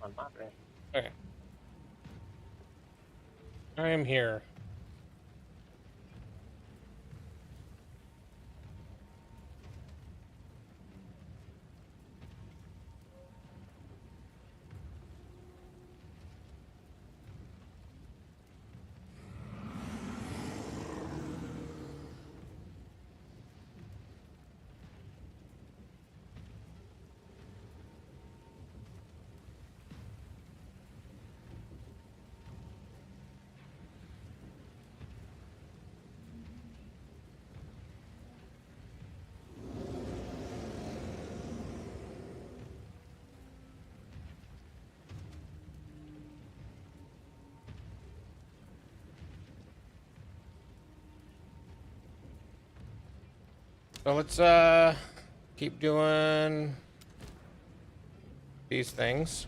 มันมากเลย Okay. I am here. So let's keep doing these things.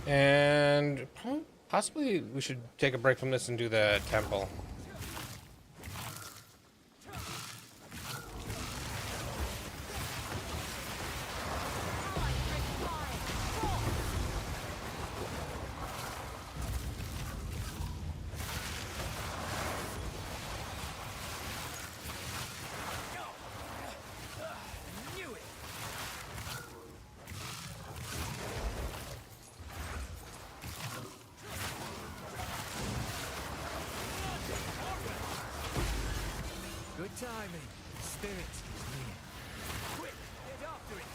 And possibly we should take a break from this and do the temple. Good timing. Spirit is near. Quick, get after it.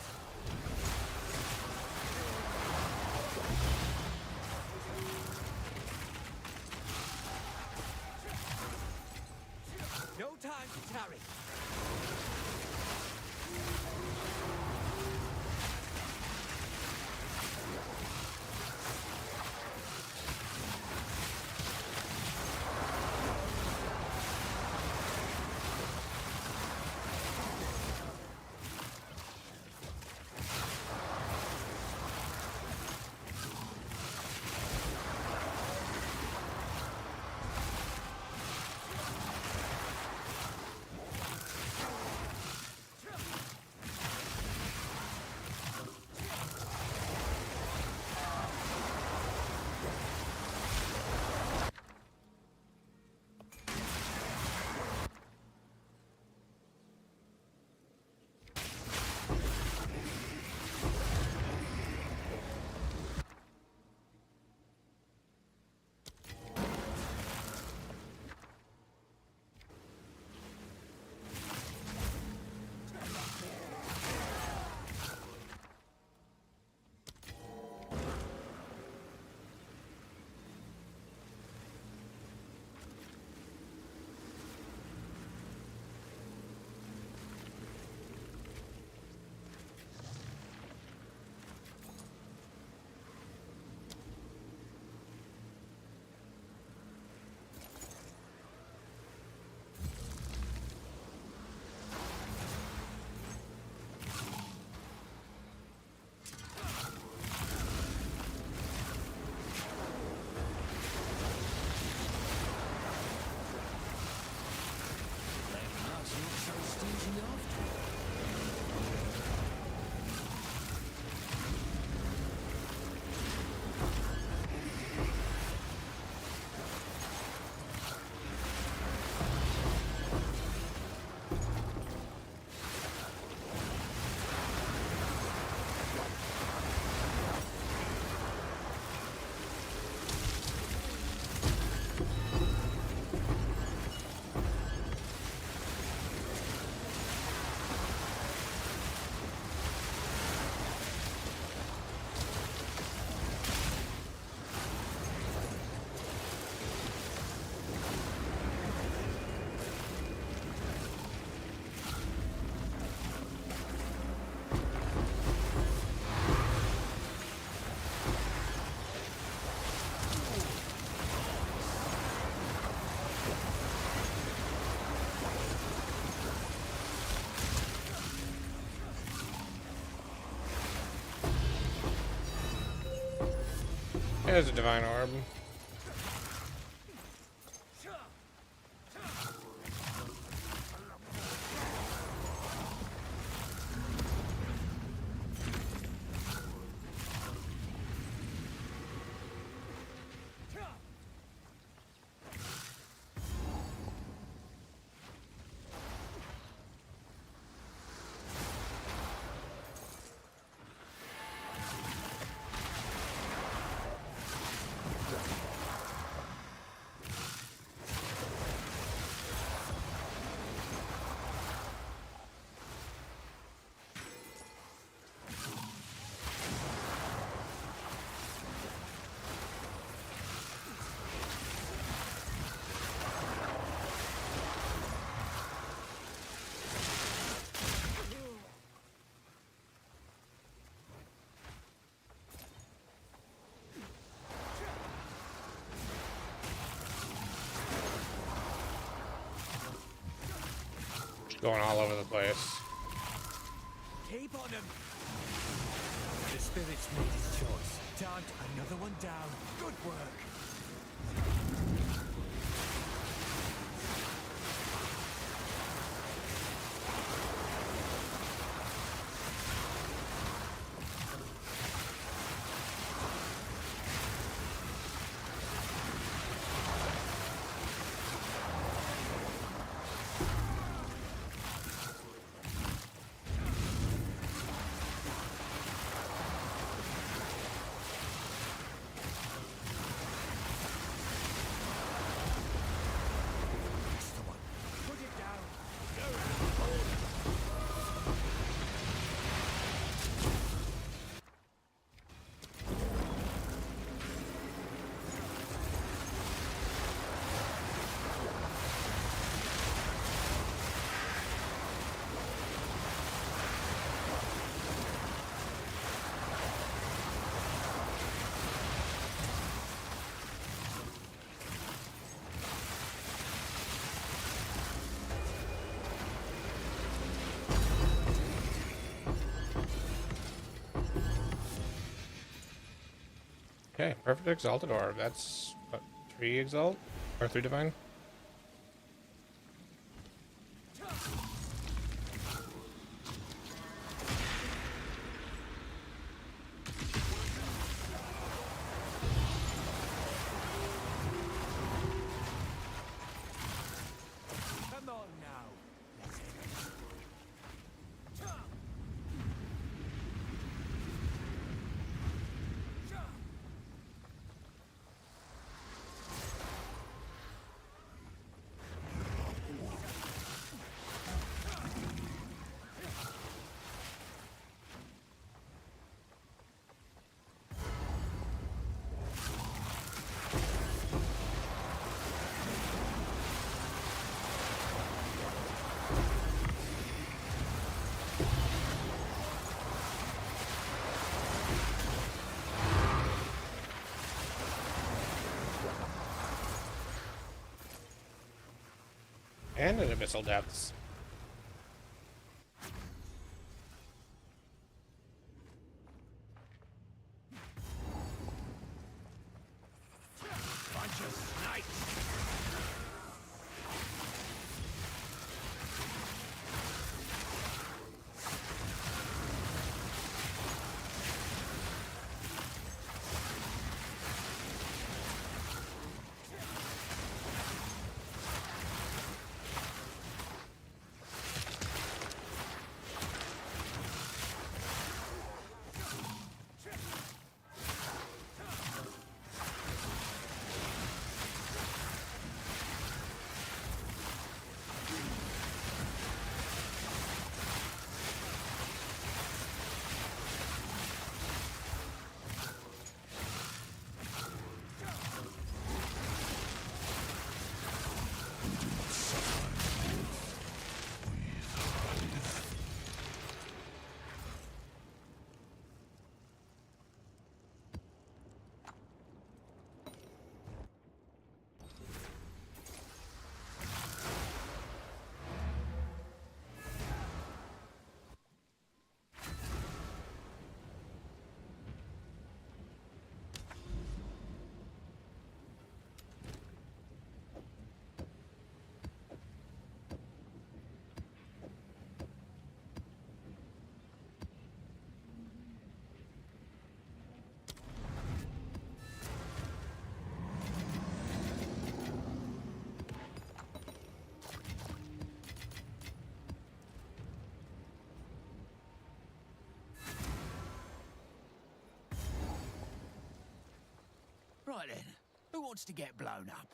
No time to tarry. There's a divine orb. going all over the place. Keep on him. The spirit's made his choice. Down, another one down. Good work. That's the one. Put it down. Okay, perfect exalted orb. That's what, 3 exalt or 3 divine. Come on now. Let's hit it. And an abyssal depths. Bunch of snipes. Right then, who wants to get blown up?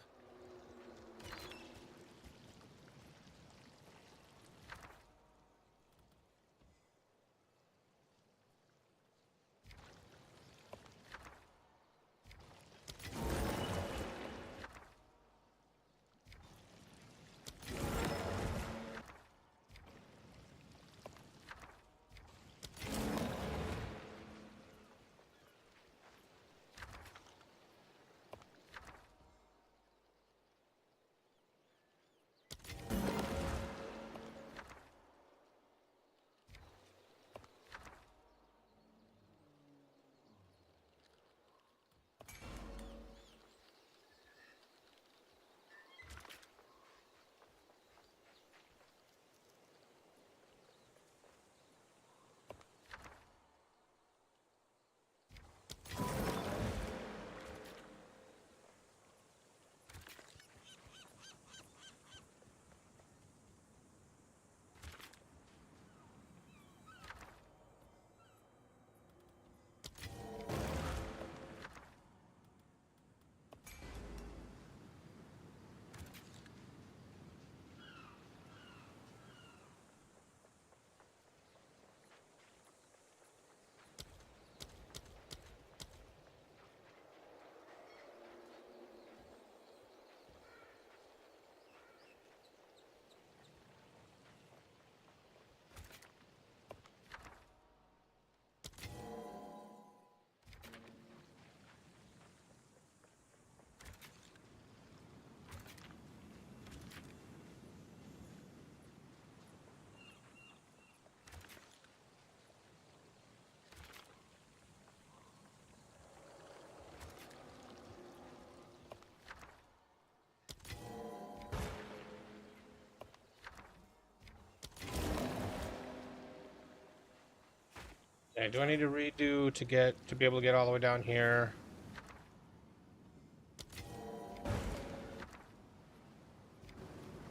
Okay, do I need to redo to be able to get all the way down here?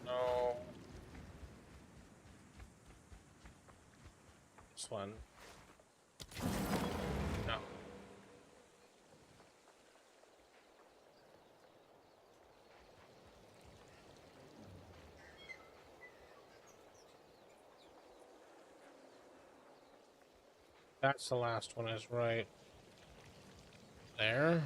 No. This one. No. That's the last one, is right there.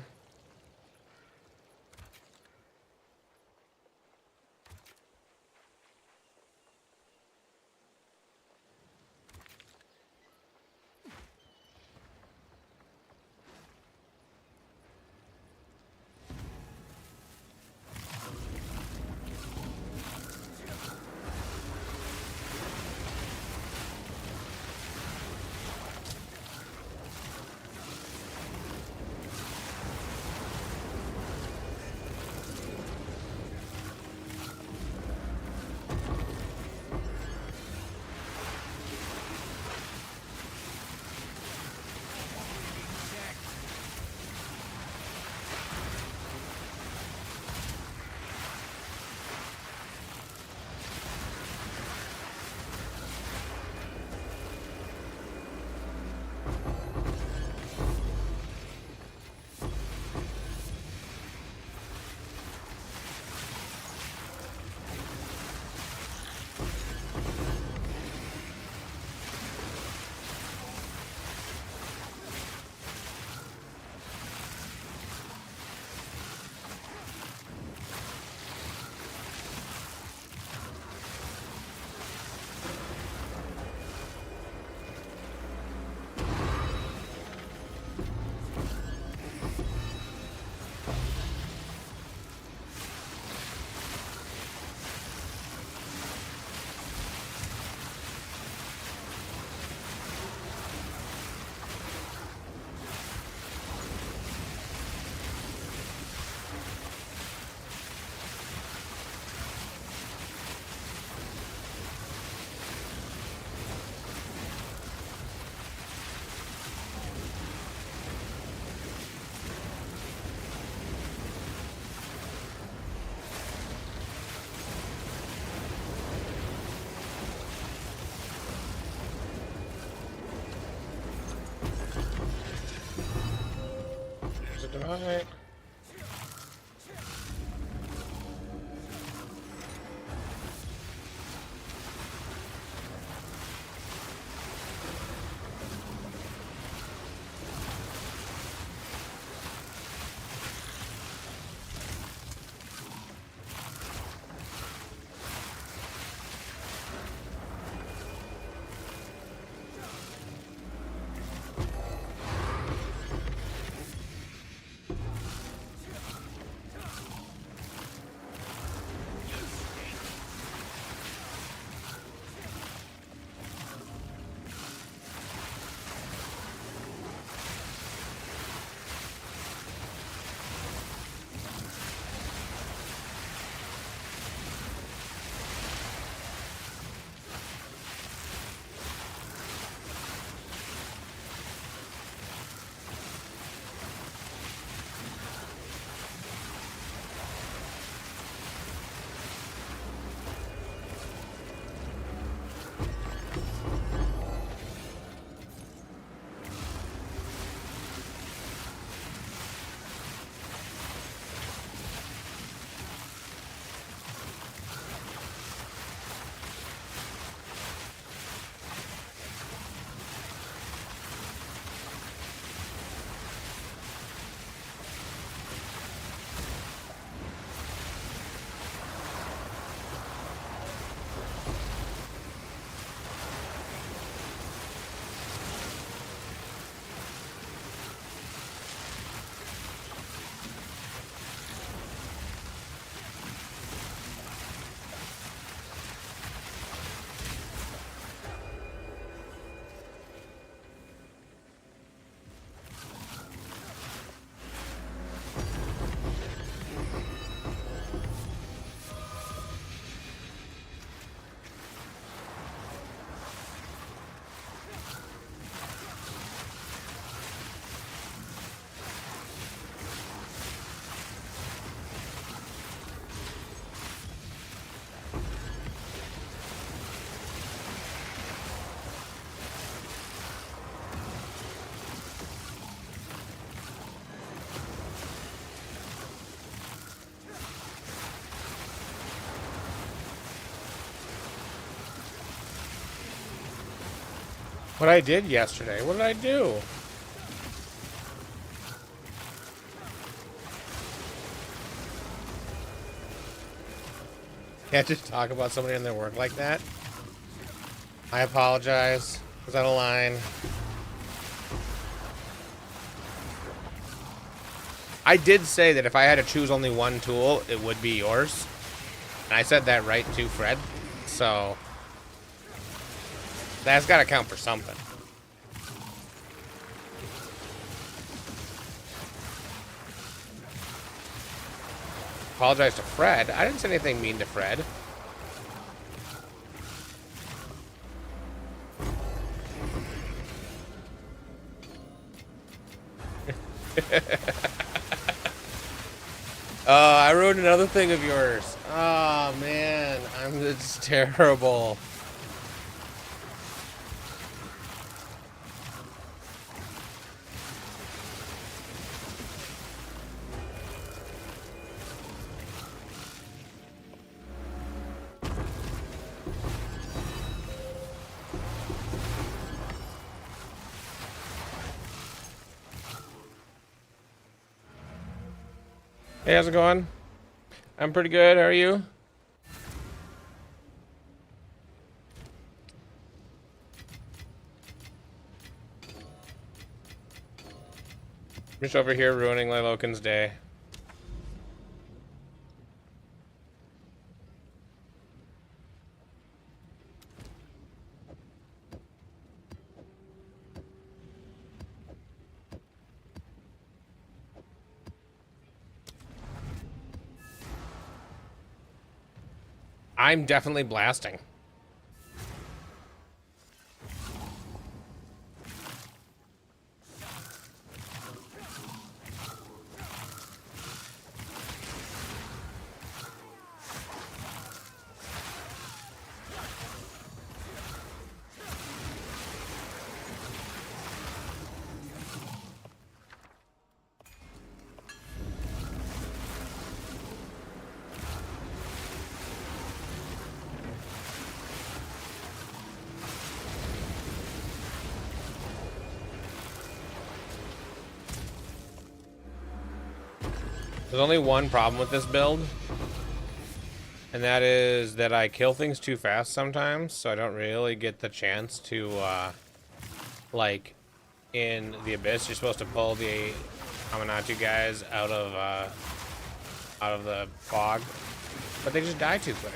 There's a divide. What I did yesterday. What did I do? Can't just talk about somebody in their work like that. I apologize. Was that a line? I did say that if I had to choose only one tool, it would be yours. And I said that right to Fred. So that's got to count for something. Apologize to Fred. I didn't say anything mean to Fred. I ruined another thing of yours. Oh man, it's terrible. Hey, how's it going? I'm pretty good. How are you? Just over here ruining Lilokin's day. I'm definitely blasting. There's only one problem with this build, and that is that I kill things too fast sometimes, so I don't really get the chance to, like, in the Abyss, you're supposed to pull the Amanatu guys out of the fog, but they just die too quick.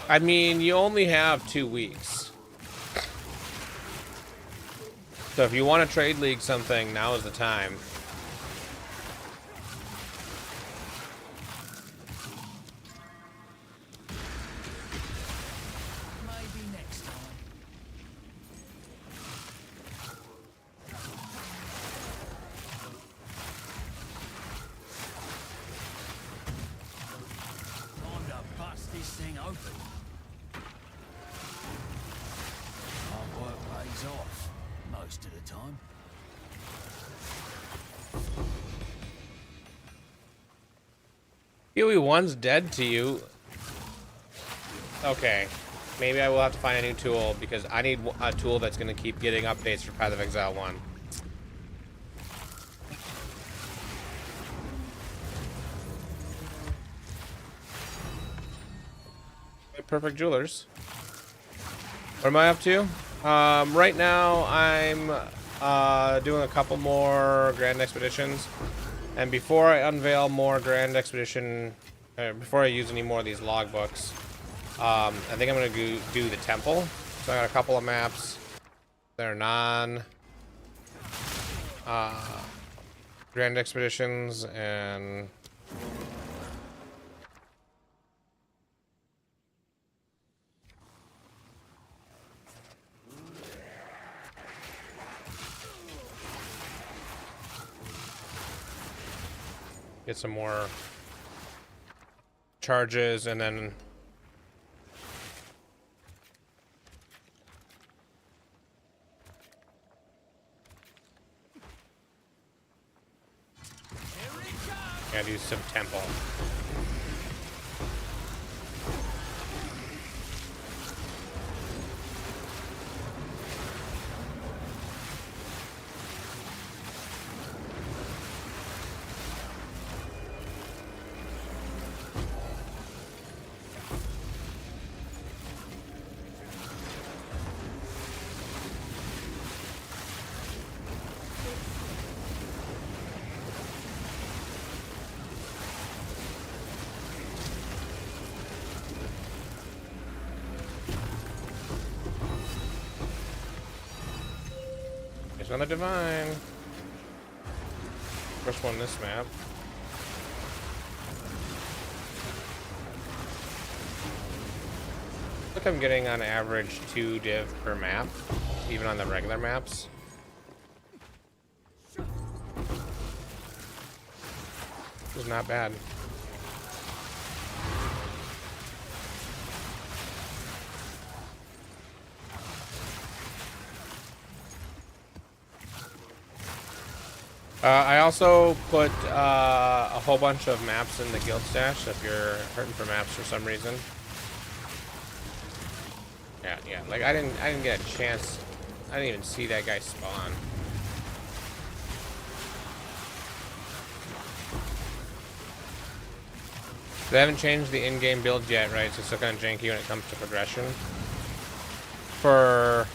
I mean, you only have 2 weeks. So if you want to trade league something, now is the time. Maybe next time. Time to bust this thing open. Hard work pays off most of the time. PoE1's dead to you. Okay. Maybe I will have to find a new tool because I need a tool that's going to keep getting updates for Path of Exile 1. Perfect Jewelers. What am I up to? Right now I'm doing a couple more Grand Expeditions. And before I unveil more Grand Expedition, before I use any more of these logbooks, I think I'm going to do the temple. So I got a couple of maps that are non Grand Expeditions, and get some more charges, and then yeah, do some temple. He's on the divine. First one this map. Look, I'm getting on average 2 div per map, even on the regular maps. This is not bad. I also put a whole bunch of maps in the guild stash if you're hurting for maps for some reason. Yeah. Like I didn't get a chance. I didn't even see that guy spawn. They haven't changed the in-game build yet, right? So it's still kind of janky when it comes to progression. For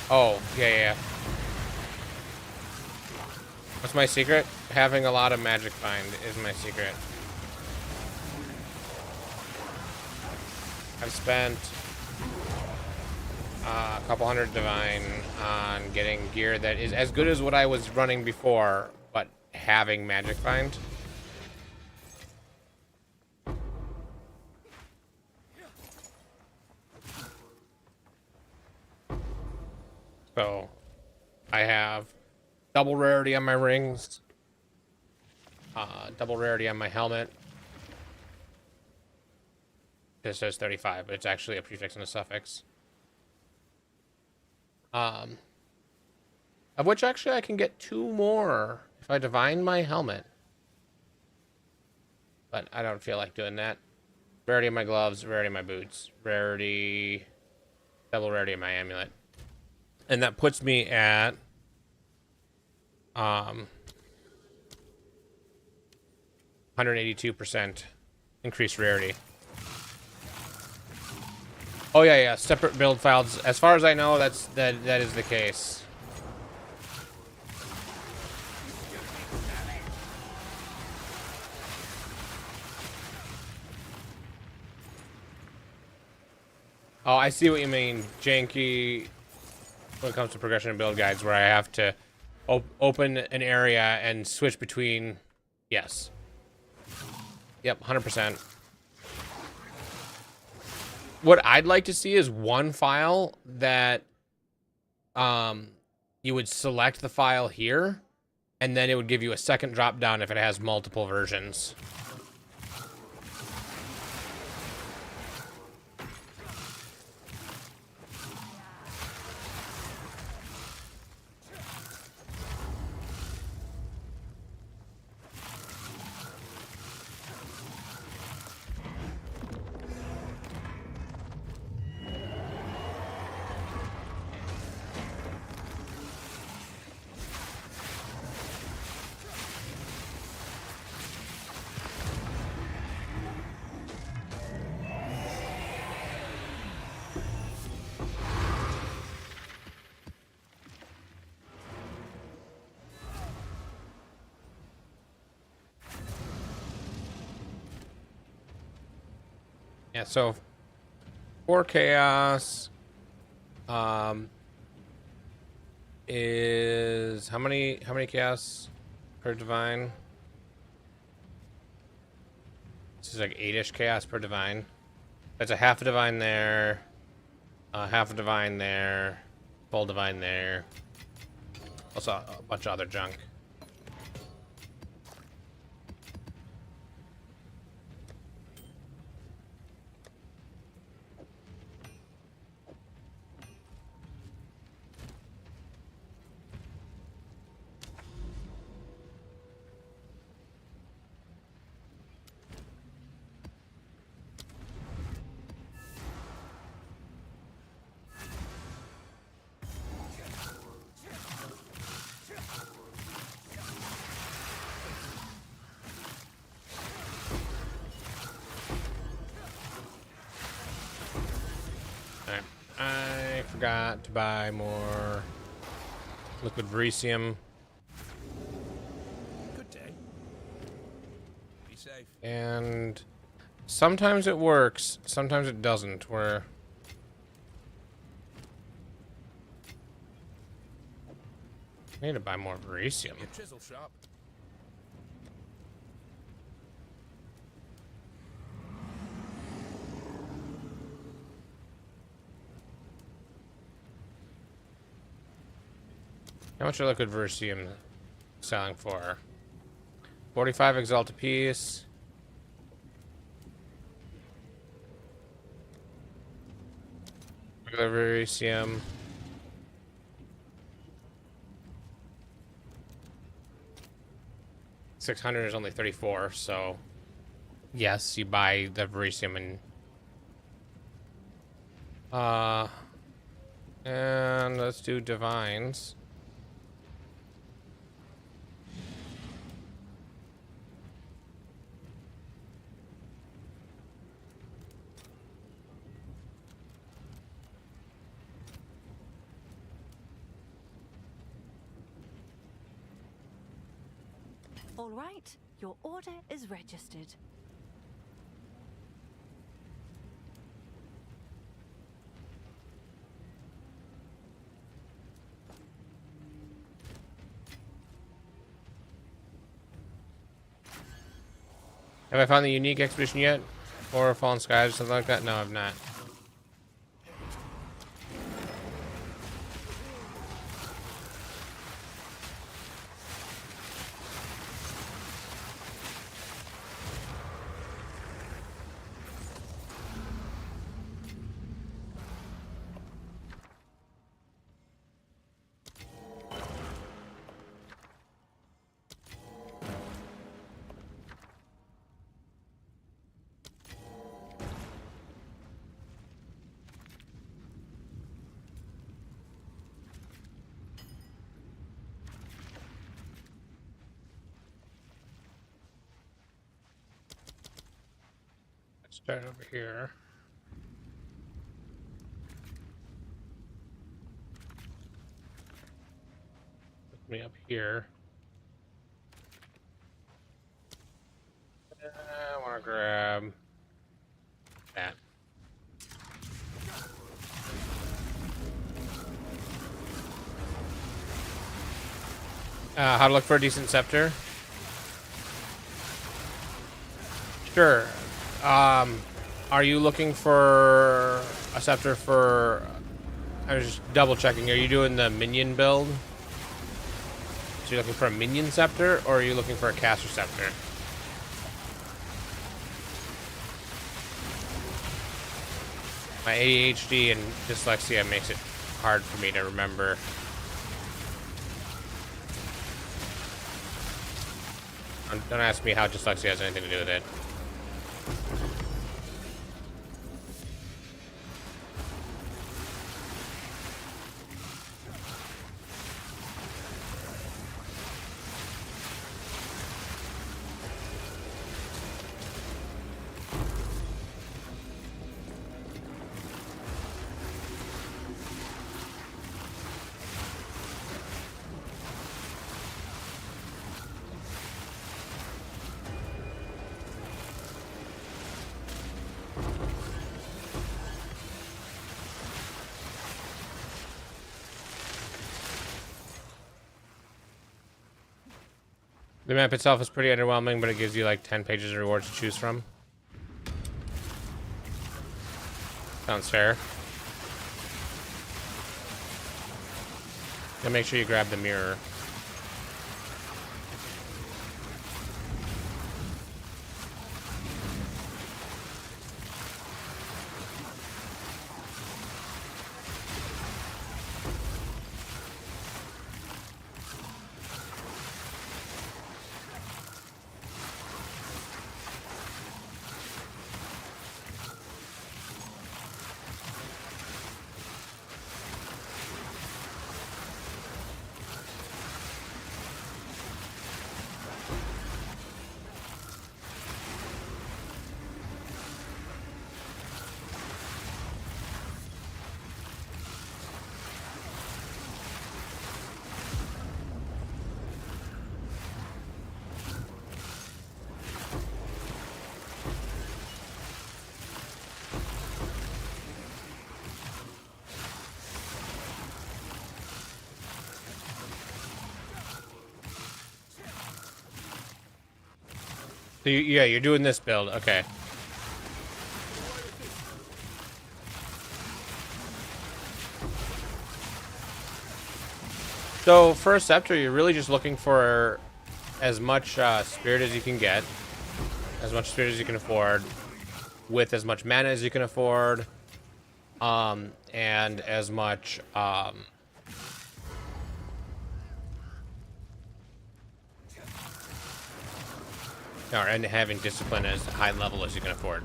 oh, yeah. What's my secret? Having a lot of magic find is my secret. I've spent a couple hundred divine on getting gear that is as good as what I was running before, but having magic find. So I have double rarity on my rings, double rarity on my helmet. It says 35, but it's actually a prefix and a suffix. Of which actually I can get 2 more if I divine my helmet. But I don't feel like doing that. Rarity on my gloves, rarity on my boots, rarity, double rarity on my amulet. And that puts me at 182% increased rarity. Oh yeah. Separate build files. As far as I know, that is the case. Oh, I see what you mean. Janky when it comes to progression and build guides, where I have to open an area and switch between. Yes. Yep, 100%. What I'd like to see is one file that you would select the file here, and then it would give you a second drop down if it has multiple versions. Yeah, so 4 chaos is how many chaos per divine? This is like 8-ish chaos per divine. That's a half a divine there, half a divine there, full divine there. Also a bunch of other junk. I forgot to buy more liquid verisium. Good day. Be safe. And sometimes it works, sometimes it doesn't, where... I need to buy more Verisium. Your chisel sharp. How much are liquid Verisium selling for? 45 Exalt a piece. Regular Verisium. $600 is only 34, so yes, you buy the Verisium and let's do Divines. All right, your order is registered. Have I found the unique expedition yet? Or Fallen Skies or something like that? No, I've not. Start over here. Put me up here. I want to grab that. How to look for a decent scepter? Sure. Are you looking for a scepter for... I was just double checking. Are you doing the minion build? So you're looking for a minion scepter, or are you looking for a caster scepter? My ADHD and dyslexia makes it hard for me to remember. Don't ask me how dyslexia has anything to do with it. The map itself is pretty underwhelming, but it gives you like 10 pages of rewards to choose from. Sounds fair. And make sure you grab the mirror. So yeah, you're doing this build. Okay. So for a scepter, you're really just looking for as much spirit as you can get, as much spirit as you can afford, with as much mana as you can afford, and as much and having discipline as high level as you can afford.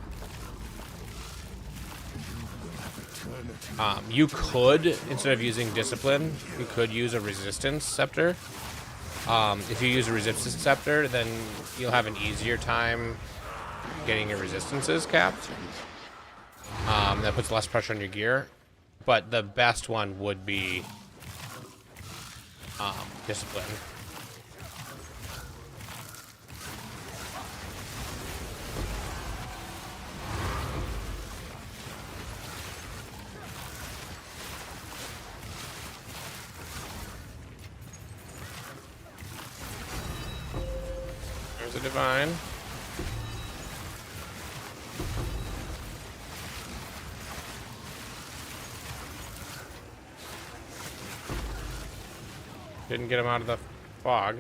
You could, instead of using discipline, you could use a resistance scepter. If you use a resistance scepter, then you'll have an easier time getting your resistances capped. That puts less pressure on your gear. But the best one would be discipline. There's a divine. Didn't get him out of the fog.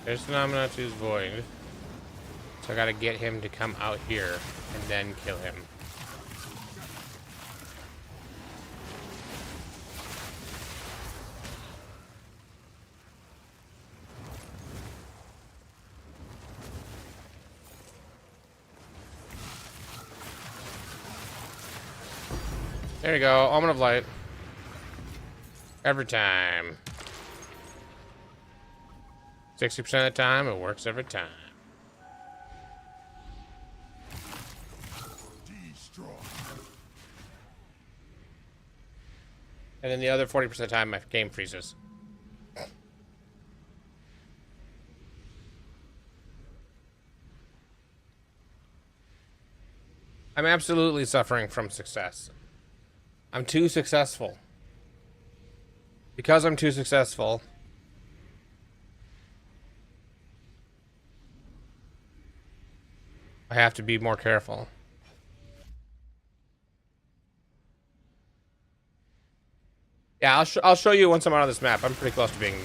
There's Phenomenatu's Void. So I gotta get him to come out here and then kill him. There you go, Almond of Light. Every time. 60% of the time, it works every time. And then the other 40% of the time, my game freezes. I'm absolutely suffering from success. I'm too successful. Because I'm too successful, I have to be more careful. Yeah, I'll show you once I'm out of this map. I'm pretty close to being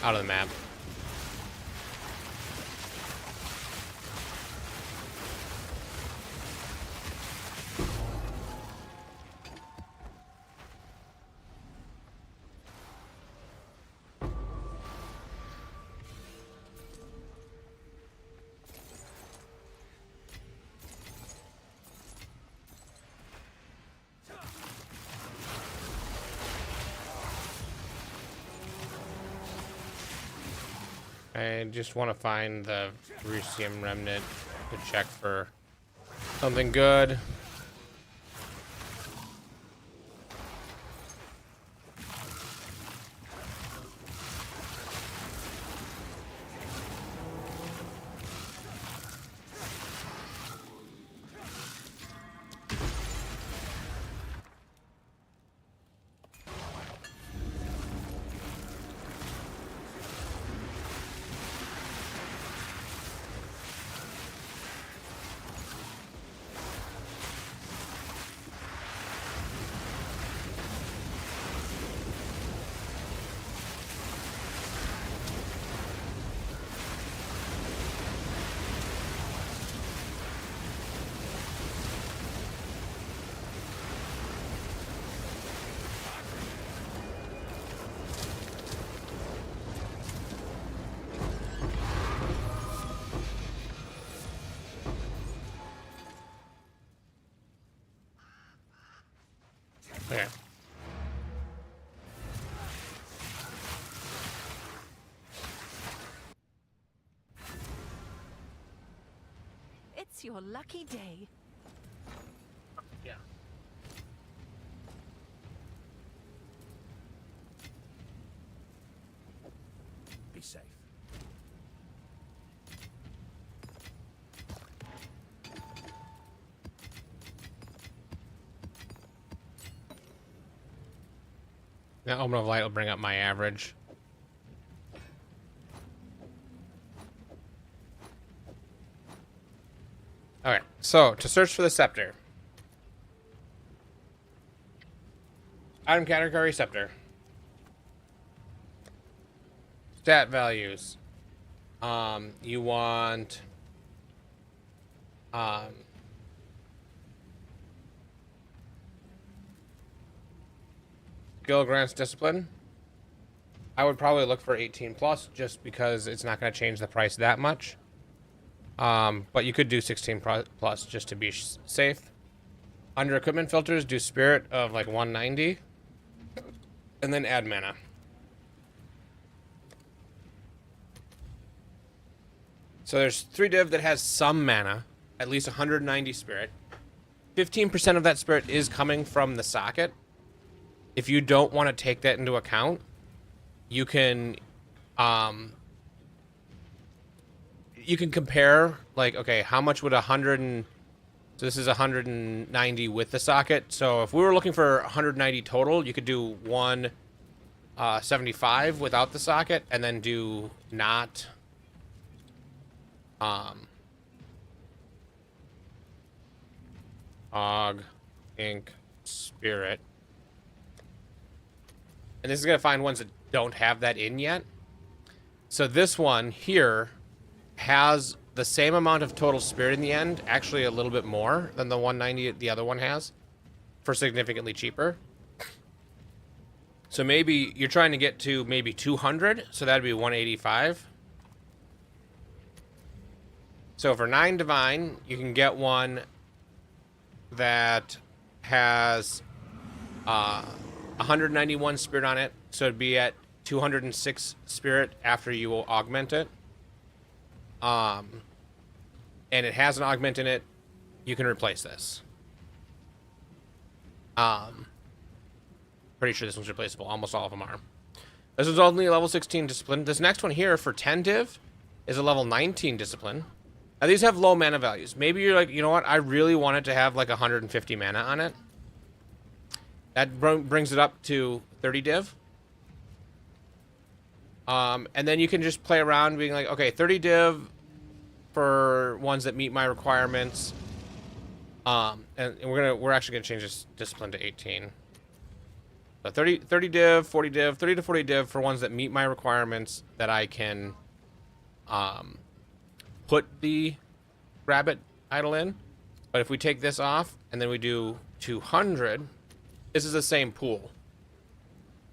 out of the map. I just want to find the Rusium Remnant to check for something good. Okay. It's your lucky day. Yeah. Now, Omen of Light will bring up my average. Okay, so to search for the scepter. Item category scepter. Stat values. You want skill grants discipline. I would probably look for 18 plus just because it's not going to change the price that much. But you could do 16 plus just to be safe. Under equipment filters, do spirit of like 190 and then add mana. So there's 3 div that has some mana, at least 190 spirit. 15% of that spirit is coming from the socket. If you don't want to take that into account, you can compare, like, okay, how much would 100 and so this is 190 with the socket. So if we were looking for 190 total, you could do 175 without the socket and then do not Og, Ink, Spirit. And this is going to find ones that don't have that in yet. So this one here has the same amount of total spirit in the end, actually a little bit more than the 190 the other one has, for significantly cheaper. So maybe you're trying to get to maybe 200, so that'd be 185. So for 9 divine, you can get one that has 191 spirit on it, so it'd be at 206 spirit after you will augment it. And it has an augment in it. You can replace this. Pretty sure this one's replaceable. Almost all of them are. This one's only a level 16 discipline. This next one here for 10 div is a level 19 discipline. Now these have low mana values. Maybe you're like, you know what? I really want it to have like 150 mana on it. That brings it up to 30 div. And then you can just play around being like, okay, 30 div for ones that meet my requirements. And we're actually gonna change this discipline to 18. So 30 div, 40 div, 30 to 40 div for ones that meet my requirements that I can put the rabbit idol in. But if we take this off and then we do 200, this is the same pool.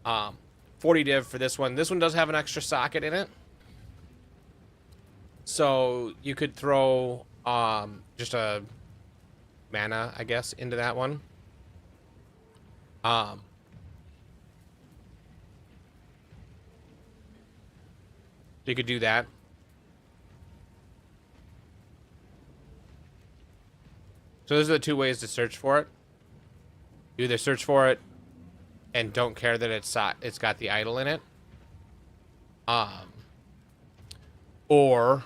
40 div for this one. This one does have an extra socket in it. So you could throw just a mana, I guess, into that one. You could do that. So those are the 2 ways to search for it. You either search for it and don't care that it's got the idol in it. Or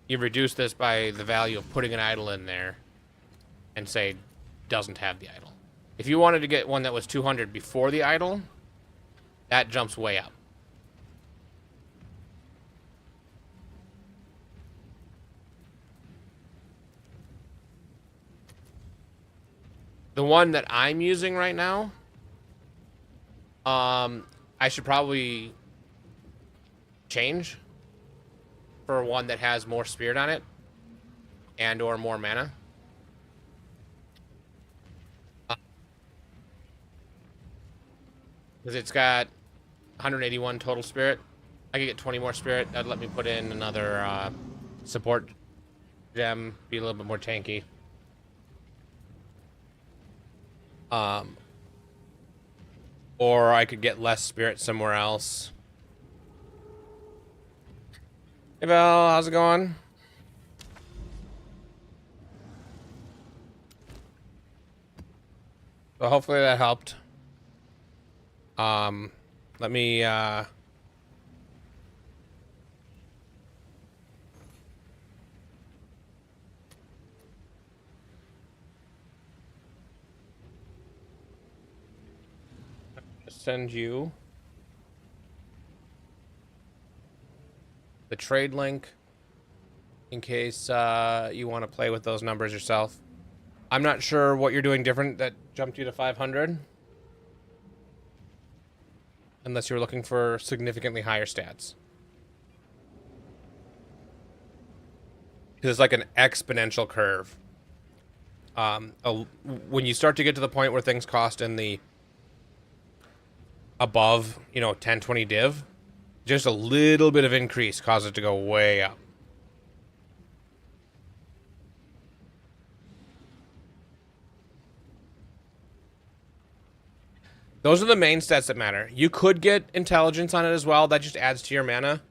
you reduce this by the value of putting an idol in there and say doesn't have the idol. If you wanted to get one that was 200 before the idol, that jumps way up. The one that I'm using right now, I should probably change for one that has more spirit on it and or more mana. Because it's got 181 total spirit. I could get 20 more spirit. That'd let me put in another support gem, be a little bit more tanky. Or I could get less spirit somewhere else. Hey Val, how's it going? So hopefully that helped. Let me send you the trade link in case you want to play with those numbers yourself. I'm not sure what you're doing different that jumped you to 500. Unless you're looking for significantly higher stats. Because it's like an exponential curve. When you start to get to the point where things cost in the above, 10, 20 div, just a little bit of increase causes it to go way up. Those are the main stats that matter. You could get intelligence on it as well. That just adds to your mana.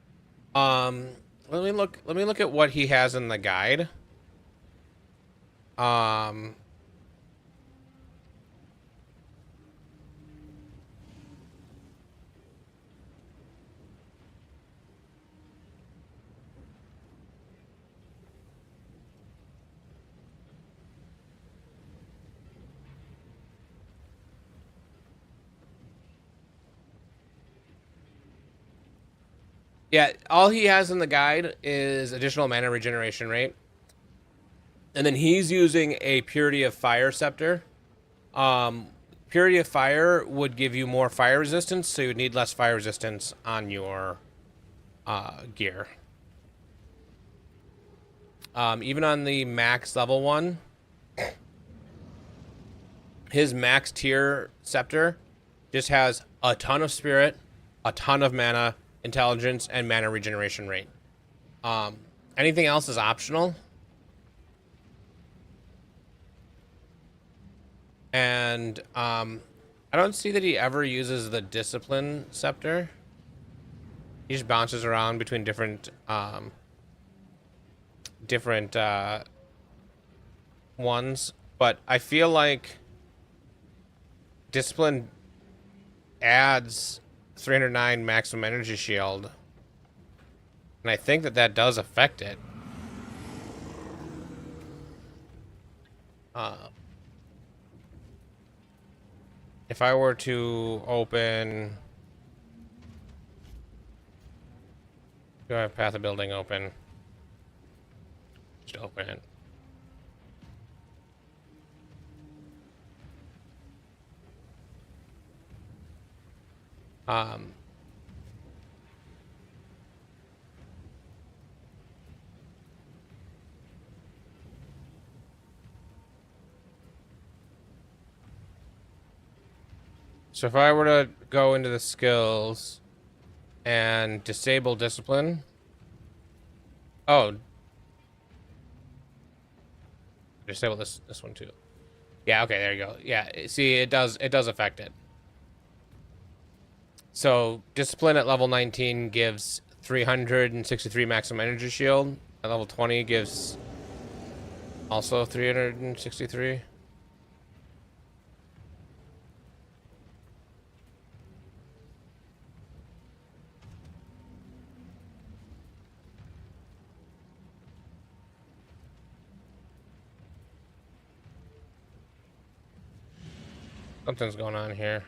Let me look at what he has in the guide. Yeah, all he has in the guide is additional mana regeneration rate. And then he's using a Purity of Fire scepter. Purity of Fire would give you more fire resistance, so you would need less fire resistance on your gear. Even on the max level one, his max tier scepter just has a ton of spirit, a ton of mana, intelligence, and mana regeneration rate. Anything else is optional. And I don't see that he ever uses the discipline scepter. He just bounces around between different ones. But I feel like discipline adds 309 maximum energy shield, and I think that does affect it. If I were to open, do I have Path of Building open? Just open it. So if I were to go into the skills and disable discipline. Oh. Disable this one too. Yeah, okay, there you go. Yeah, see, it does affect it. So discipline at level 19 gives 363 maximum energy shield. At level 20 gives also 363. Something's going on here.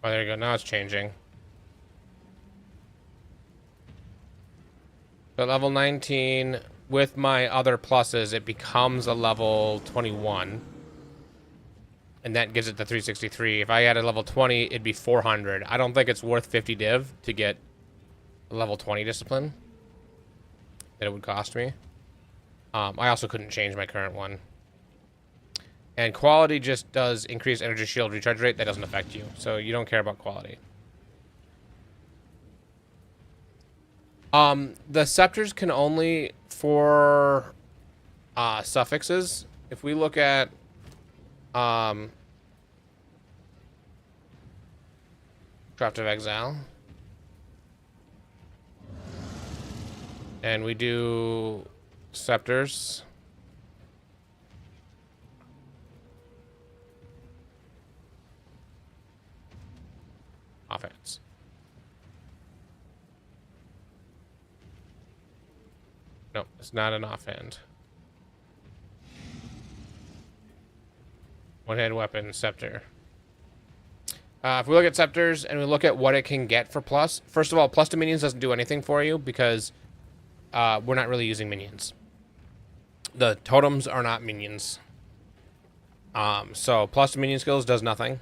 Oh, there you go. Now it's changing. So level 19, with my other pluses, it becomes a level 21. And that gives it the 363. If I added level 20, it'd be 400. I don't think it's worth 50 div to get a level 20 discipline that it would cost me. I also couldn't change my current one. And quality just does increase energy shield recharge rate. That doesn't affect you, so you don't care about quality. The scepters can only for suffixes. If we look at Craft of Exile, and we do scepters. Offense. No, it's not an offhand. One-hand weapon, scepter. If we look at scepters and we look at what it can get for plus, first of all, plus to minions doesn't do anything for you because we're not really using minions. The totems are not minions. So plus to minion skills does nothing.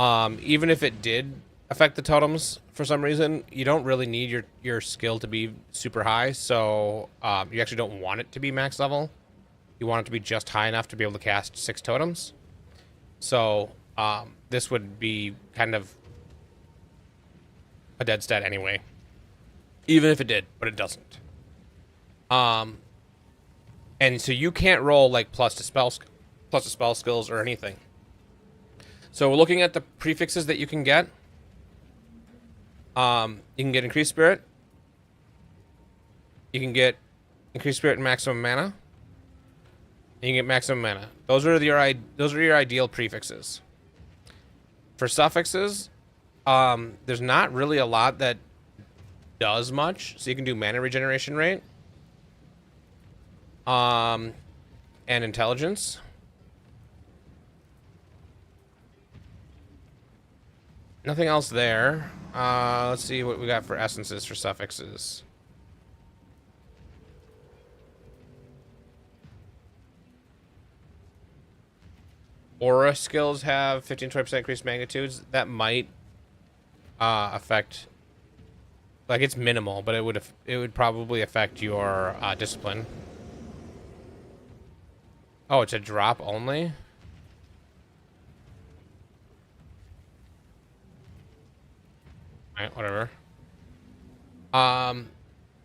Even if it did affect the totems for some reason, you don't really need your skill to be super high. So you actually don't want it to be max level. You want it to be just high enough to be able to cast 6 totems. So this would be kind of a dead stat anyway. Even if it did, but it doesn't. And so you can't roll like plus to spell skills or anything. So we're looking at the prefixes that you can get. You can get increased spirit. You can get increased spirit and maximum mana. And you can get maximum mana. Those are your ideal prefixes. For suffixes, there's not really a lot that does much. So you can do mana regeneration rate. And intelligence. Nothing else there. Let's see what we got for essences for suffixes. Aura skills have 15-20% increased magnitudes. That might affect, like, it's minimal, but it would probably affect your discipline. Oh, it's a drop only? Alright, whatever.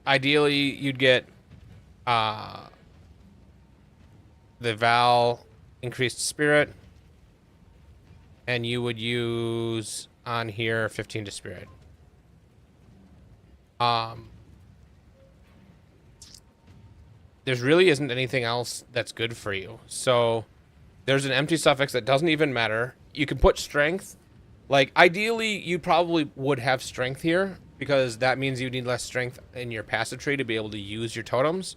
Ideally, you'd get the Val increased spirit, and you would use on here 15 to spirit. There really isn't anything else that's good for you. So there's an empty suffix that doesn't even matter. You can put strength. Like, ideally, you probably would have strength here, because that means you need less strength in your passive tree to be able to use your totems.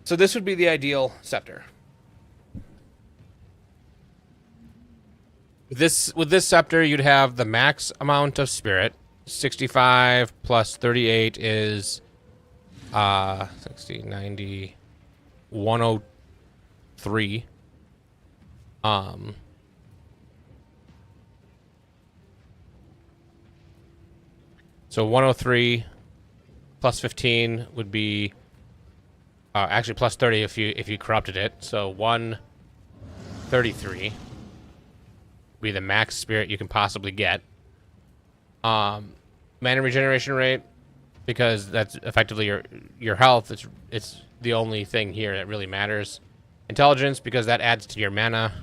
So this would be the ideal scepter. With this scepter, you'd have the max amount of spirit. 65 plus 38 is 60, 90, 103. So 103 plus 15 would be actually plus 30 if you corrupted it. So 133 would be the max spirit you can possibly get. Mana regeneration rate, because that's effectively your health. It's the only thing here that really matters. Intelligence, because that adds to your mana.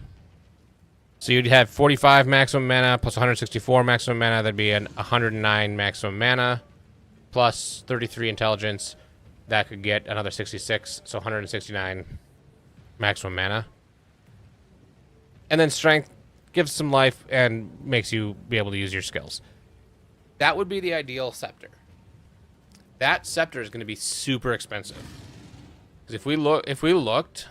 So you'd have 45 maximum mana plus 164 maximum mana. That'd be an 109 maximum mana plus 33 intelligence. That could get another 66, so 169 maximum mana. And then strength gives some life and makes you be able to use your skills. That would be the ideal scepter. That scepter is going to be super expensive. Because if we looked,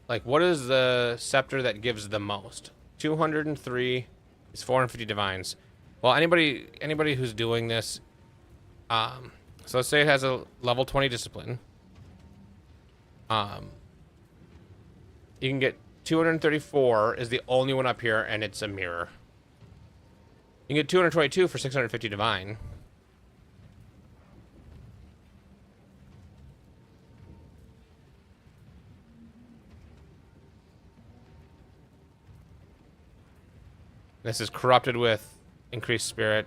like, what is the scepter that gives the most? 203 is 450 divines. Well, anybody who's doing this, so let's say it has a level 20 discipline. You can get 234 is the only one up here, and it's a mirror. You can get 222 for 650 divine. This is corrupted with increased spirit.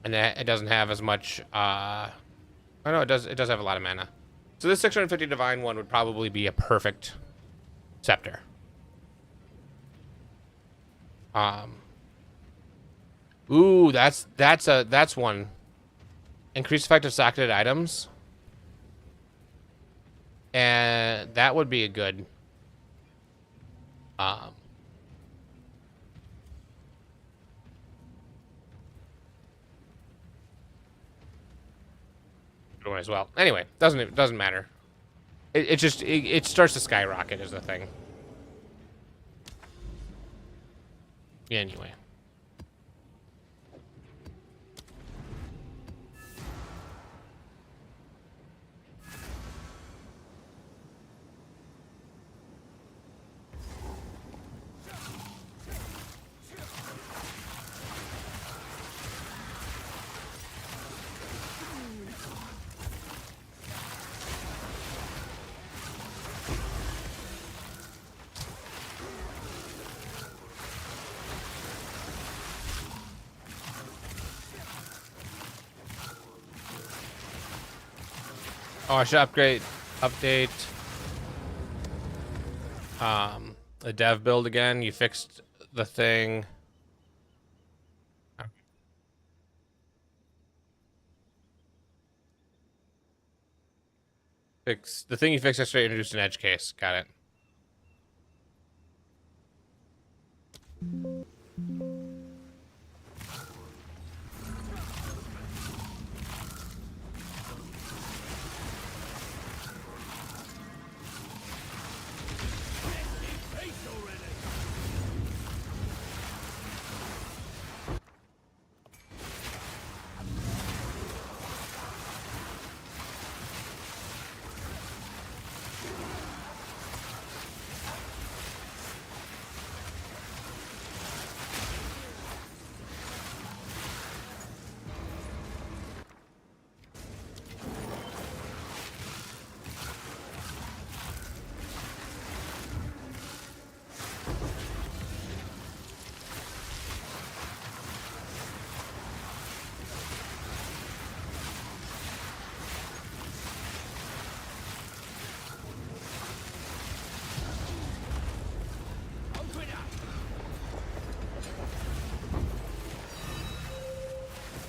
And it doesn't have as much oh no, it does have a lot of mana. So this 650 divine one would probably be a perfect scepter. Ooh, that's one. Increased effect of socketed items. And that would be a good one as well. Anyway, doesn't matter. It starts to skyrocket is the thing. Anyway. Oh, I should update the dev build again. You fixed the thing. Fix the thing you fixed yesterday. Introduced an edge case. Got it.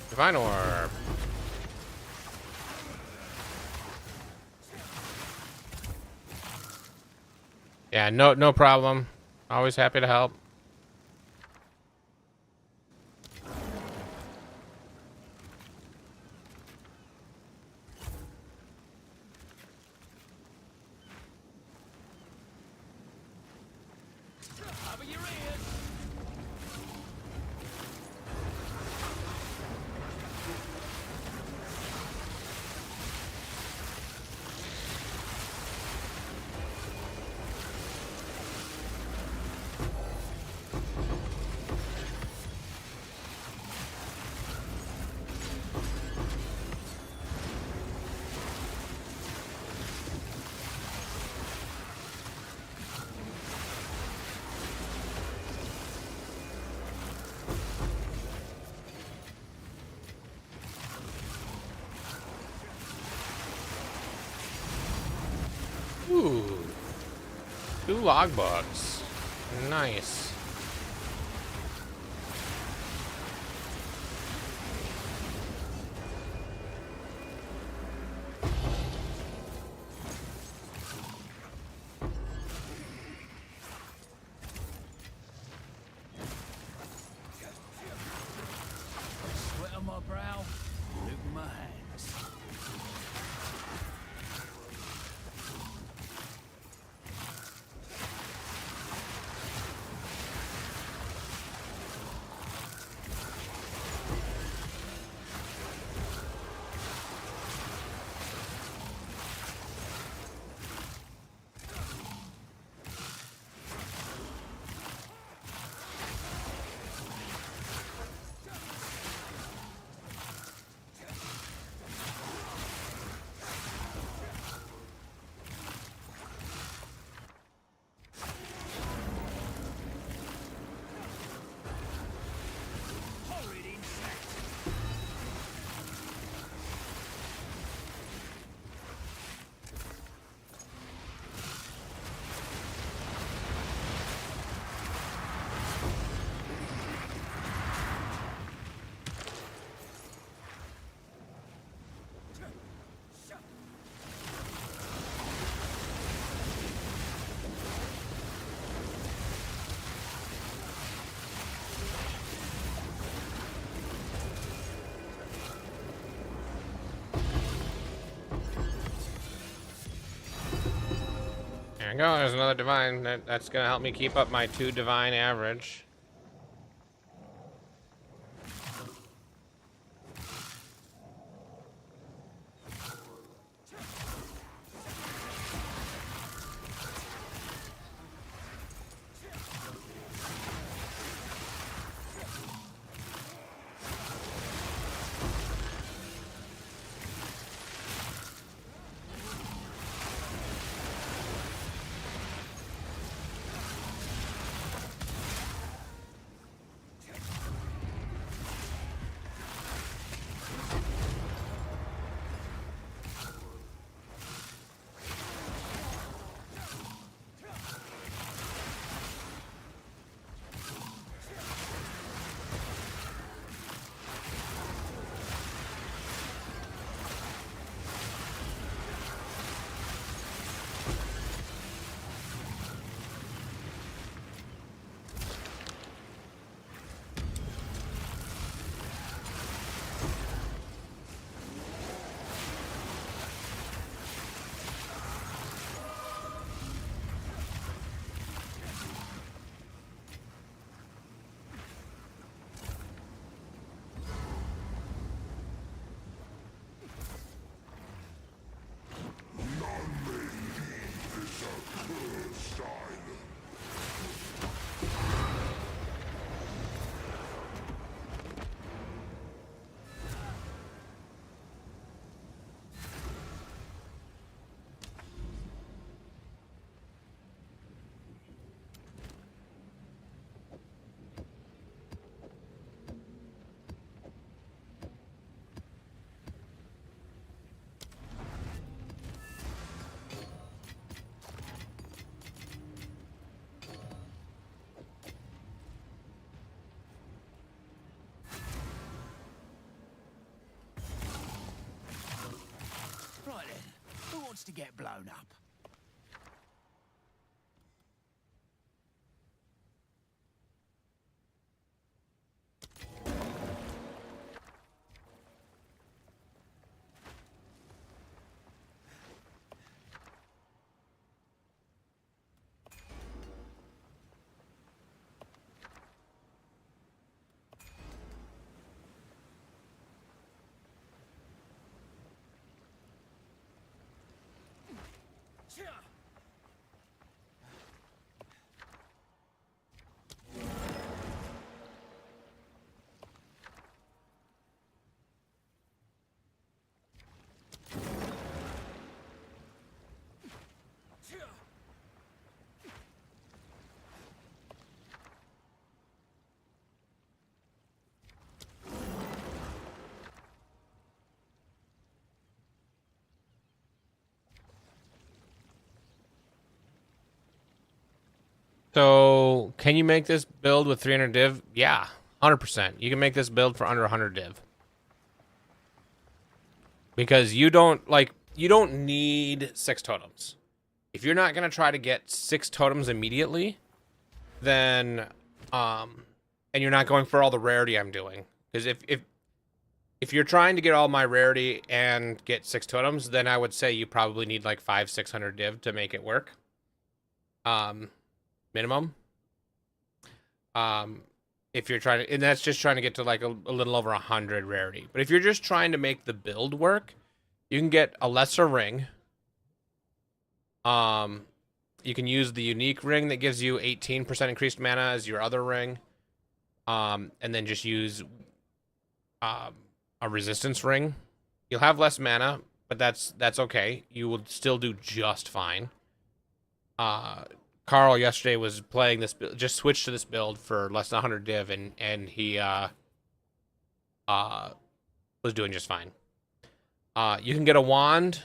Divine Orb. Yeah, no problem. Always happy to help. Ooh. 2 logbooks. Nice. Sweat on my brow, look in my hands. There we go. There's another divine. That's gonna help me keep up my 2 divine average. Right then, who wants to get blown up? So, can you make this build with 300 div? Yeah, 100%. You can make this build for under 100 div. Because you don't need 6 totems. If you're not going to try to get 6 totems immediately, then and you're not going for all the rarity I'm doing. Because if you're trying to get all my rarity and get 6 totems, then I would say you probably need like 500-600 div to make it work. Minimum. If you're trying to, and that's just trying to get to like a little over 100 rarity. But if you're just trying to make the build work, you can get a lesser ring. You can use the unique ring that gives you 18% increased mana as your other ring. And then just use a resistance ring. You'll have less mana, but that's okay. You will still do just fine. Carl yesterday was playing this, just switched to this build for less than 100 div, and he was doing just fine. You can get a wand.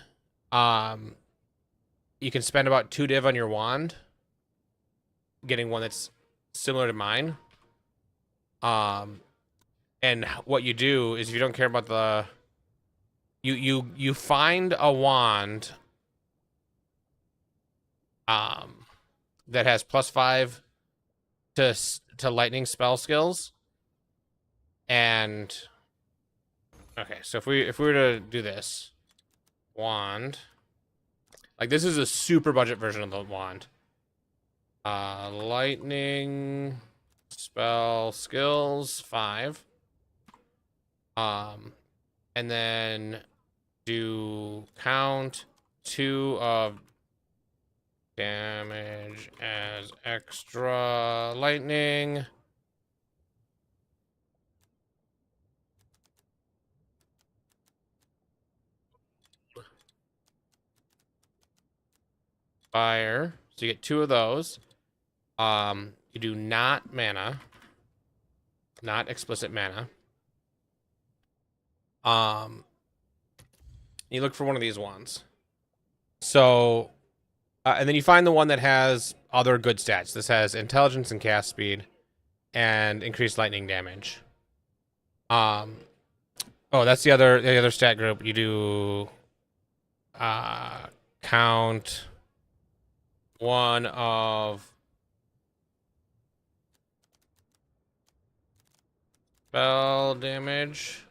You can spend about 2 div on your wand, getting one that's similar to mine. And what you do is, if you don't care about the, you find a wand that has +5 to lightning spell skills. And okay, so if we were to do this wand, Like, this is a super budget version of the wand. Lightning spell skills 5. And then do count 2 of damage as extra lightning. Fire. So you get 2 of those. You do not mana. Not explicit mana. You look for one of these ones. So, and then you find the one that has other good stats. This has intelligence and cast speed, and increased lightning damage. Oh, that's the other stat group. You do, count 1 of spell damage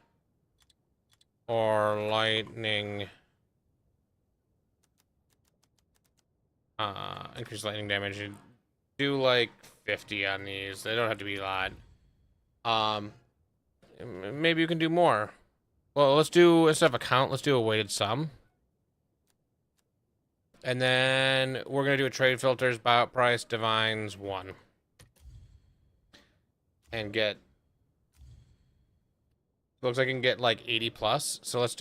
or lightning. Increased lightning damage. You do like 50 on these. They don't have to be a lot. Maybe you can do more. Well, let's do, instead of a count, let's do a weighted sum. And then we're gonna do a trade filters, buyout price, divines 1. And get, looks like I can get like 80 plus. So let's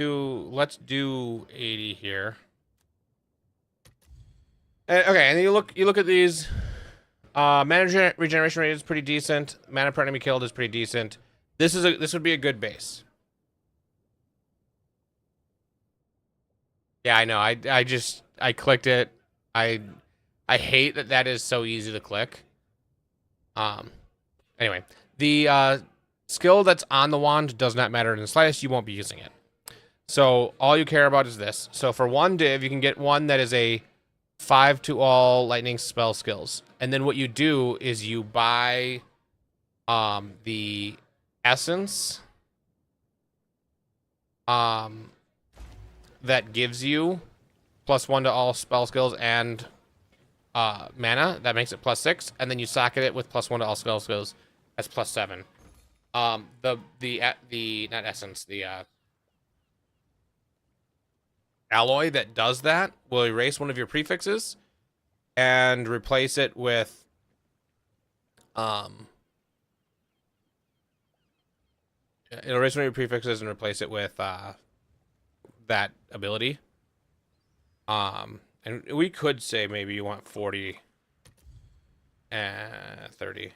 do 80 here. Okay, and you look at these. Mana regeneration rate is pretty decent. Mana per enemy killed is pretty decent. This would be a good base. Yeah, I know. I clicked it. I hate that is so easy to click. Anyway, the skill that's on the wand does not matter in the slightest. You won't be using it. So all you care about is this. So for 1 div, you can get one that is a 5 to all lightning spell skills. And then what you do is you buy the essence that gives you +1 to all spell skills and mana. That makes it +6, and then you socket it with +1 to all spell skills. That's +7. The not essence, the alloy that does that will erase one of your prefixes and replace it with it'll erase one of your prefixes and replace it with that ability. And we could say maybe you want 40 and 30.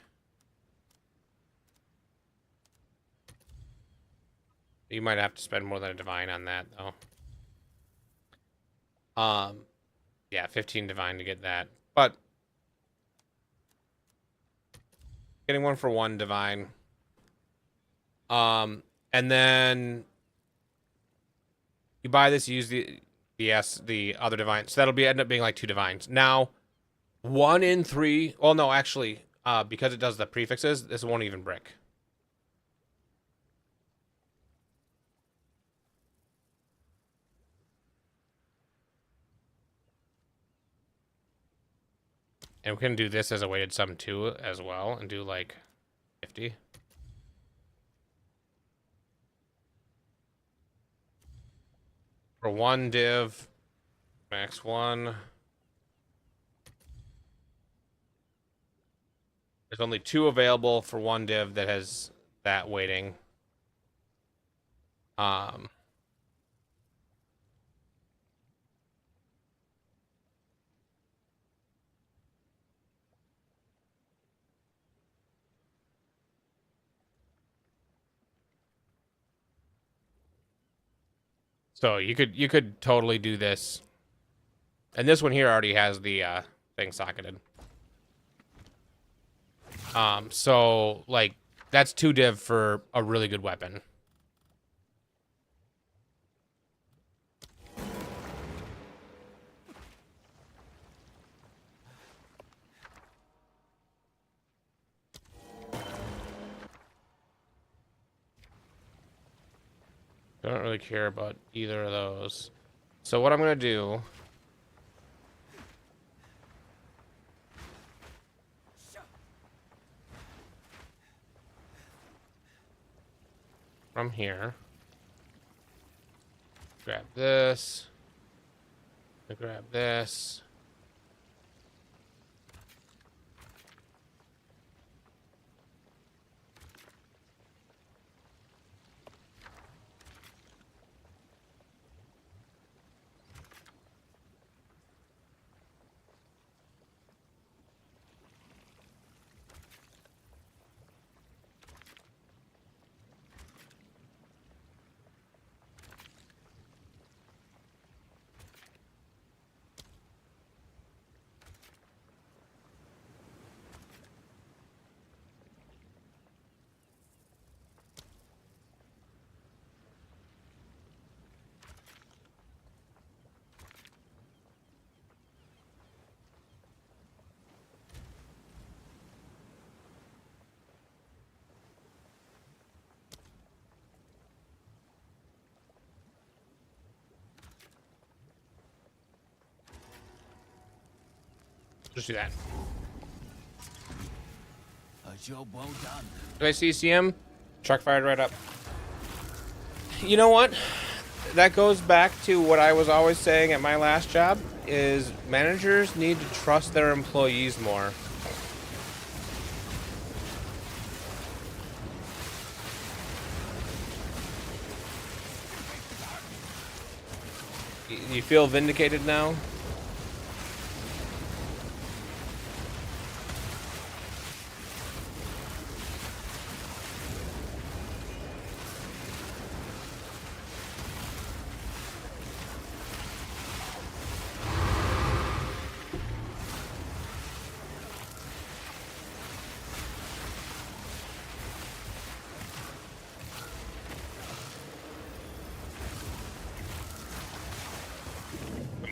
You might have to spend more than a divine on that though. Yeah, 15 divine to get that. But getting 1 for 1 divine. And then you buy this, you use the other divine. So that'll end up being like 2 divines. Now, 1 in 3. Well, no, actually, because it does the prefixes, this won't even brick. And we can do this as a weighted sum too, as well, and do like 50. For 1 div, max 1. There's only 2 available for 1 div that has that weighting. So you could totally do this. And this one here already has the thing socketed. So like that's 2 div for a really good weapon. I don't really care about either of those. So what I'm gonna do from here. Grab this. Grab this. Just do that. A job well done. Do I see CM? Truck fired right up. You know what? That goes back to what I was always saying at my last job, is managers need to trust their employees more. You feel vindicated now?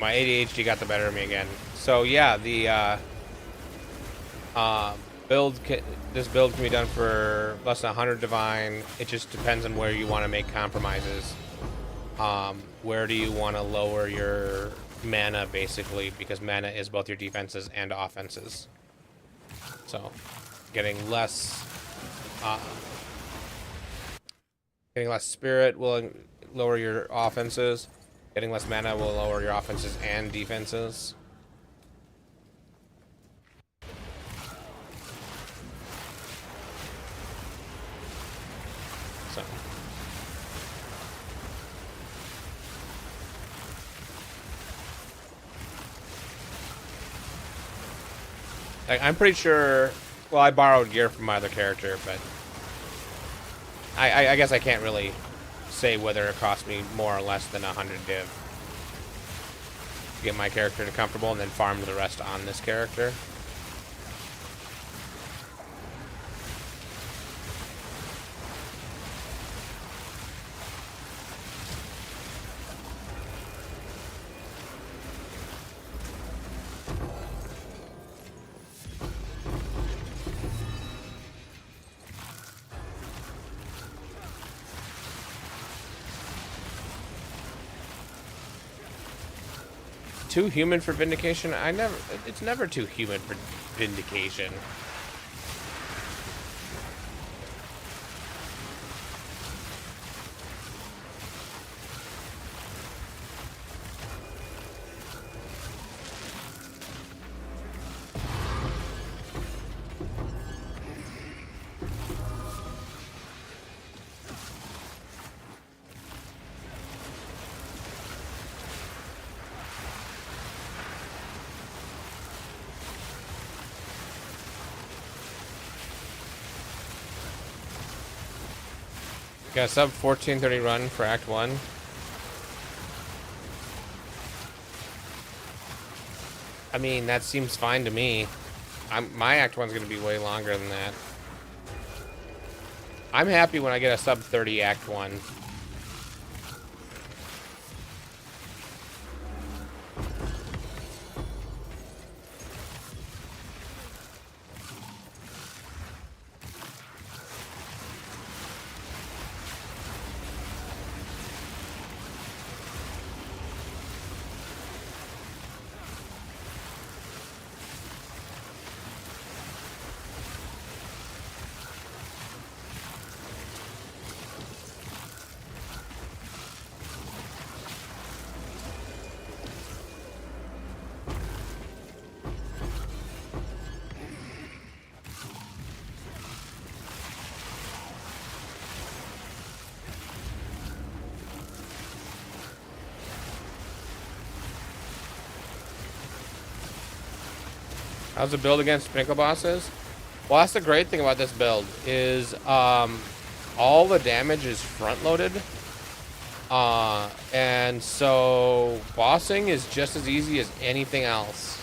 My ADHD got the better of me again. So yeah, the this build can be done for less than 100 divine. It just depends on where you want to make compromises. Where do you want to lower your mana, basically, because mana is both your defenses and offenses. So getting less spirit will lower your offenses. Getting less mana will lower your offenses and defenses. So. I'm pretty sure, well, I borrowed gear from my other character, but I guess I can't really say whether it cost me more or less than 100 div to get my character to comfortable and then farm the rest on this character. Too human for vindication? It's never too human for vindication. Got a sub 1430 run for Act 1. I mean, that seems fine to me. My Act 1's going to be way longer than that. I'm happy when I get a sub 30 Act 1. How's the build against pinnacle bosses? Well, that's the great thing about this build is all the damage is front loaded. And so bossing is just as easy as anything else.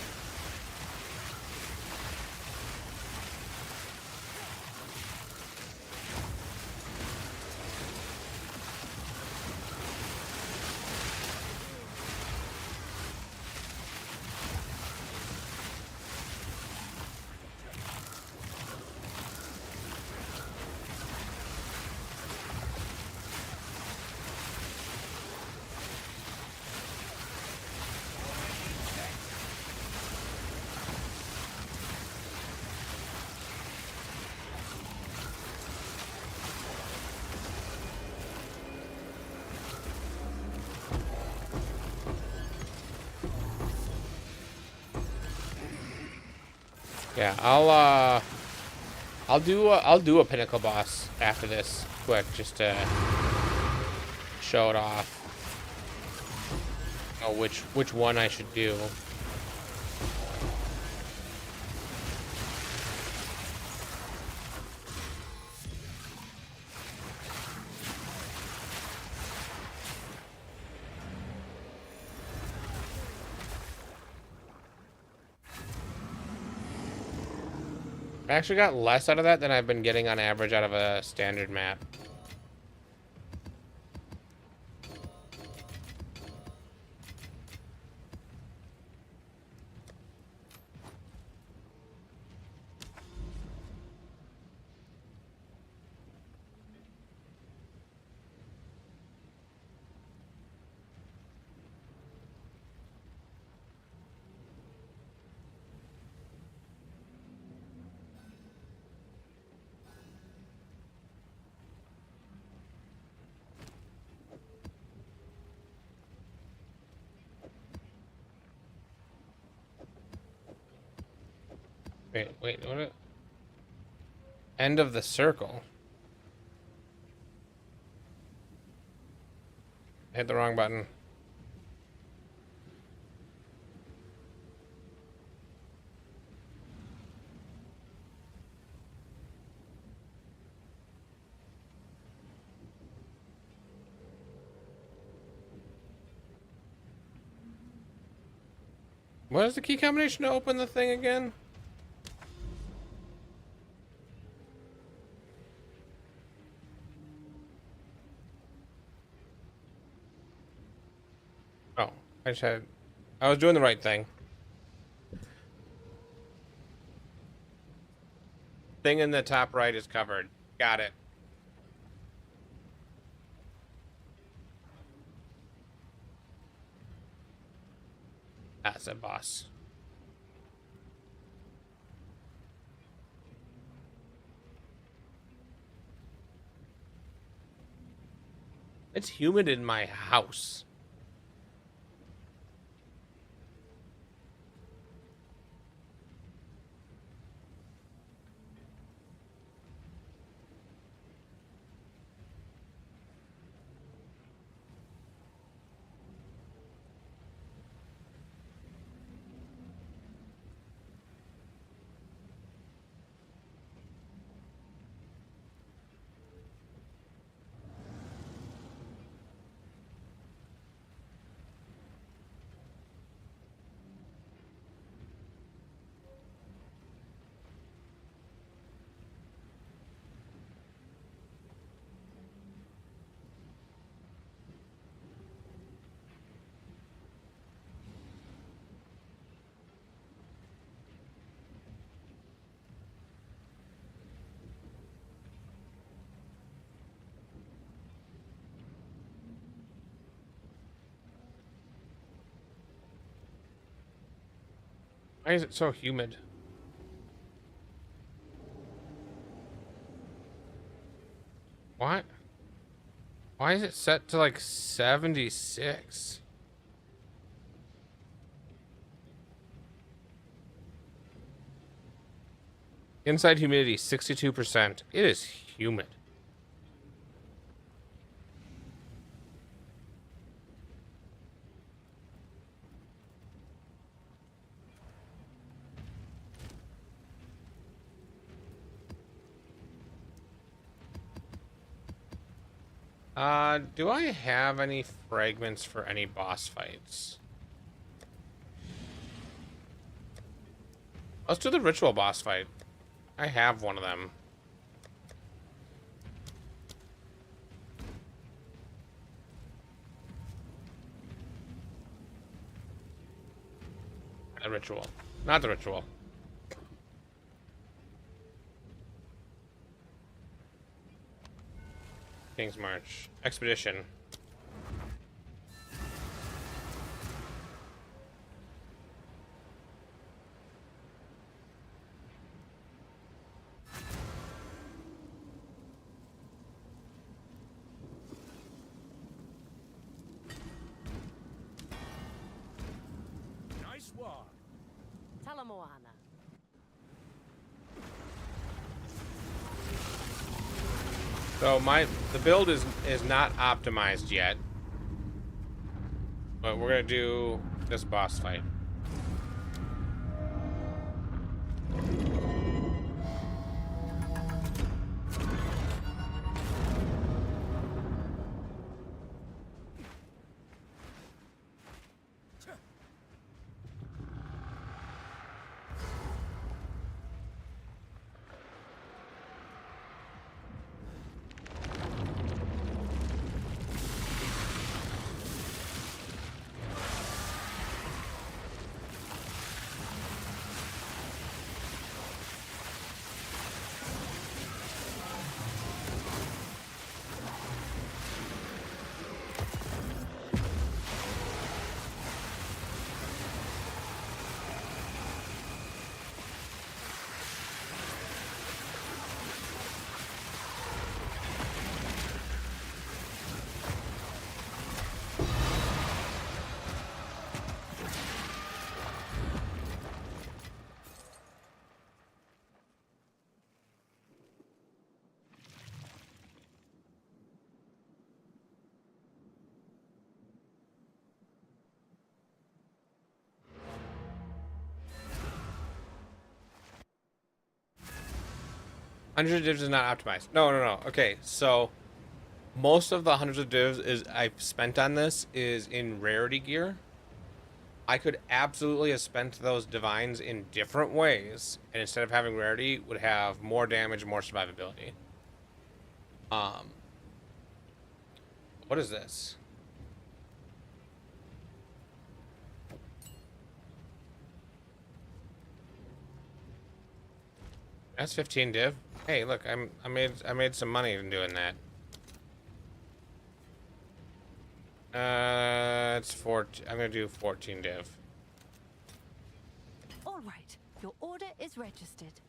Yeah, I'll do a pinnacle boss after this, quick, just to show it off. Oh, which one I should do. I actually got less out of that than I've been getting on average out of a standard map. Wait, what? End of the circle. Hit the wrong button. What is the key combination to open the thing again? Oh, I was doing the right thing. Thing in the top right is covered. Got it. That's a boss. It's humid in my house. Why is it so humid? What? Why is it set to like 76? Inside humidity 62%. It is humid. Do I have any fragments for any boss fights? Let's do the ritual boss fight. I have one of them. The ritual. Not the ritual. King's March. Expedition. Nice one. Talamoana. So the build is not optimized yet. But we're gonna do this boss fight. Hundreds of divs is not optimized. No. Okay, so most of the hundreds of divs I've spent on this is in rarity gear. I could absolutely have spent those divines in different ways, and instead of having rarity, would have more damage, more survivability. What is this? That's 15 div. Hey, look, I made some money in doing that. It's 14. I'm gonna do 14 div. All right, your order is registered.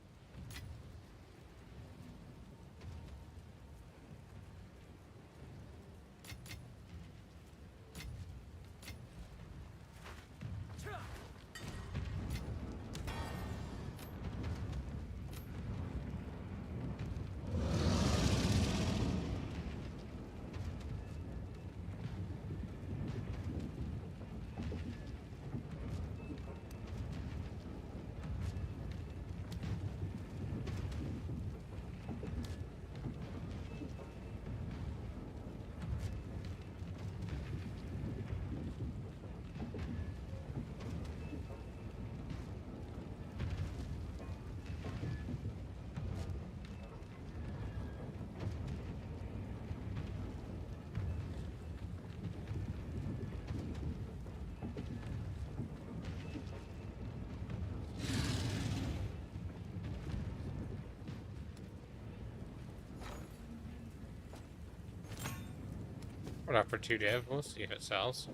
We're not for 2 div. We'll see if it sells.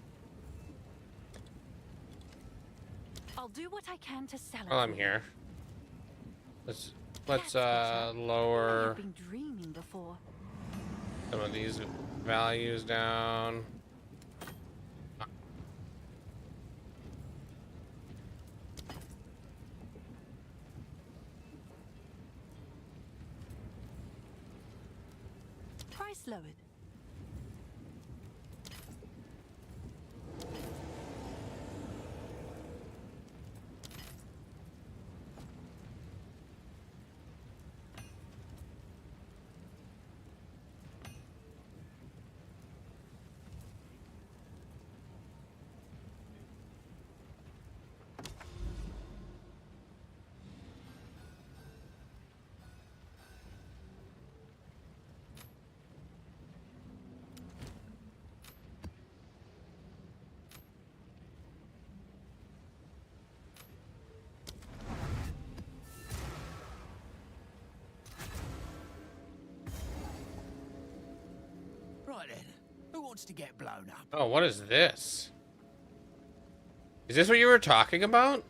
I'll do what I can to sell it. While I'm here, let's That's better. lower I've been dreaming before. some of these values down. Price lowered. Right then, who wants to get blown up? Oh, what is this? Is this what you were talking about?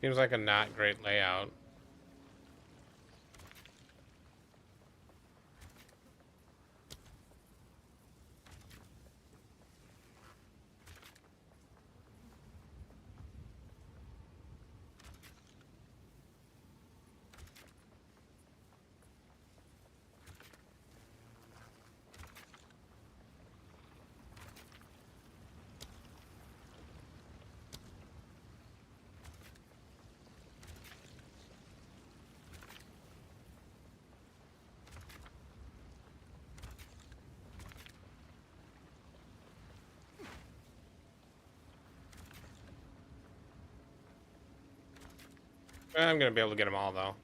Seems like a not great layout. I'm gonna be able to get them all, though.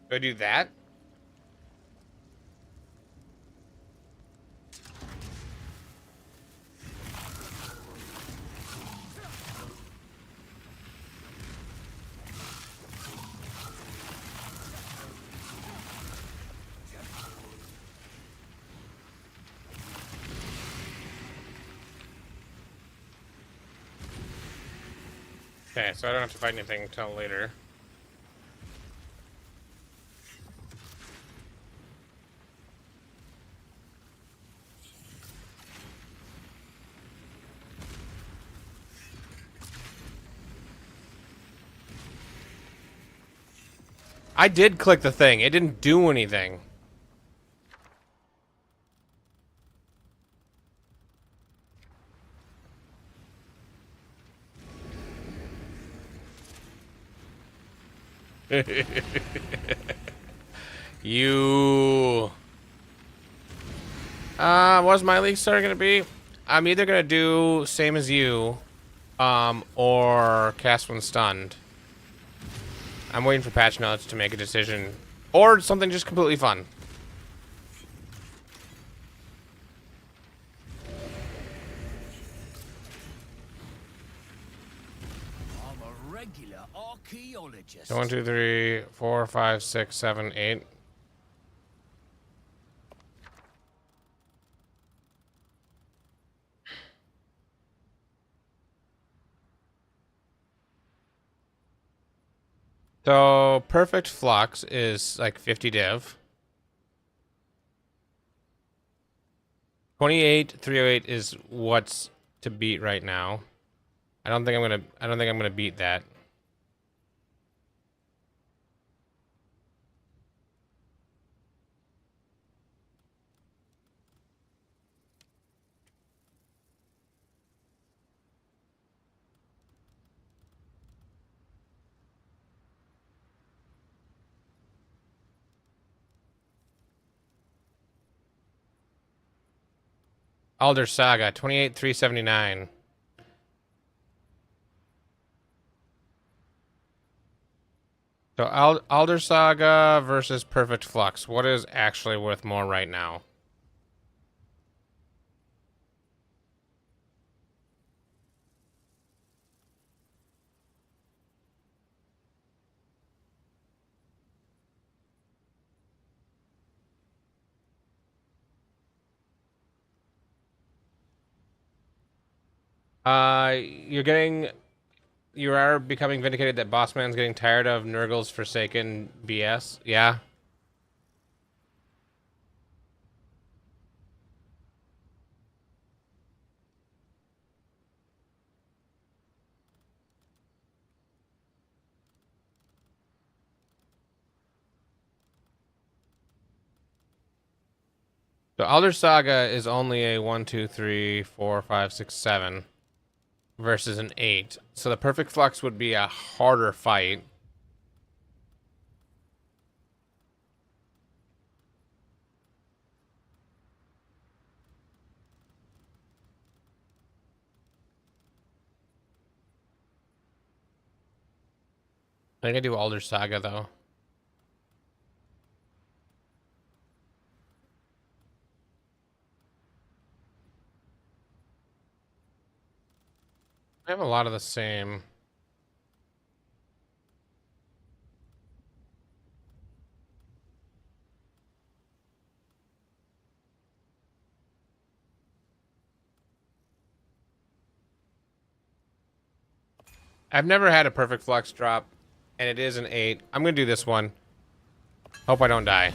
Do I do that? Okay, so I don't have to fight anything until later. I did click the thing. It didn't do anything. You. What's my league starter gonna be? I'm either gonna do same as you, or cast when stunned. I'm waiting for patch notes to make a decision, or something just completely fun. I'm a regular archaeologist. So 1, 2, 3, 4, 5, 6, 7, 8. So perfect flux is like 50 div. 28, 308 is what's to beat right now. I don't think I'm gonna beat that. Alder Saga, 28, 379. So Alder Saga versus Perfect Flux. What is actually worth more right now? You are becoming vindicated that Bossman's getting tired of Nurgle's Forsaken BS. Yeah. So Alder Saga is only a 1, 2, 3, 4, 5, 6, 7 versus an 8. So the Perfect Flux would be a harder fight. I think I do Alder Saga though. I have a lot of the same. I've never had a perfect flux drop, and it is an 8. I'm gonna do this one. Hope I don't die.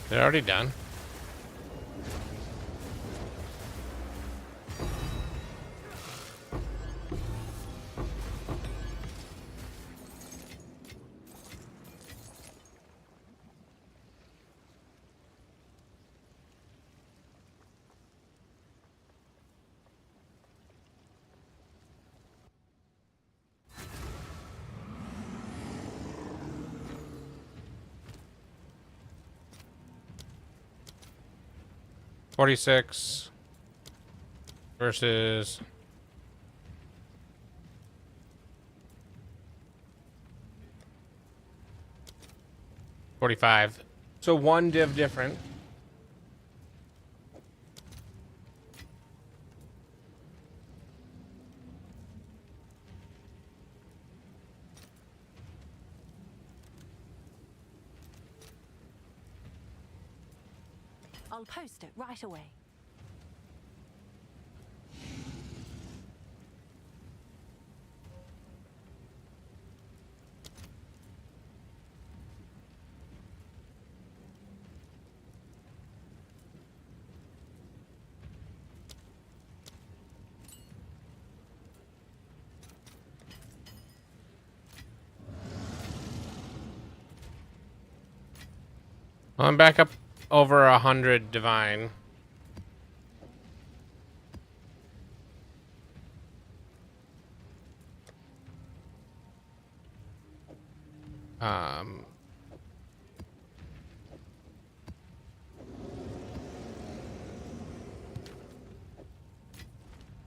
They're already done. $46 versus $45. So 1 div different. I'll post it right away. Well, I'm back up over 100 divine.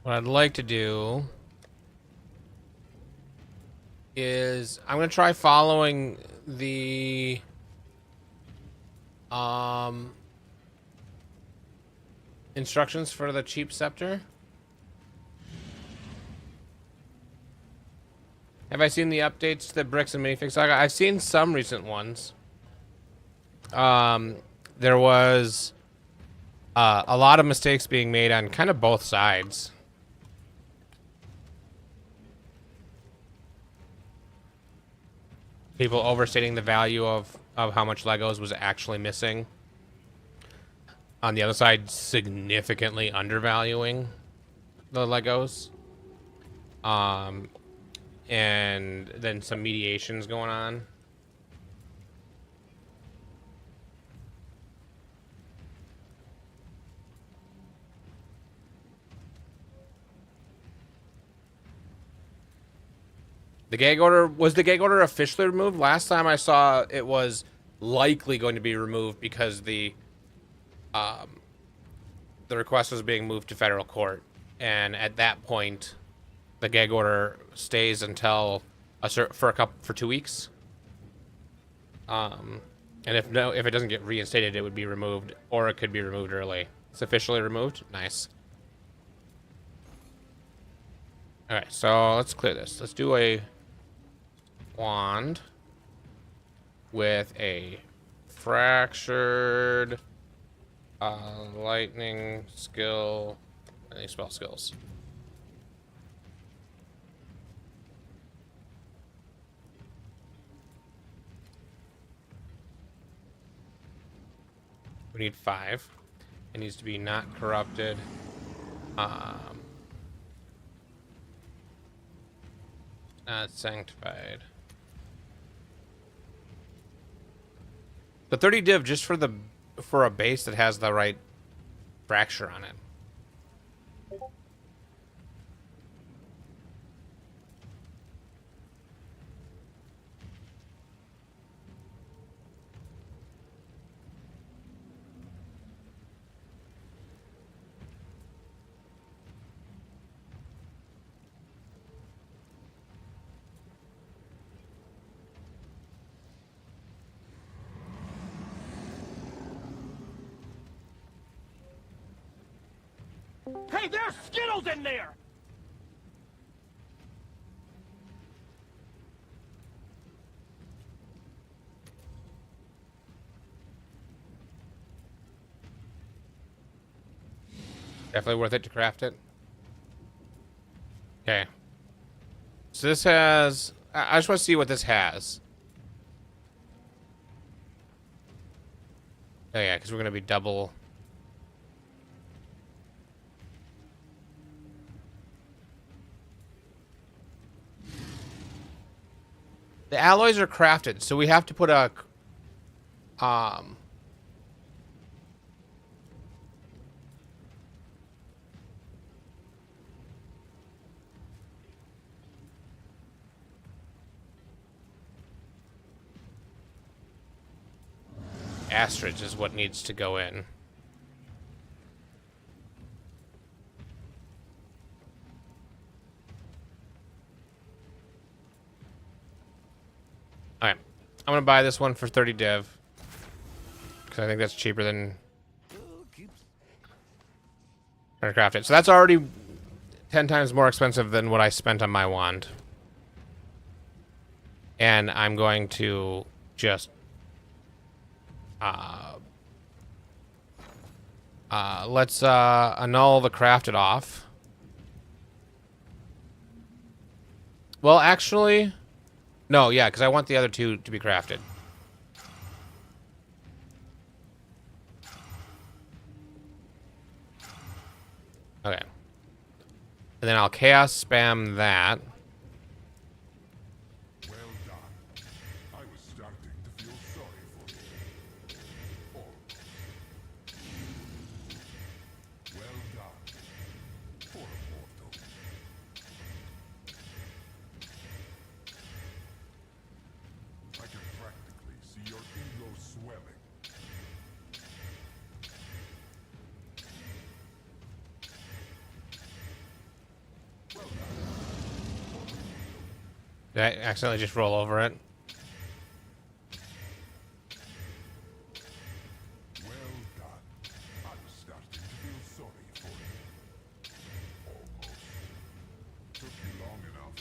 What I'd like to do is I'm gonna try following the instructions for the cheap scepter. Have I seen the updates to the bricks and minifig saga? I've seen some recent ones. There was a lot of mistakes being made on kind of both sides. People overstating the value of how much Legos was actually missing. On the other side, significantly undervaluing the Legos. And then some mediations going on. The gag order, was the gag order officially removed? Last time I saw it was likely going to be removed because the request was being moved to federal court. And at that point, the gag order stays until for 2 weeks. And if it doesn't get reinstated, it would be removed, or it could be removed early. It's officially removed. Nice. All right, so let's clear this. Let's do a wand with a fractured lightning skill. Any spell skills. We need 5. It needs to be not corrupted. Not sanctified. The 30 div just for a base that has the right fracture on it. Hey, there's Skittles in there! Definitely worth it to craft it. Okay. So this has... I just want to see what this has. Oh yeah, because we're going to be double... The alloys are crafted, so we have to put a... Asterix is what needs to go in. Alright. I'm gonna buy this one for 30 div. Because I think that's cheaper than trying to craft it. So that's already 10 times more expensive than what I spent on my wand. And I'm going to just let's annul the crafted off. Well, actually, no, yeah, because I want the other two to be crafted. Okay. And then I'll chaos spam that. Well done. I was starting to feel sorry for you. Well done. Poor mortal. I can practically see your ego swelling. Did I accidentally just roll over it? Well done. I was starting to feel sorry for you. Almost. Took you long enough.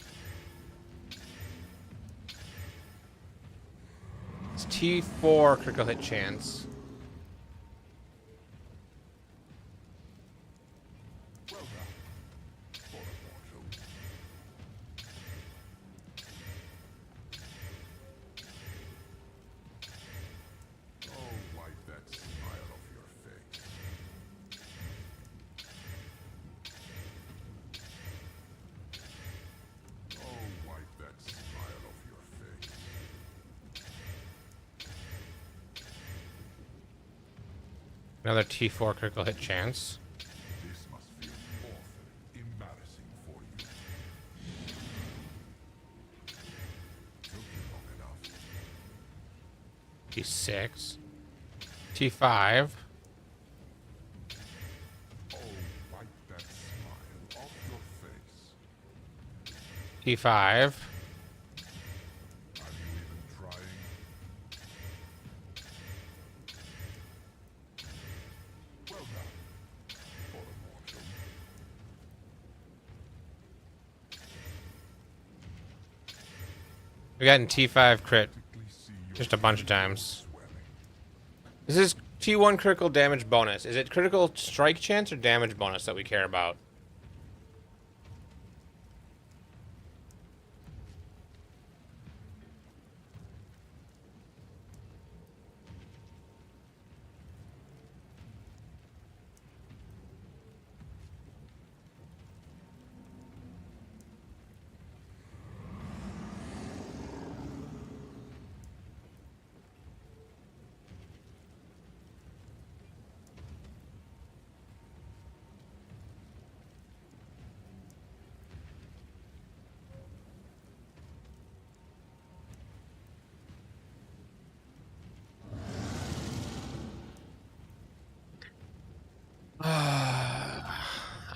It's T4 critical hit chance. Well done. Poor mortal. Oh, wipe that smile off your face. Oh, wipe that smile off your face. Another T4 critical hit chance. This must feel awfully embarrassing for you. Took you long enough. T6. T5. Oh, wipe that smile off your face. T5. Are you even trying? Well done. Poor mortal. We got in T5 crit Practically see your just a bunch of times. swelling. This is T1 critical damage bonus. Is it critical strike chance or damage bonus that we care about?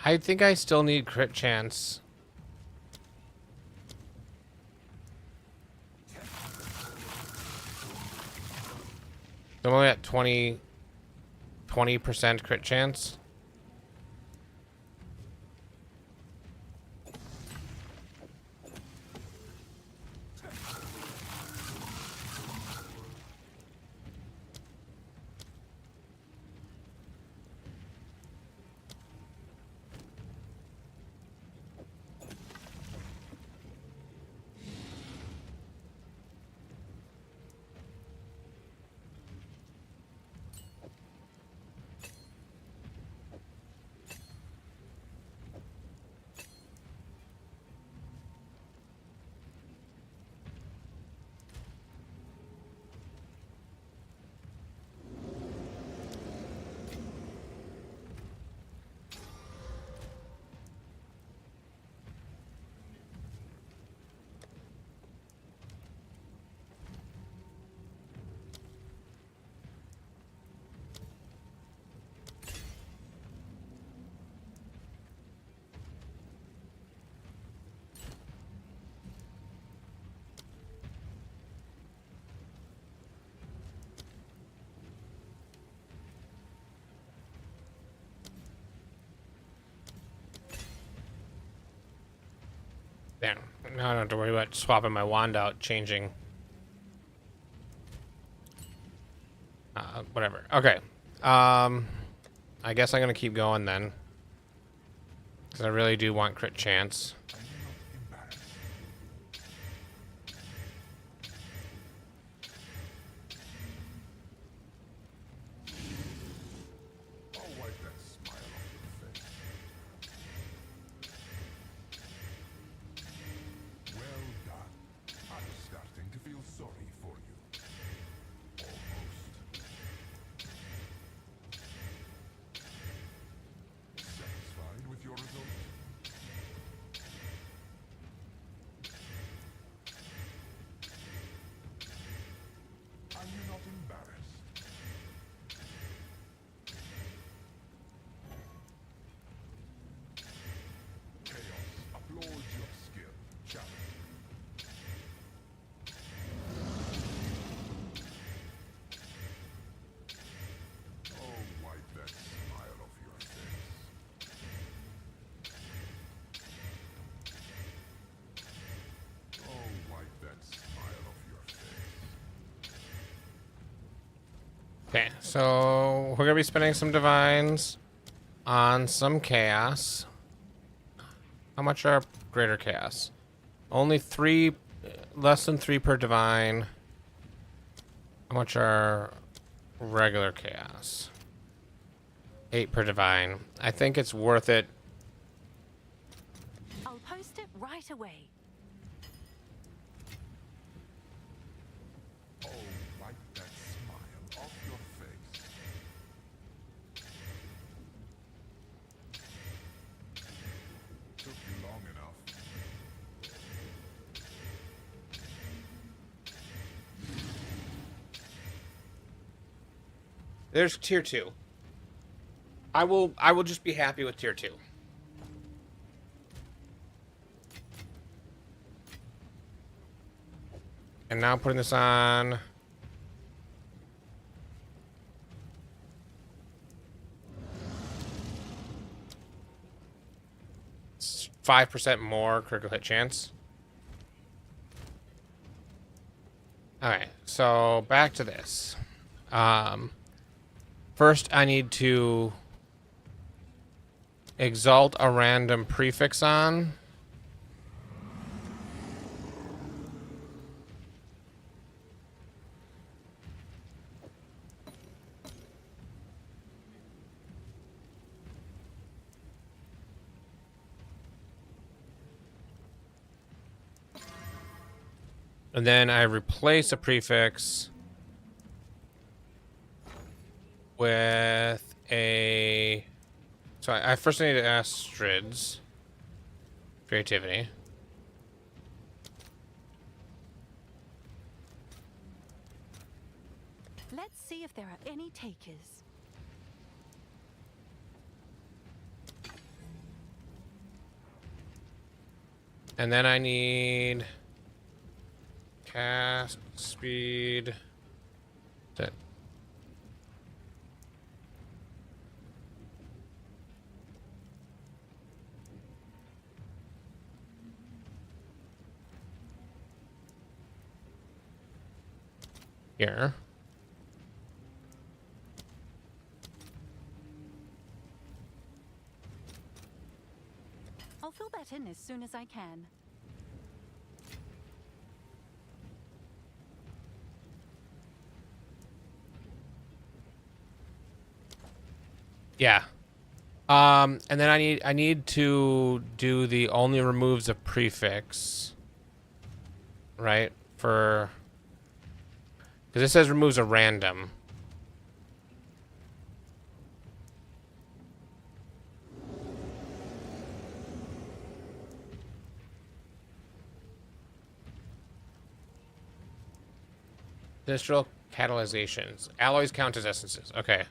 I think I still need crit chance. I'm only at 20% crit chance. There. Now I don't have to worry about swapping my wand out, changing. Whatever. Okay. I guess I'm gonna keep going then, because I really do want crit chance. Okay, so we're gonna be spending some divines on some chaos. How much are greater chaos? Only 3, less than 3 per divine. How much are regular chaos? 8 per divine. I think it's worth it. I'll post it right away. Oh, wipe that smile off your face. Took you long enough. There's tier 2. I will just be happy with tier 2. And now putting this on. It's 5% more critical hit chance. Alright, so back to this. First I need to exalt a random prefix on. And then I replace a prefix with a... So I first need to ask Strid's creativity. Let's see if there are any takers. And then I need cast speed. That's it. Here. I'll fill that in as soon as I can. Yeah. And then I need to do the only removes a prefix. Right? For because it says removes a random. Distral catalyzations. Alloys count as essences. Okay.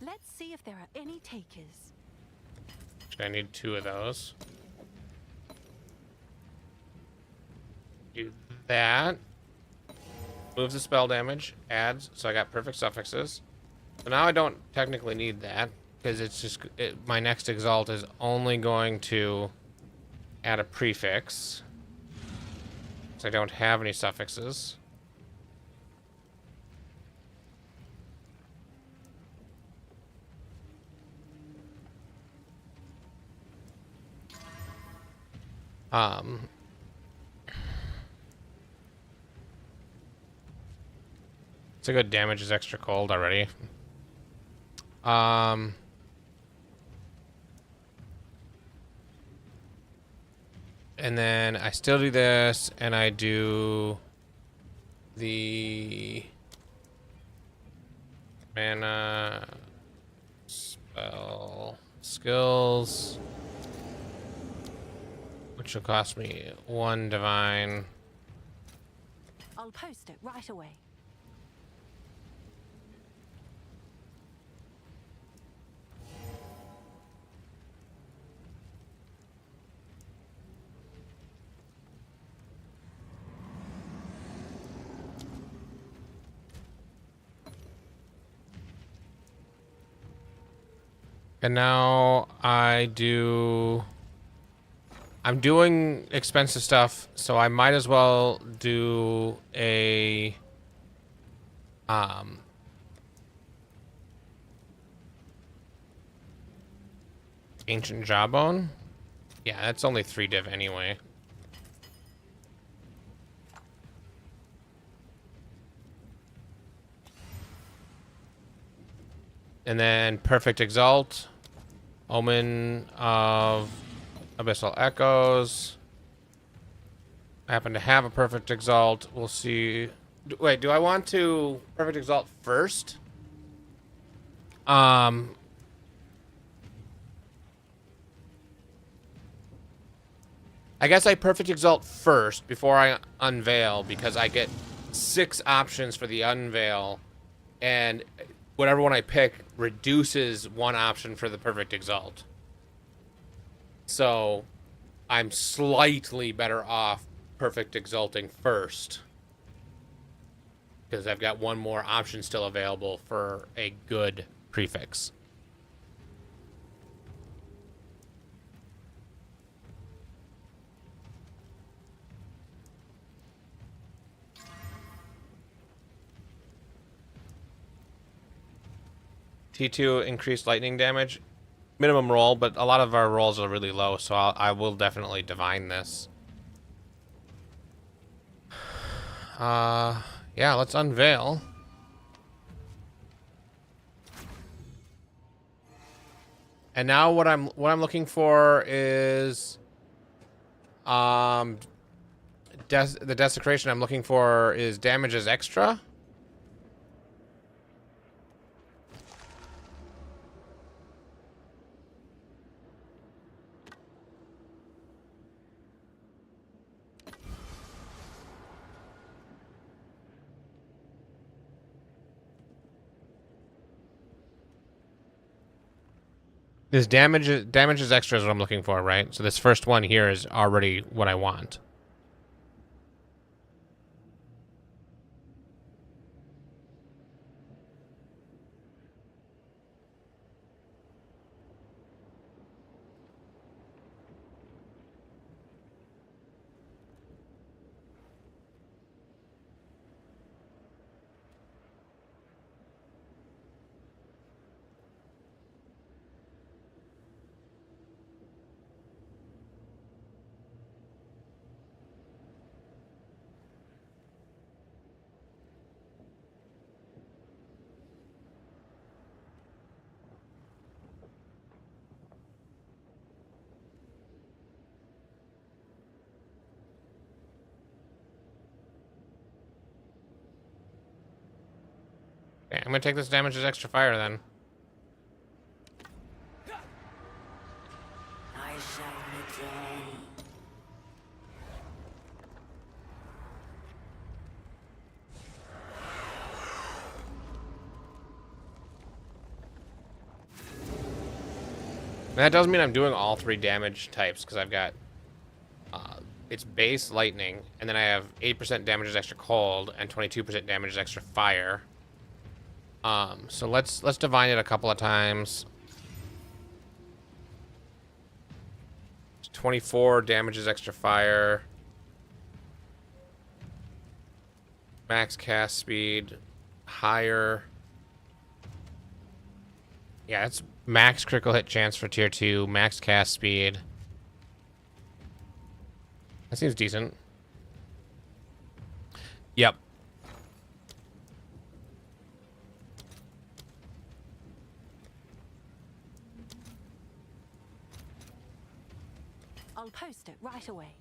Let's see if there are any takers. I need 2 of those. Do that. Moves the spell damage. Adds. So I got perfect suffixes. So now I don't technically need that. Because it's just... my next exalt is only going to add a prefix. So I don't have any suffixes. It's a good damage is extra cold already. And then I still do this, and I do the mana spell skills, which will cost me 1 divine. I'll post it right away. And now I'm doing expensive stuff, so I might as well do a ancient jawbone. Yeah, that's only 3 div anyway. And then perfect exalt. Omen of Abyssal Echoes. I happen to have a perfect exalt. We'll see. Wait, do I want to perfect exalt first? I guess I perfect exalt first before I unveil, because I get 6 options for the unveil, and whatever one I pick reduces 1 option for the perfect exalt. So I'm slightly better off perfect exalting first, because I've got 1 more option still available for a good prefix. T2 increased lightning damage. Minimum roll, but a lot of our rolls are really low, so I will definitely divine this. Yeah, let's unveil. And now what I'm looking for is the desecration I'm looking for is damage as extra. This damage is extra is what I'm looking for, right? So this first one here is already what I want. Okay, I'm gonna take this damage as extra fire then. I shall return. That does mean I'm doing all 3 damage types because I've got it's base lightning, and then I have 8% damage as extra cold and 22% damage as extra fire. So let's divine it a couple of times. 24 damage as extra fire. Max cast speed higher. Yeah, it's max critical hit chance for tier 2, max cast speed. That seems decent. Yep. I'll post it right away.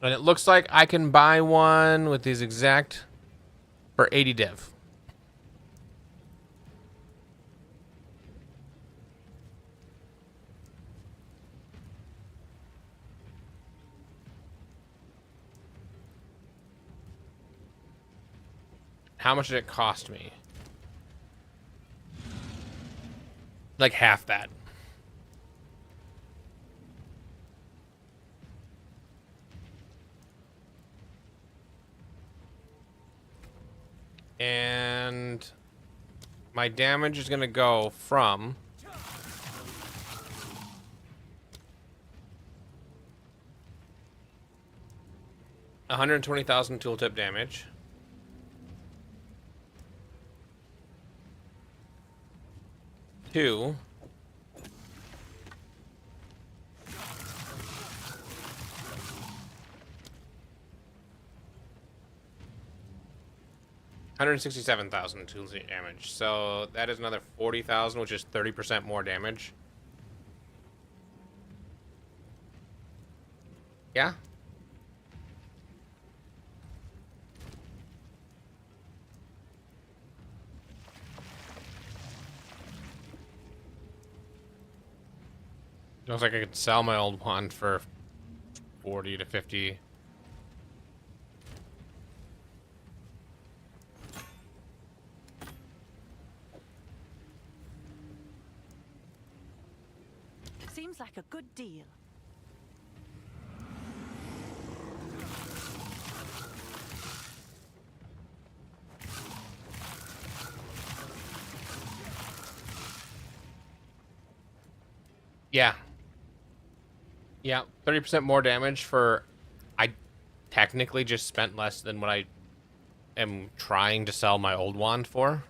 And it looks like I can buy one with these exact for 80 div. How much did it cost me? Like half that. And my damage is going to go from $120,000 tooltip damage to $167,000 tooltip damage. So that is another 40,000, which is 30% more damage. Yeah. Looks like I could sell my old wand for 40 to 50. Seems like a good deal. Yeah. Yeah, 30% more damage for... I technically just spent less than what I am trying to sell my old wand for.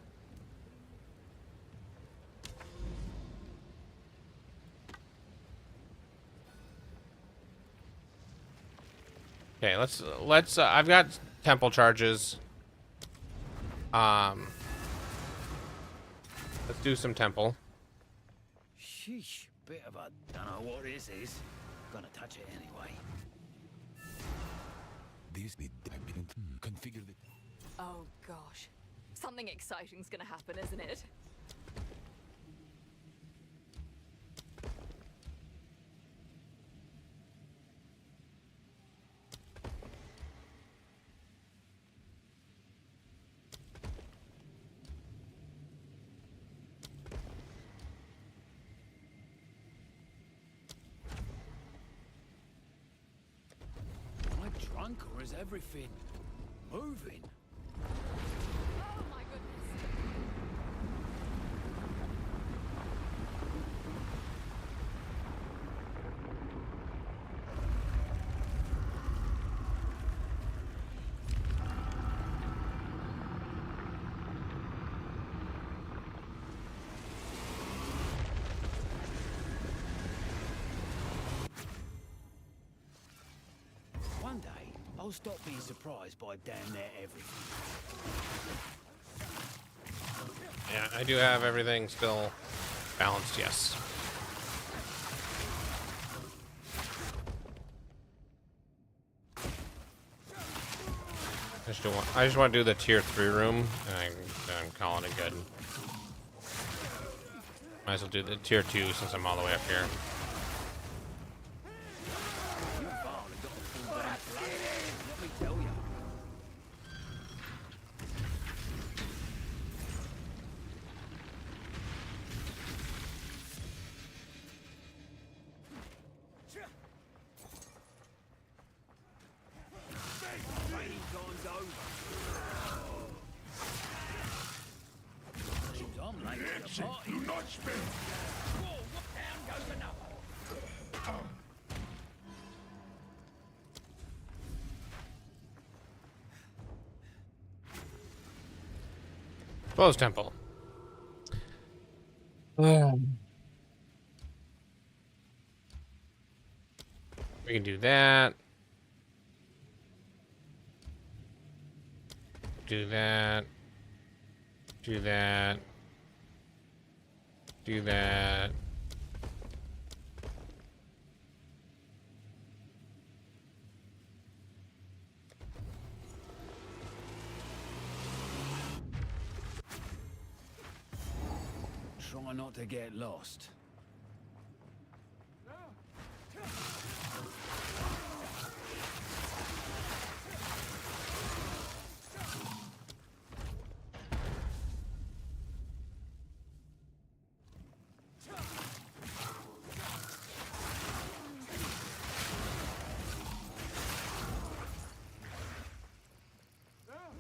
Okay, let's I've got temple charges. Let's do some temple. Sheesh, bit of a dunno what this is. Gonna touch it anyway. This bit dependent. Configure the. Oh gosh. Something exciting's gonna happen, isn't it? Am I drunk or is everything moving? Oh my goodness. One day, I'll stop being surprised by damn near everything. Yeah, I do have everything still balanced, yes. I just want to do the tier 3 room, and I'm calling it good. Might as well do the tier 2 since I'm all the way up here. You finally got a full damn plan, let me tell you. Training time's over. Seems I'm late to the party. Do not spend. Whoa, down goes another. Close temple. We can do that. Do that. Do that. Do that. Try not to get lost.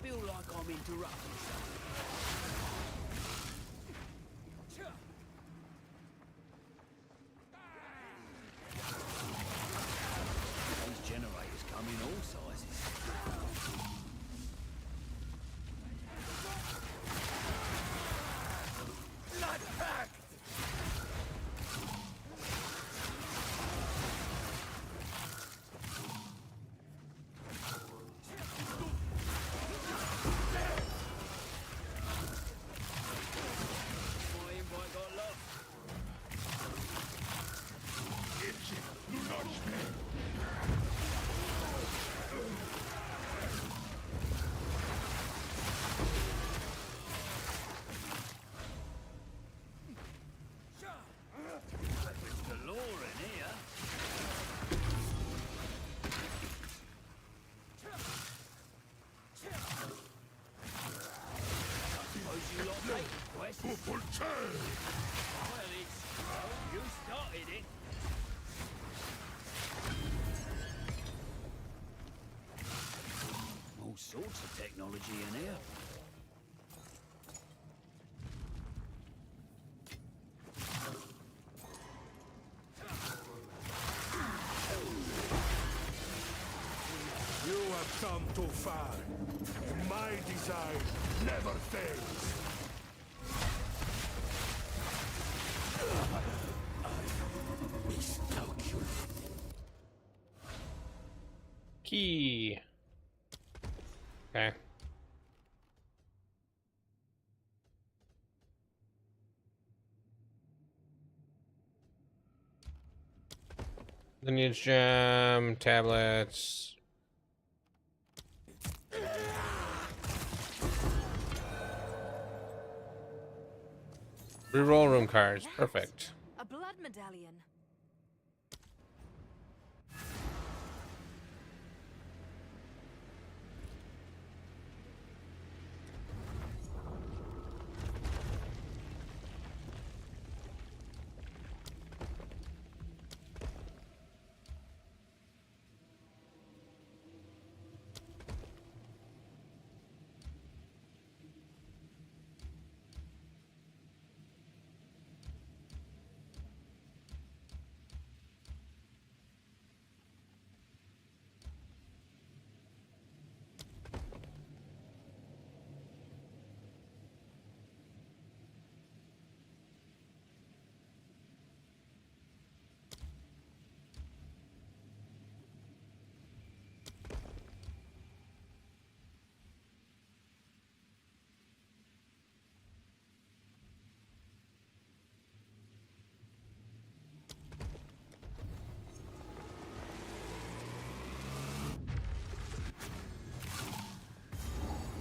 Feel like I'm interrupting something. These generators come in all sizes. Blood pact! My invite got lost. Do not spend. There's galore in here. Suppose you lot take requests. For turn. Well, it's you started it. All sorts of technology in here. You have come too far. My design never fails. Key. Okay. Lineage gem, tablets. Reroll room cards. Perfect. A blood medallion.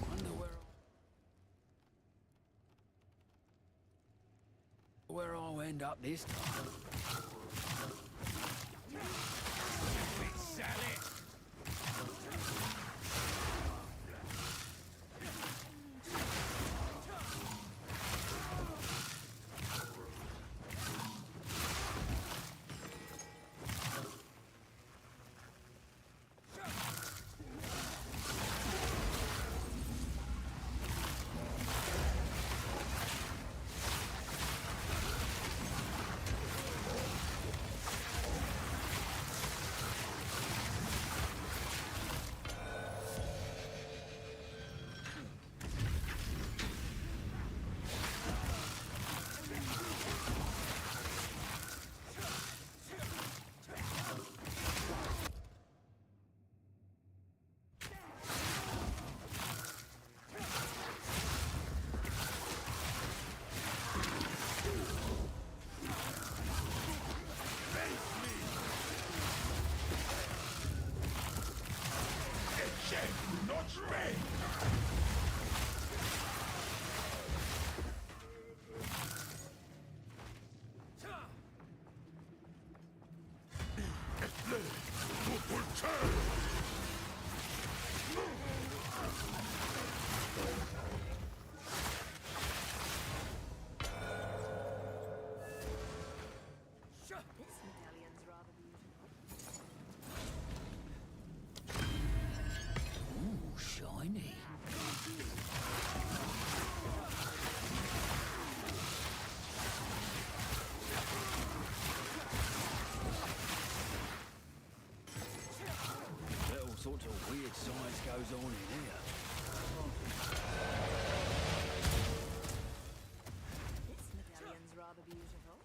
Wonder where I'll end up this time. This medallion's rather beautiful. Ooh, shiny. All sorts of weird science goes on in here. This medallion's rather beautiful.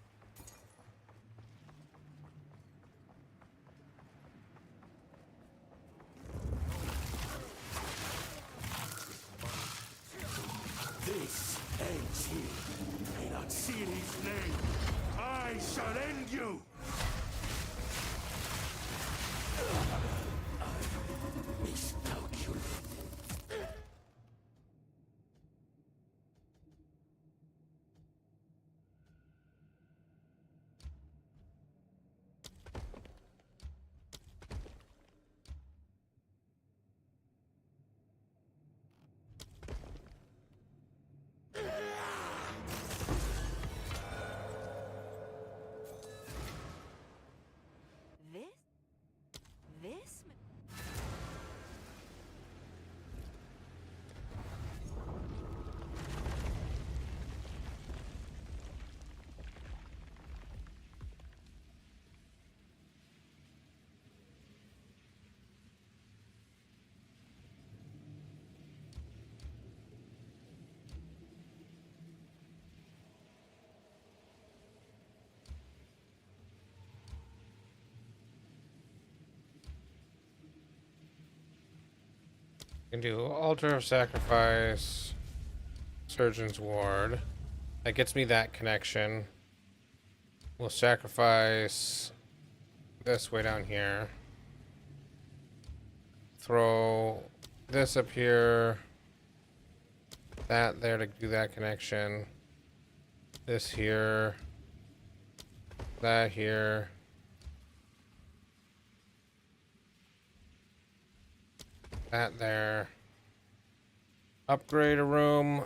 This ends here. In Atsiri's name, I shall end you! Miscalculated. This Can do altar of sacrifice, surgeon's ward. That gets me that connection. We'll sacrifice this way down here. Throw this up here. That there to do that connection. This here. That here. That there. Upgrade a room.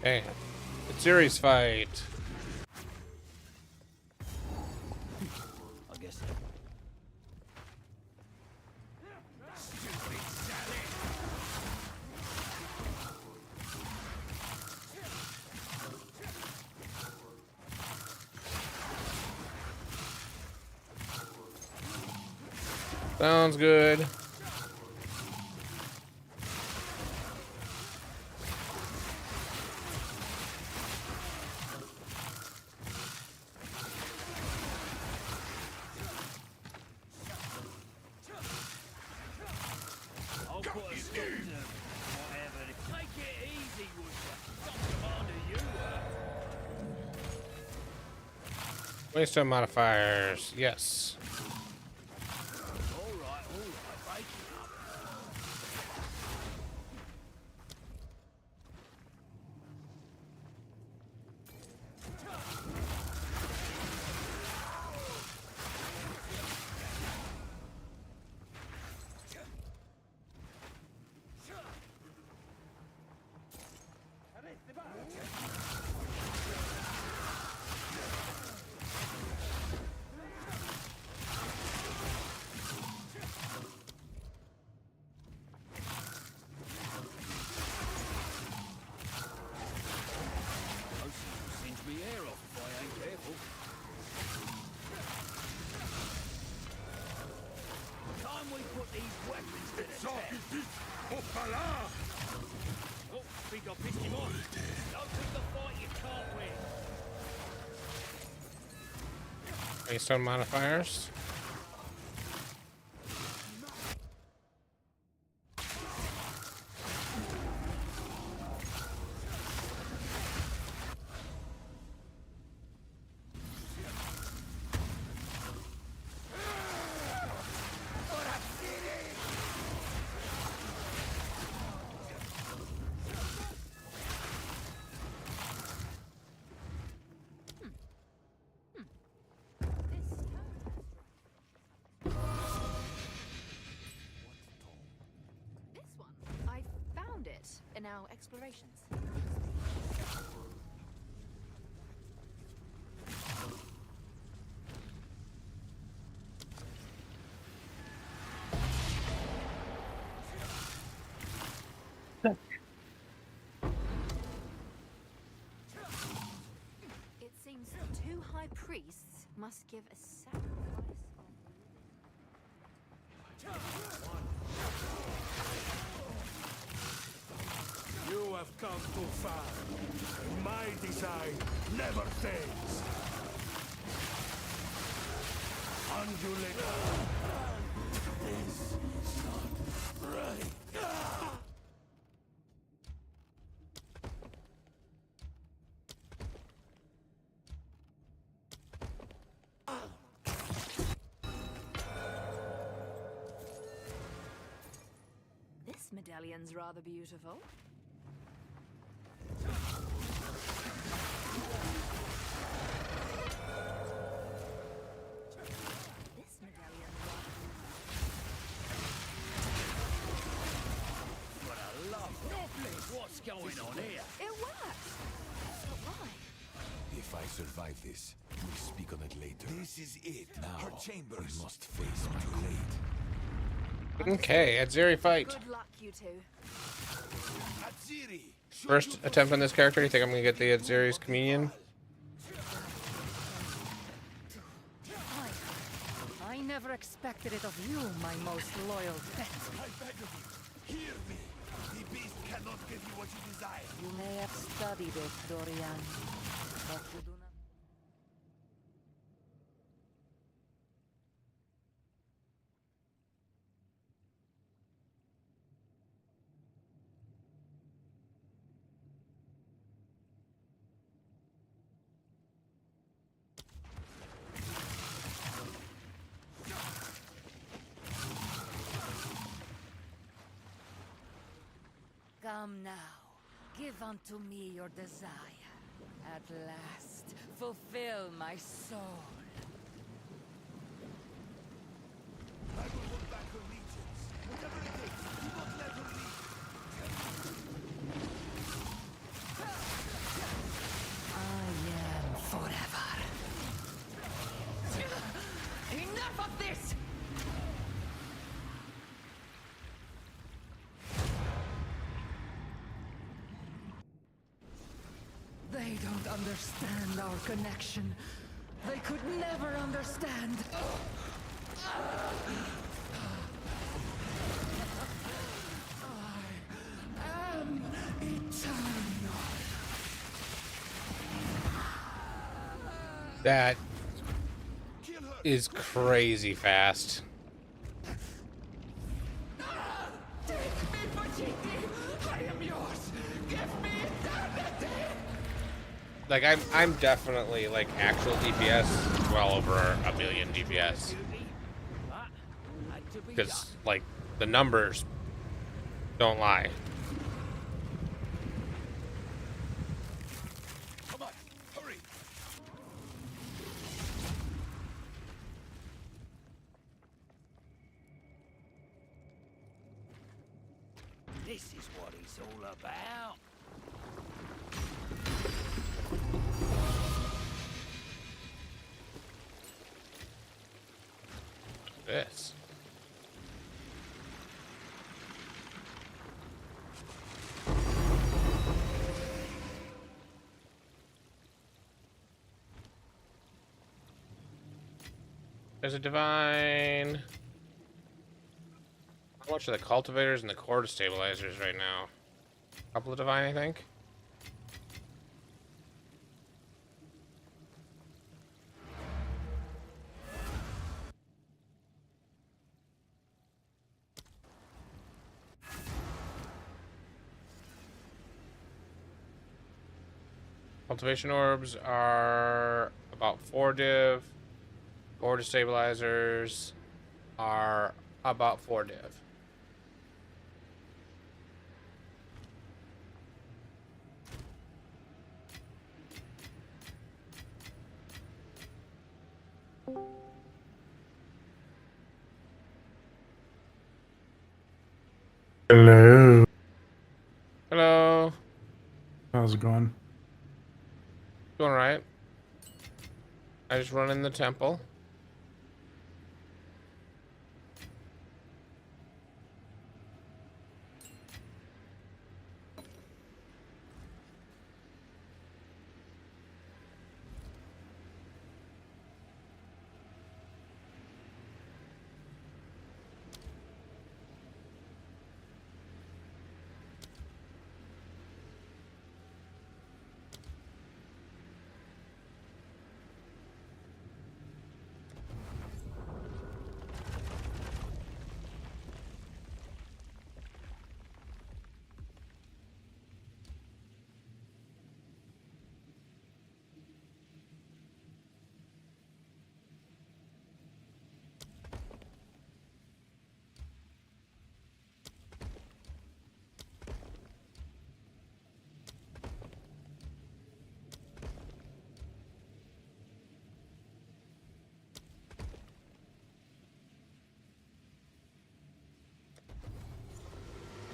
Hey, it's series fight. I guess. Sounds good. I'll put a stop to whatever. Take it easy, would you? Some commander you were. Waystone modifiers. Yes. All right, break it up. Singe me hair off if I ain't careful. Time we put these weapons to the test. Oh, think I pissed him off. Don't pick the fight you can't win. Waystone modifiers. This one. I found it in our explorations. It seems two high priests must give a sacrifice You have come too far. My design never fails. Undulate. This is not right. This medallion's rather beautiful. This medallion's rather For the love of what's going on here? It works! But why? If I survive this, we'll speak on it later. This is it. Now, Her chambers. we must face my blade. Okay, Adziri fight. Good luck, you two. Atziri. First attempt on this character. You think I'm gonna get the Adziri's communion? I never never expected it of you, my most loyal pet. I beg of you, hear me. The beast cannot give you what you desire. You may have studied it, Dorian, but you do not. Come now, give unto me your desire. At last, fulfill my soul. I will hold back her legions. Whatever it takes, do not let her leave. I am forever. Enough of this! They don't understand our connection. They could never understand. I am eternal. That is crazy fast. Take me for cheating! I am yours! Give me eternity! Like I'm definitely like actual DPS well over a million DPS But had to be because like the numbers don't lie. Come on, hurry. done. This is what it's all about. This. There's a divine. How much are the cultivators and the core stabilizers right now? A couple of divine, I think. Cultivation orbs are about 4 div. Core stabilizers are about 4 div. Hello. Hello. How's it going? Doing right. I just run in the temple.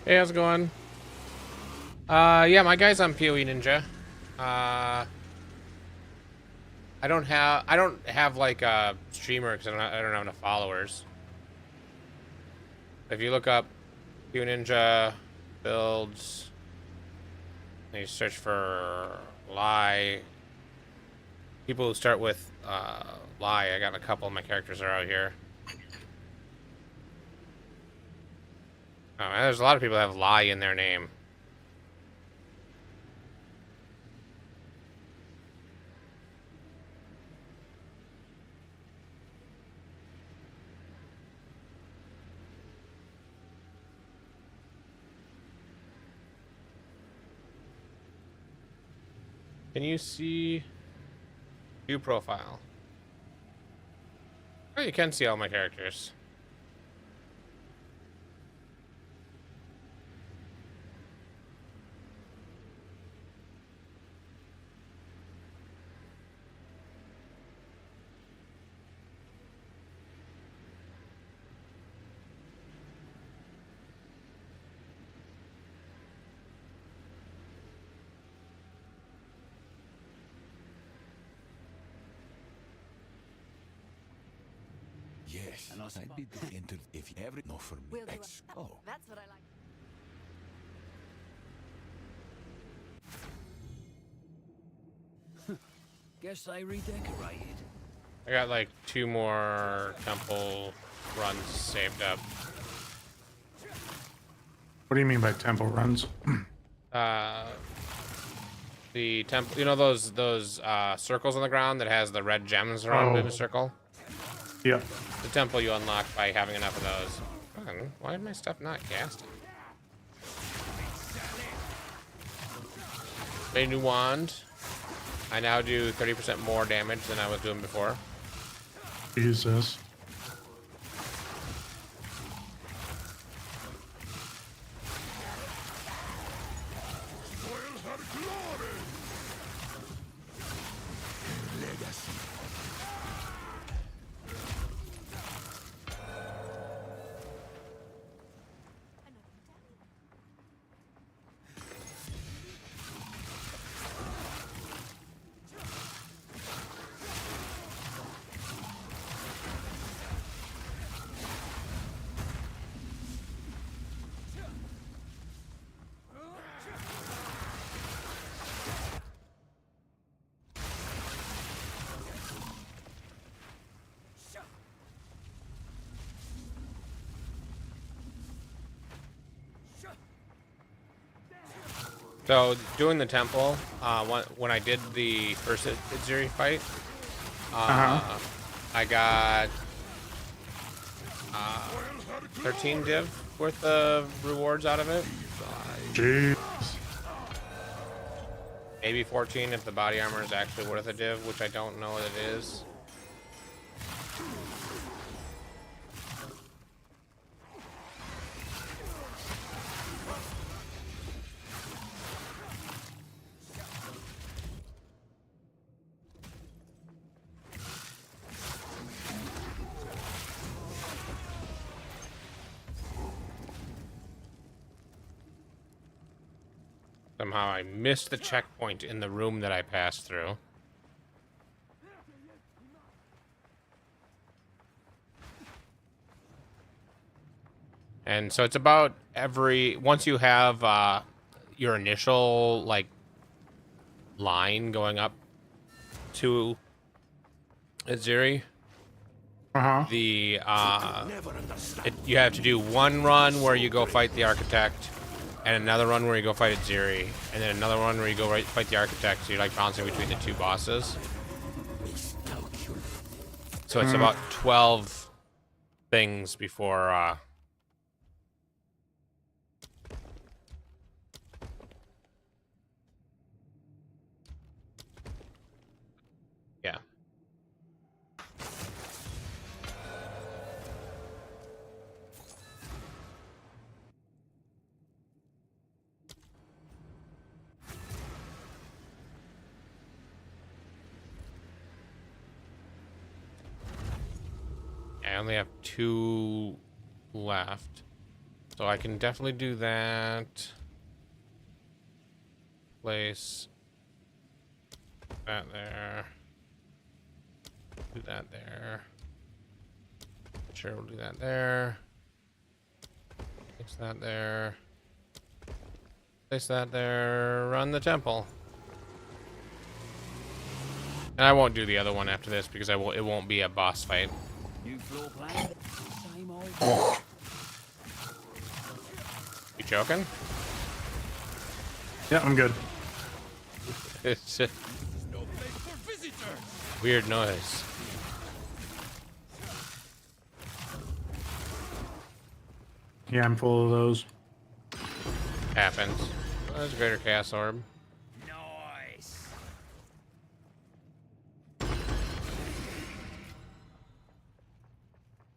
Hey, how's it going? Yeah, my guy's on PoE Ninja. I don't have like a streamer because I don't have enough followers. If you look up PoE Ninja builds, and you search for Lie, people who start with Lie, I got a couple of my characters are out here. Oh, man, there's a lot of people that have lie in their name. Can you see view profile? Oh, you can see all my characters. Yes, And I I'd be enter if you ever know for me. We'll do Let's it. go. That's what I like. Guess they redecorated. I got like 2 more temple runs saved up. What do you mean by temple runs? The temple, you know those circles on the ground that has the red gems around in a circle? Yeah. The temple you unlock by having enough of those. Man, why is my stuff not gassed? A new wand. I now do 30% more damage than I was doing before. Jesus. So doing the temple, when I did the first Iziri fight, I got 13 div worth of rewards out of it. Jeez. Maybe 14 if the body armor is actually worth a div, which I don't know that it is. Somehow I missed the checkpoint in the room that I passed through. And so it's about once you have your initial like line going up to Iziri, you have to do one run where you go fight the architect, and another run where you go fight Iziri, and then another one where you go fight the architect. So you're like bouncing between the 2 bosses. So it's about 12 things before yeah. I only have 2 left, so I can definitely do that. Place that there. Do that there. Sure, we'll do that there. Place that there. Place that there. Run the temple. And I won't do the other one after this because it won't be a boss fight. New floor plan. Same old. joking? Yeah, I'm good. It's just weird noise. Yeah, I'm full of those. Happens. Oh, there's a greater chaos orb. Nice.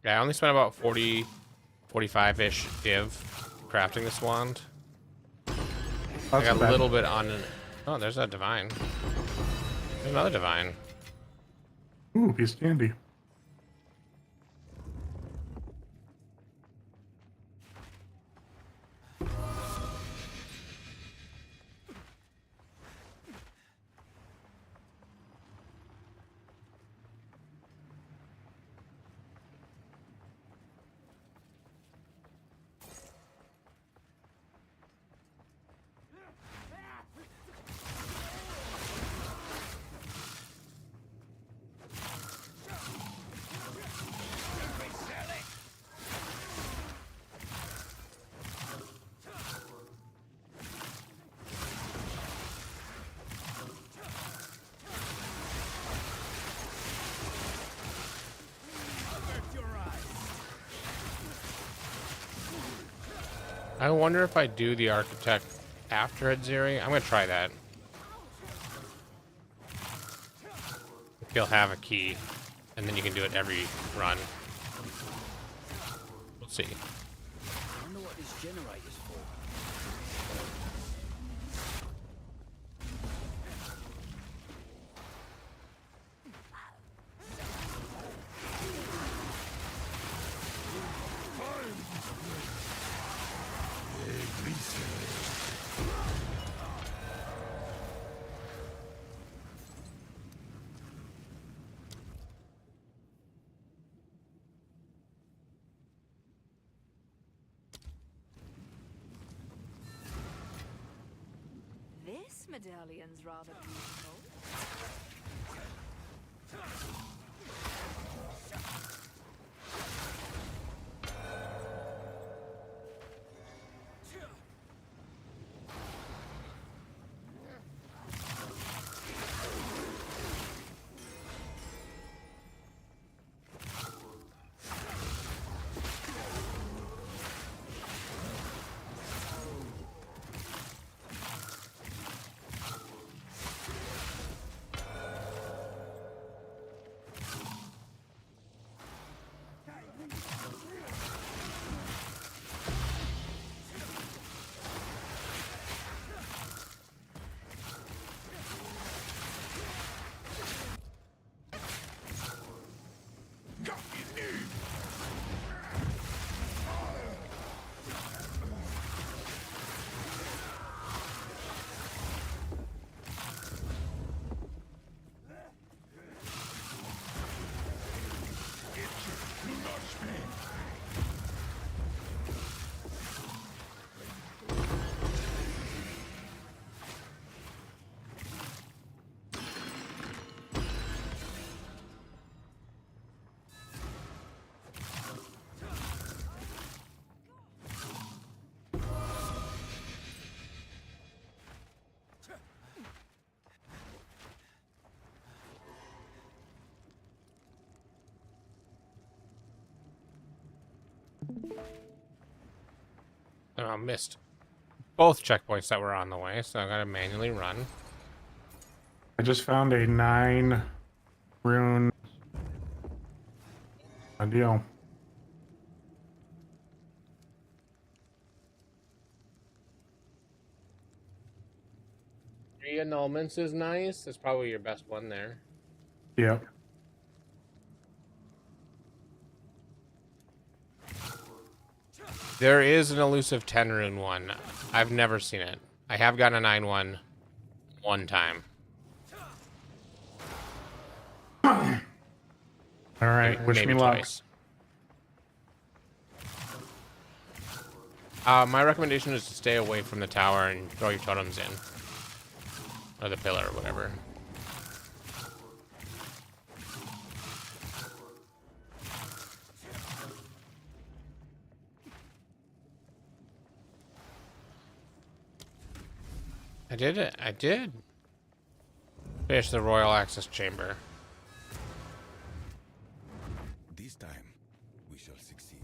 Yeah, I only spent about 40, 45-ish div crafting this wand. I That's got a bad. little bit on. Oh, there's that divine. There's another divine. Ooh, piece of candy. I wonder if I do the architect after Edziri. I'm gonna try that. You'll have a key, and then you can do it every run. We'll see. I wonder what this generator's for. This medallion's rather beautiful. Oh, I missed both checkpoints that were on the way, so I gotta manually run. I just found a 9 rune deal. 3 annulments is nice. It's probably your best one there. Yep. There is an elusive 10 rune one. I've never seen it. I have gotten a 9 one time. All right. Wish Maybe me luck. twice. My recommendation is to stay away from the tower and throw your totems in. Or the pillar or whatever. did it. I did. Finish the Royal Access Chamber. This time, we shall succeed.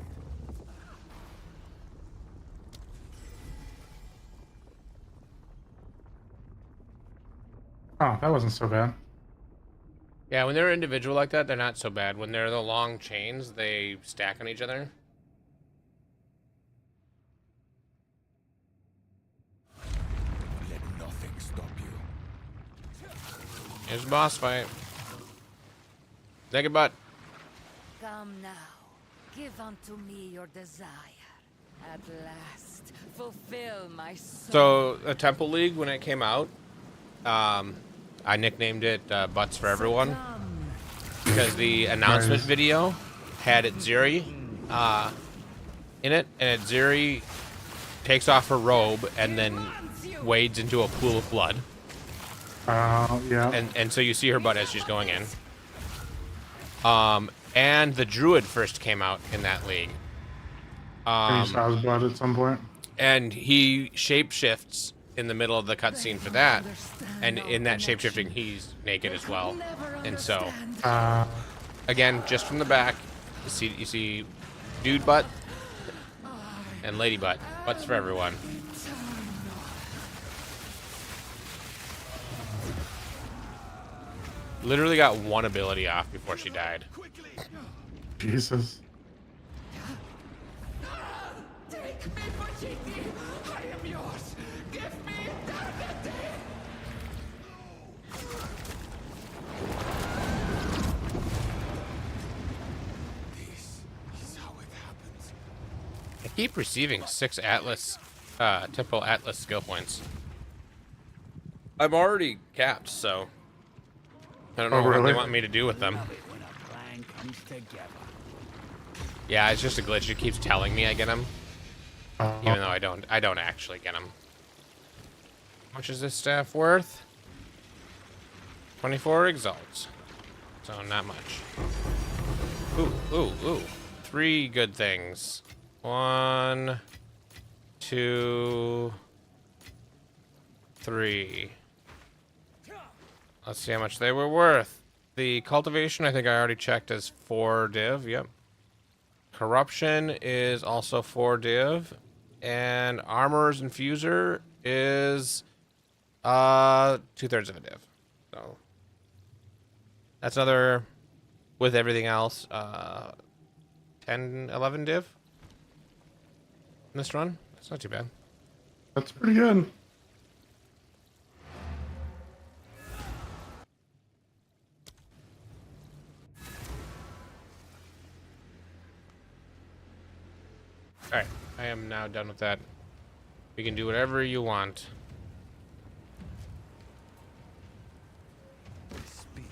Oh, that wasn't so bad. Yeah, when they're individual like that, they're not so bad. When they're the long chains, they stack on each other. Let nothing stop you. Here's a boss fight. Take a butt. Come now, give unto me your desire. At last, fulfill my soul. So, the Temple League, when it came out, I nicknamed it Butts for Everyone. Because the announcement video had Ziri in it, and Ziri takes off her robe and then wades into a pool of blood. Yeah. And so you see her butt as she's going in. And the Druid first came out in that league. And you saw his blood at some point. And he shapeshifts in the middle of the cutscene for that. And in that shapeshifting, he's naked as well. And so, again, just from the back, you see dude butt and lady butt. Butts for everyone. Literally got one ability off before she died. Jesus. Take me for cheating! I am yours! Give me eternity! This is how it happens. I keep receiving 6 Atlas, Temple Atlas skill points. I'm already capped, so I don't know what they want me to do with them. Love it when a plan comes together. Yeah, it's just a glitch. It keeps telling me I get them, even though I don't actually get them. How much is this staff worth? 24 exalts. So not much. Ooh. 3 good things. 1, 2, 3. Let's see how much they were worth. The cultivation, I think I already checked as 4 div. Yep. Corruption is also 4 div. And Armorer's Infuser is 2/3 of a div. So that's another, with everything else, 10, 11 div in this run. That's not too bad. That's pretty good. Alright, I am now done with that. We can do whatever you want. Speak.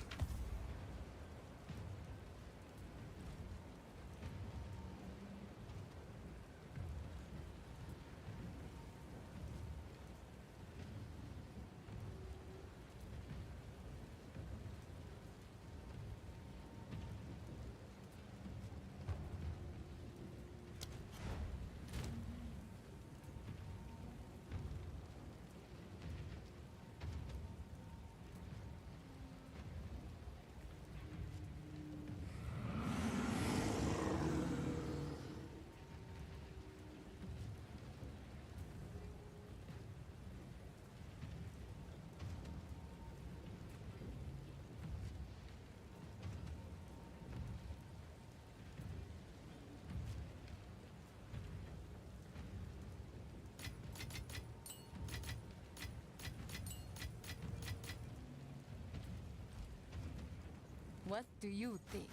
What do you think?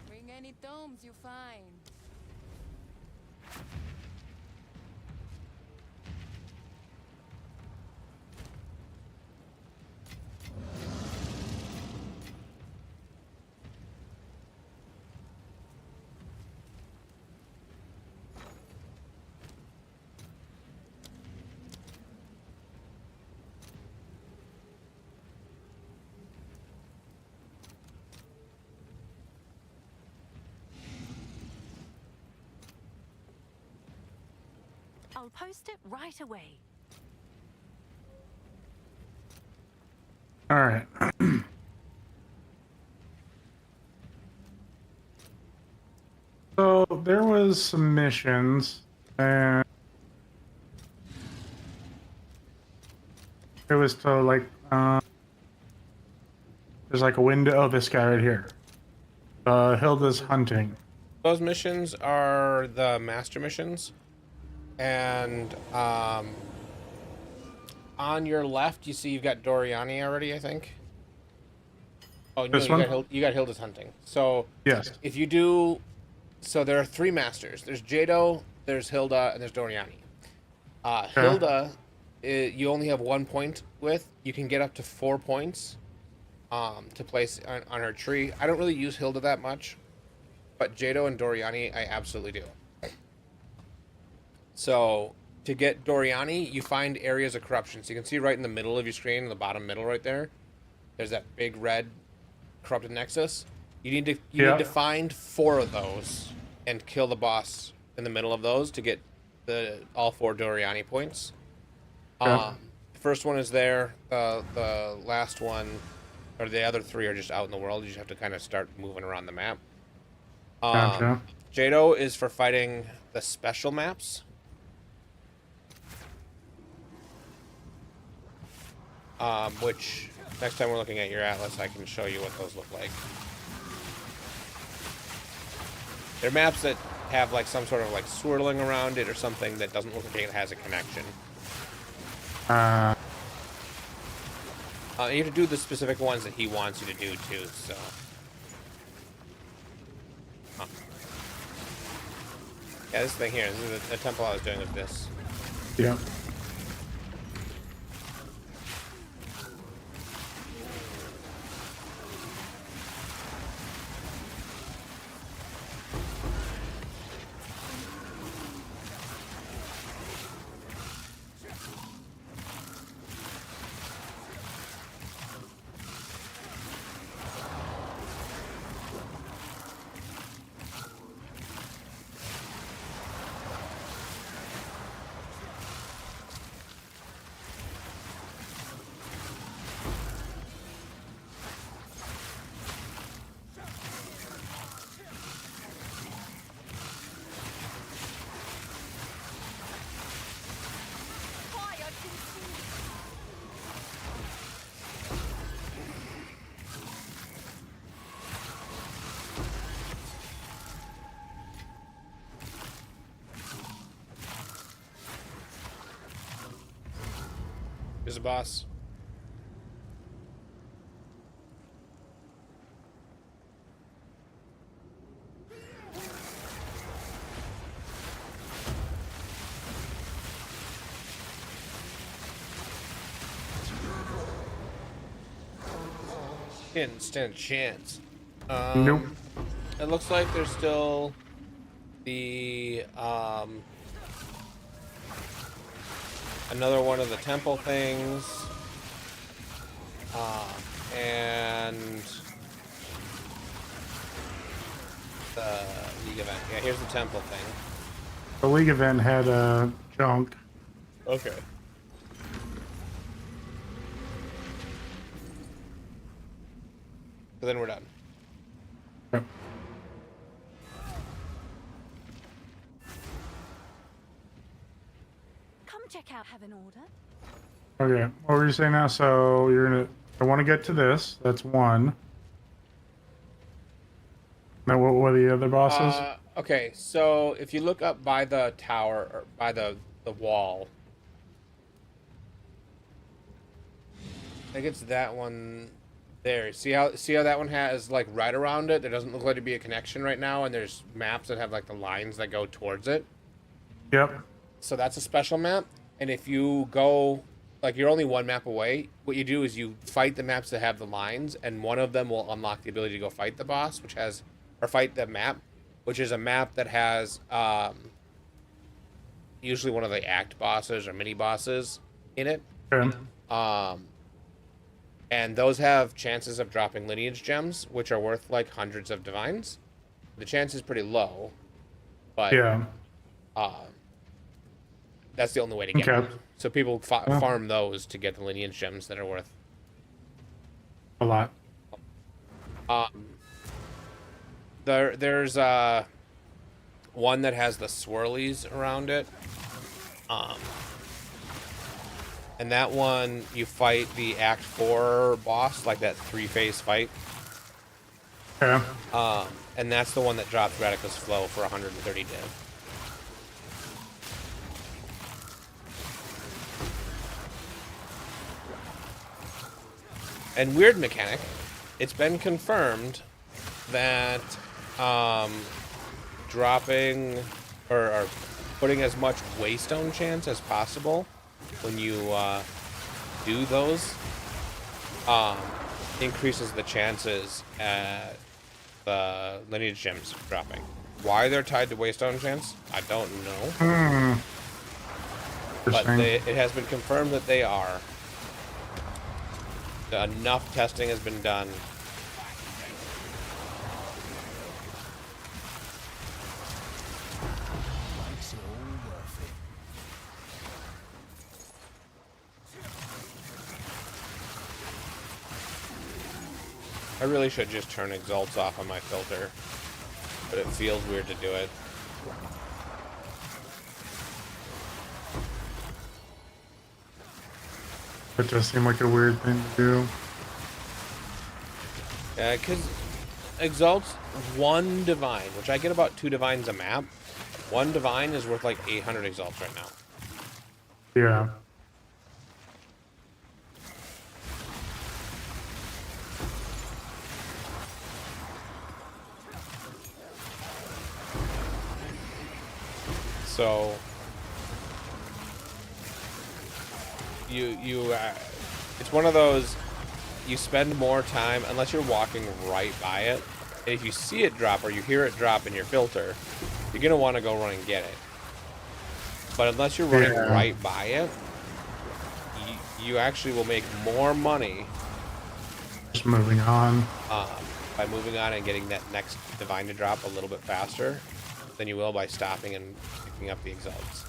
Bring any tomes you find. I'll post it right away. So there was some missions, and it was to like there's like a window. Oh, this guy right here. Hilda's hunting. Those missions are the master missions, and on your left, you see you've got Doriani already, I think. Oh no, This one? you got Hilda's hunting. So Yes. if you do, so there are 3 masters. There's Jado, there's Hilda, and there's Doriani. Hilda, you only have 1 point with. You can get up to 4 points to place on her tree. I don't really use Hilda that much, but Jado and Doriani, I absolutely do. So to get Doriani, you find areas of corruption. So you can see right in the middle of your screen, in the bottom middle right there, there's that big red corrupted nexus. You need to find 4 of those and kill the boss in the middle of those to get all 4 Doriani points. The first one is there. The last one, or the other 3 are just out in the world. You just have to kind of start moving around the map. Gotcha. Jado is for fighting the special maps. Which next time we're looking at your atlas, I can show you what those look like. They're maps that have like some sort of like swirling around it or something that doesn't look like it has a connection. You have to do the specific ones that he wants you to do too, so. Yeah, this thing here, this is the temple I was doing with this. Yeah. Here's the boss. Didn't stand a chance. Nope. It looks like there's still the another one of the temple things, and the League event. Yeah, here's the temple thing. The League event had junk. Okay. So then we're done. Yep. Come check out Have an Order. Okay. What were you saying now? So you're gonna. I want to get to this. That's one. Now, what were the other bosses? Okay, so if you look up by the tower or by the wall, I think it's that one there. See how that one has like right around it? There doesn't look like to be a connection right now, and there's maps that have like the lines that go towards it. Yep. So that's a special map, and if you go like you're only 1 map away, what you do is you fight the maps that have the lines, and one of them will unlock the ability to go fight the boss, which has or fight the map, which is a map that has usually one of the act bosses or mini bosses in it. Okay. And those have chances of dropping lineage gems, which are worth like hundreds of divines. The chance is pretty low, but Yeah. that's the only way to get Okay. them. So people farm those to get the lineage gems that are worth A lot. There's one that has the swirlies around it. And that one, you fight the Act 4 boss, like that 3-phase fight. Yeah. And that's the one that drops Radicus Flow for 130 div. And weird mechanic, it's been confirmed that dropping or putting as much Waystone chance as possible when you do those increases the chances at the lineage gems dropping. Why they're tied to Waystone chance, I don't know. But it has been confirmed that they are. Enough testing has been done. Makes it all worth it. I really should just turn exalts off on my filter, but it feels weird to do it. It does seem like a weird thing to do. Yeah, because exalts one divine, which I get about 2 divines a map. One divine is worth like 800 exalts right now. Yeah. So it's one of those, you spend more time unless you're walking right by it. And if you see it drop or you hear it drop in your filter, you're gonna want to go run and get it. But unless you're running right by it, you actually will make more money Just moving on. by moving on and getting that next divine to drop a little bit faster than you will by stopping and picking up the exalts.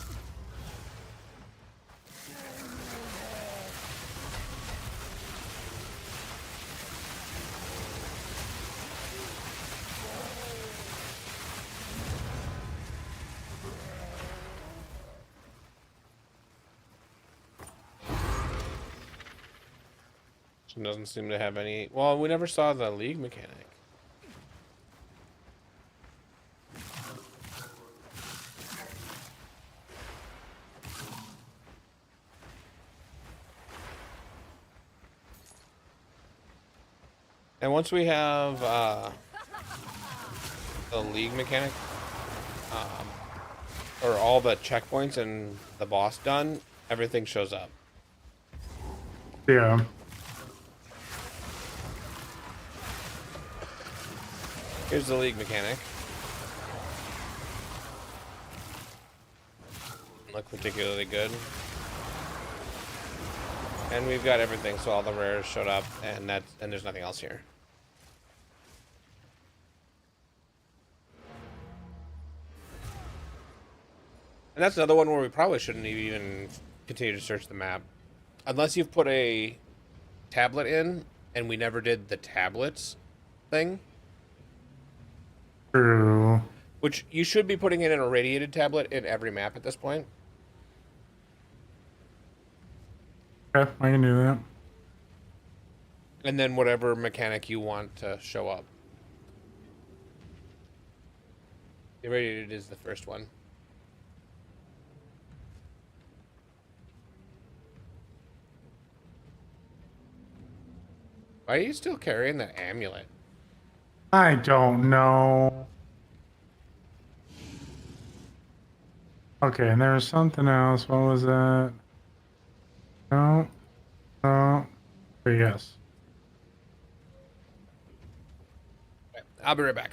Doesn't seem to have any. Well, we never saw the league mechanic. And once we have the league mechanic, or all the checkpoints and the boss done, everything shows up. Yeah. Here's the league mechanic. Look particularly good. And we've got everything, so all the rares showed up, and there's nothing else here. And that's another one where we probably shouldn't even continue to search the map. Unless you've put a tablet in, and we never did the tablets thing. True. Which you should be putting in an irradiated tablet in every map at this point. Okay, I can do that. And then whatever mechanic you want to show up. Irradiated is the first one. Why are you still carrying that amulet? I don't know. Okay, and there was something else. What was that? No. No. But yes. I'll be right back.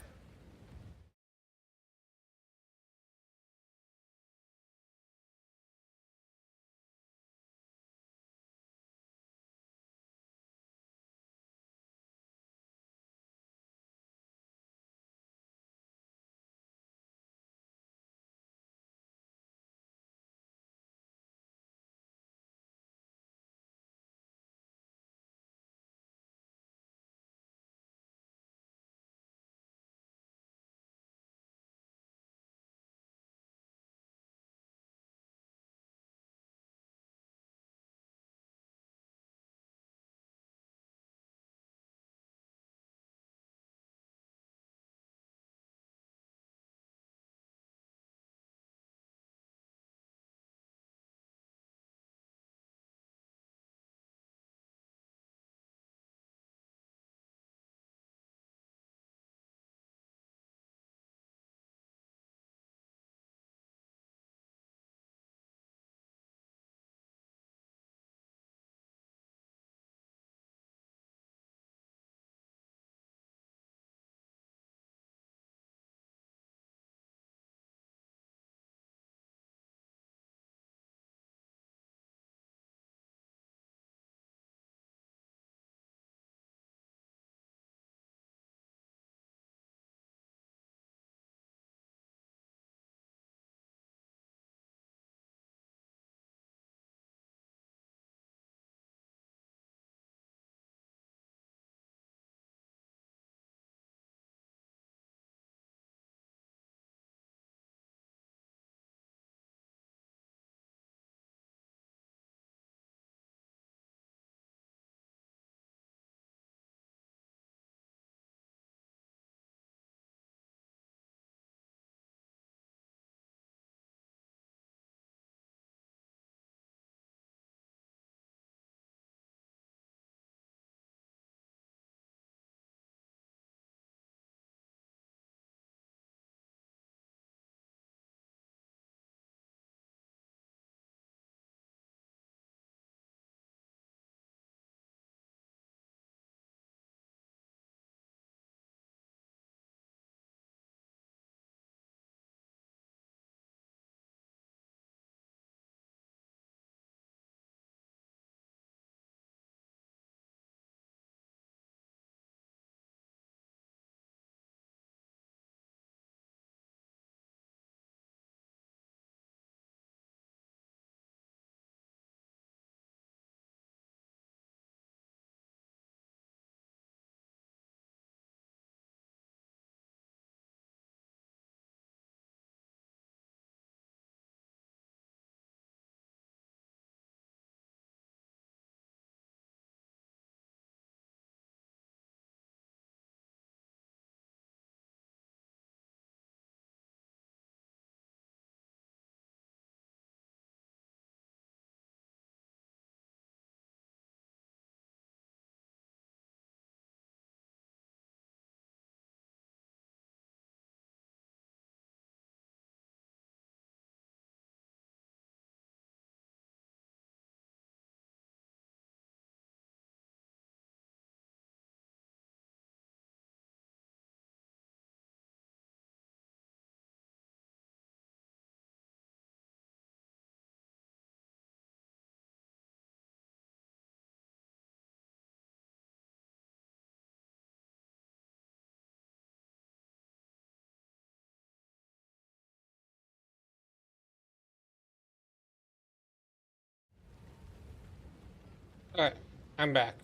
Alright, I'm back.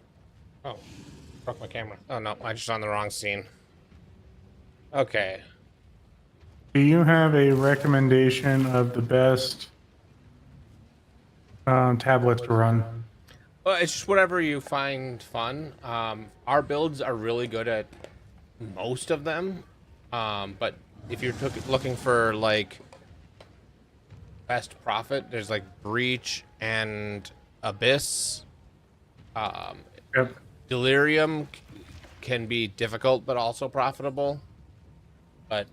Oh, broke my camera. Oh no, I just on the wrong scene. Okay. Do you have a recommendation of the best tablets to run? Well, it's just whatever you find fun. Our builds are really good at most of them. But if you're looking for like best profit, there's like Breach and Abyss. Yep. Delirium can be difficult but also profitable. But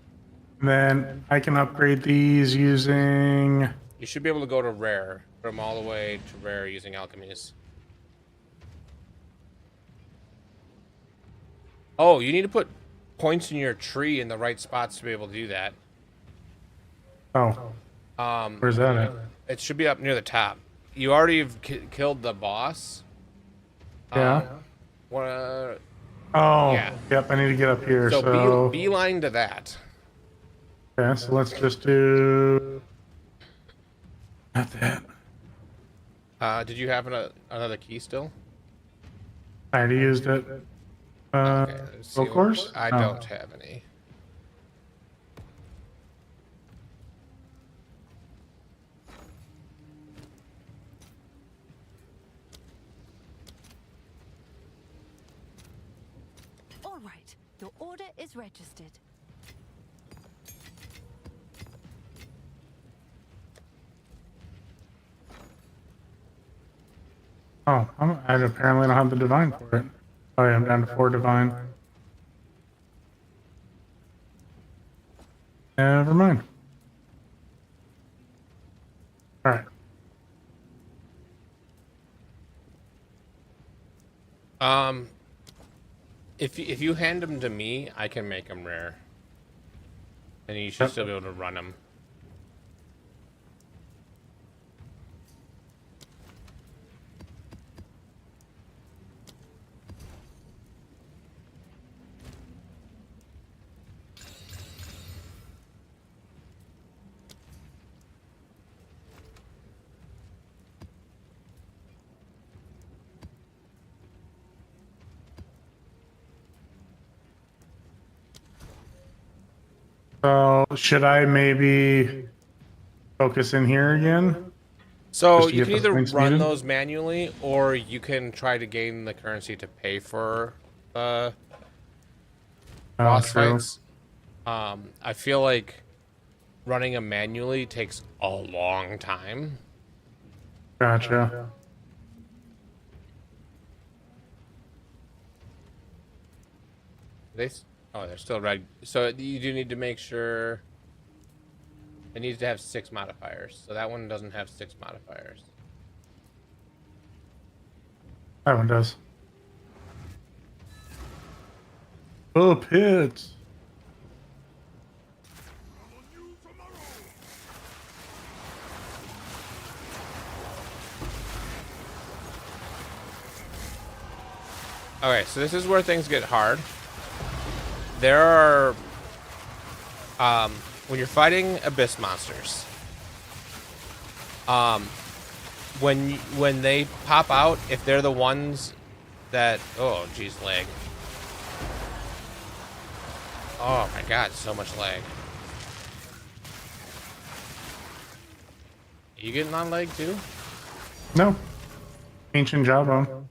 Then I can upgrade these using... you should be able to go to rare, from all the way to rare using alchemies. Oh, you need to put points in your tree in the right spots to be able to do that. Oh. Where's that at? It should be up near the top. You already have killed the boss. Yeah. Wanna... Oh, yeah. Yep, I need to get up here, So, so... beeline to that. Okay, so let's just do... Not that. Did you have another key still? I already used it. Okay, let's see Of course? I Oh. don't have any. All right, your order is registered. Oh, I apparently don't have the divine for it. Oh yeah, I'm down to 4 divine. Never mind. Alright. If you hand them to me, I can make them rare. And you should still be able to run them. So, should I maybe focus in here again? So Just to you get can the either points run needed? those manually, or you can try to gain the currency to pay for boss True. fights. I feel like running them manually takes a long time. Gotcha. Oh, they're still red. So you do need to make sure it needs to have 6 modifiers. So that one doesn't have 6 modifiers. That one does. Oh, pits. Okay, so this is where things get hard. There are, when you're fighting abyss monsters, when they pop out, if they're the ones that, oh geez, lag. Oh my god, so much lag. Are you getting on lag too? No. Ancient Jawbone.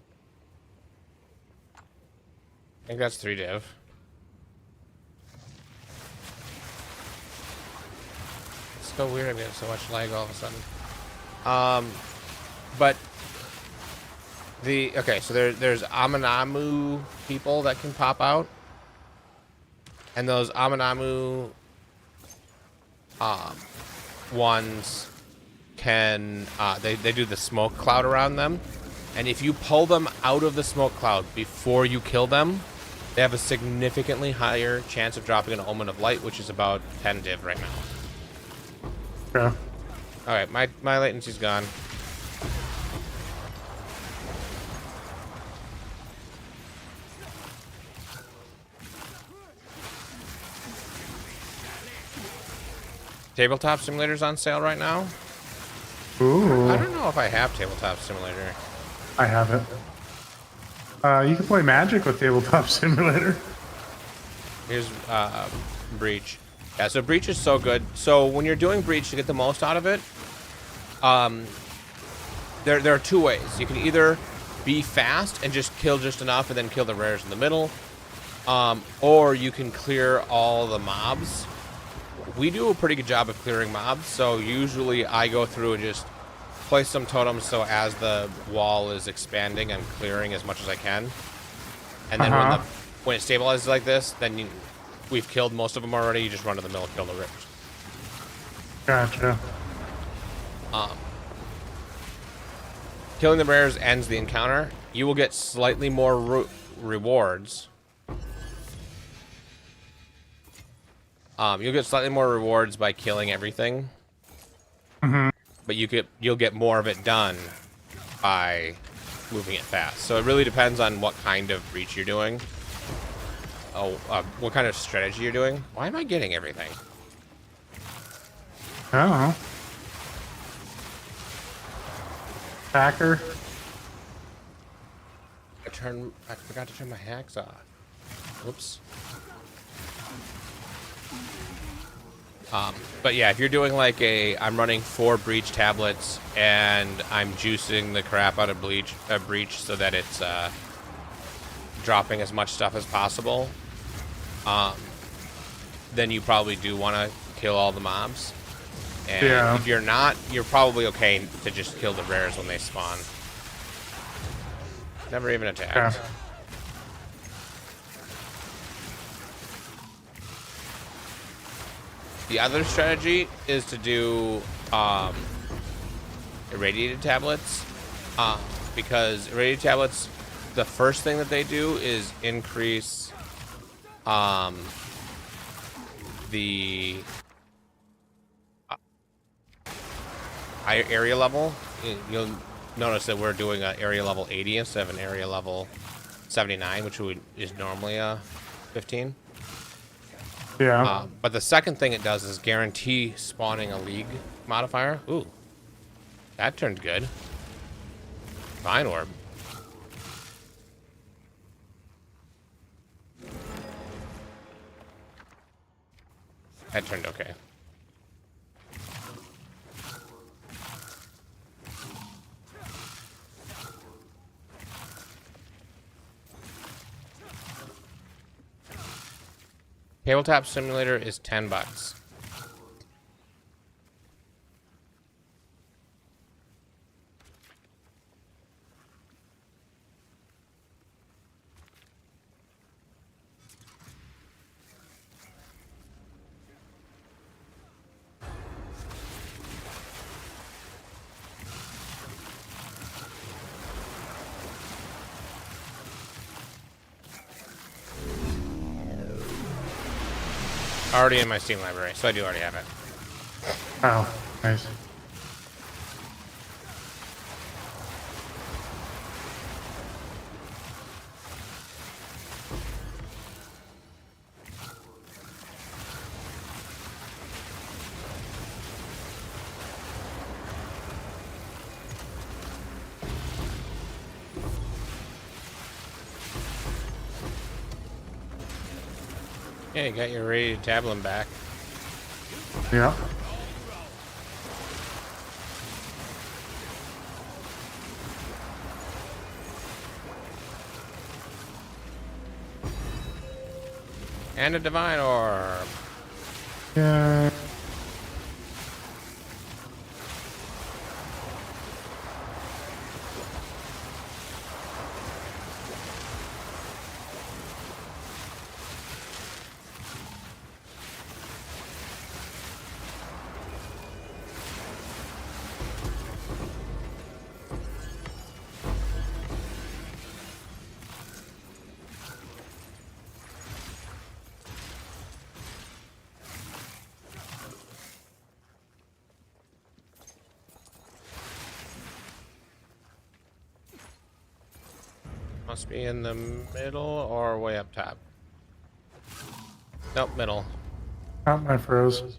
I think that's 3 div. It's so weird I'm getting so much lag all of a sudden. But okay, so there's Aminamu people that can pop out. And those Aminamu ones can they do the smoke cloud around them. And if you pull them out of the smoke cloud before you kill them, they have a significantly higher chance of dropping an Omen of Light, which is about 10 div right now. Okay. Alright, my latency's gone. Tabletop Simulator's on sale right now. Ooh. I don't know if I have Tabletop Simulator. I have it. You can play Magic with Tabletop Simulator. Here's Breach. Yeah, so Breach is so good. So when you're doing Breach to get the most out of it, there are two ways. You can either be fast and just kill just enough and then kill the rares in the middle, or you can clear all the mobs. We do a pretty good job of clearing mobs, so usually I go through and just place some totems so as the wall is expanding, I'm clearing as much as I can. And then when it stabilizes like this, then we've killed most of them already. You just run to the middle and kill the rares. Gotcha. Killing the rares ends the encounter. You will get slightly more rewards. You'll get slightly more rewards by killing everything. But you'll get more of it done by moving it fast. So it really depends on what kind of breach you're doing. What kind of strategy you're doing. Why am I getting everything? I don't know. Hacker. I forgot to turn my hacks off. Whoops. But yeah, if you're doing like I'm running 4 breach tablets and I'm juicing the crap out of breach so that it's dropping as much stuff as possible, then you probably do want to kill all the mobs. And if you're not, you're probably okay to just kill the rares when they spawn. Never even attacked. Yeah. The other strategy is to do irradiated tablets, because irradiated tablets, the first thing that they do is increase the area level. You'll notice that we're doing an area level 80 instead of an area level 79, which is normally 15. Yeah. But the second thing it does is guarantee spawning a league modifier. Ooh, that turned good. Vine orb. That turned okay. Tabletop Simulator is $10. Already in my Steam library, so I do already have it. Oh, nice. Yeah, you got your irradiated tablet back. Yeah. And a divine orb. Yeah. Must be in the middle or way up top. Nope, middle. Oh, I froze.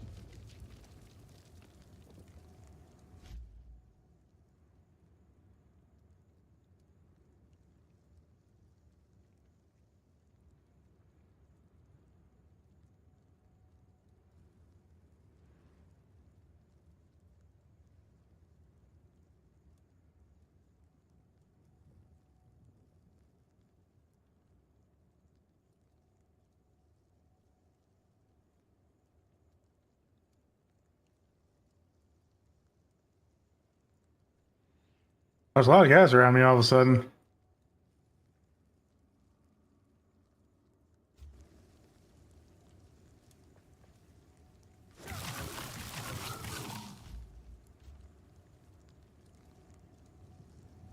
There's a lot of guys around me all of a sudden.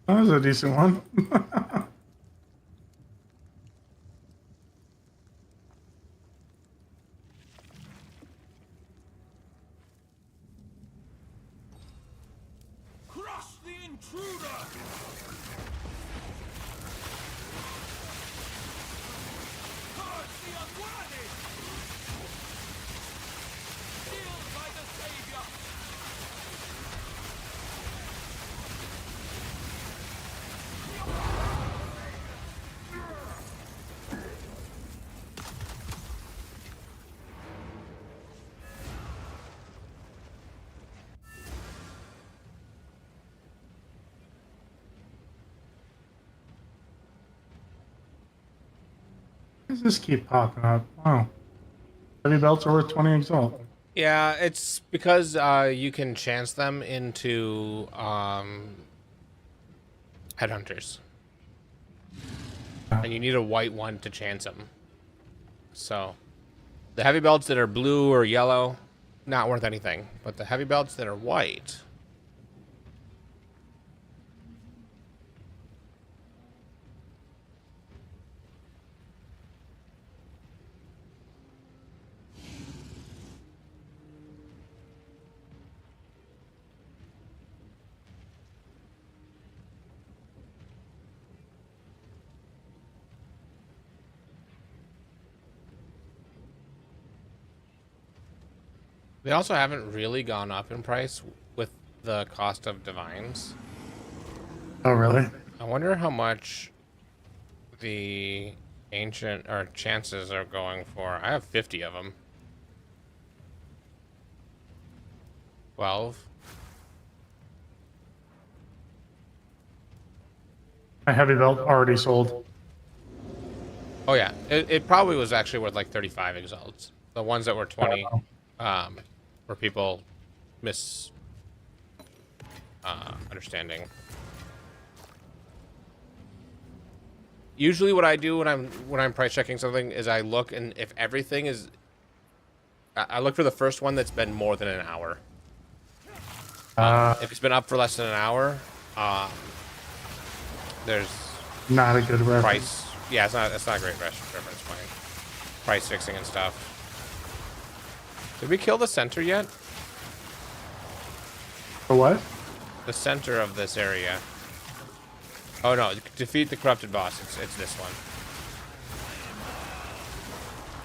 That was a decent one. Crush the intruder! Curse the unworthy! Sealed by the Savior! Why does this keep popping up? Wow. Heavy belts are worth 20 exalt. Yeah, it's because you can chance them into headhunters. And you need a white one to chance them. So, the heavy belts that are blue or yellow, not worth anything. But the heavy belts that are white... They also haven't really gone up in price with the cost of divines. Oh, really? I wonder how much the ancient or chances are going for. I have 50 of them. 12. My heavy belt already sold. Oh yeah, it probably was actually worth like 35 exalts. The ones that were 20, where people understanding. Usually, what I do when I'm price checking something is I look, and if everything is, I look for the first one that's been more than an hour. If it's been up for less than an hour, there's not a good reference. Price. Yeah, it's not a great reference point. Price fixing and stuff. Did we kill the center yet? The what? The center of this area. Oh no, defeat the corrupted boss. It's this one.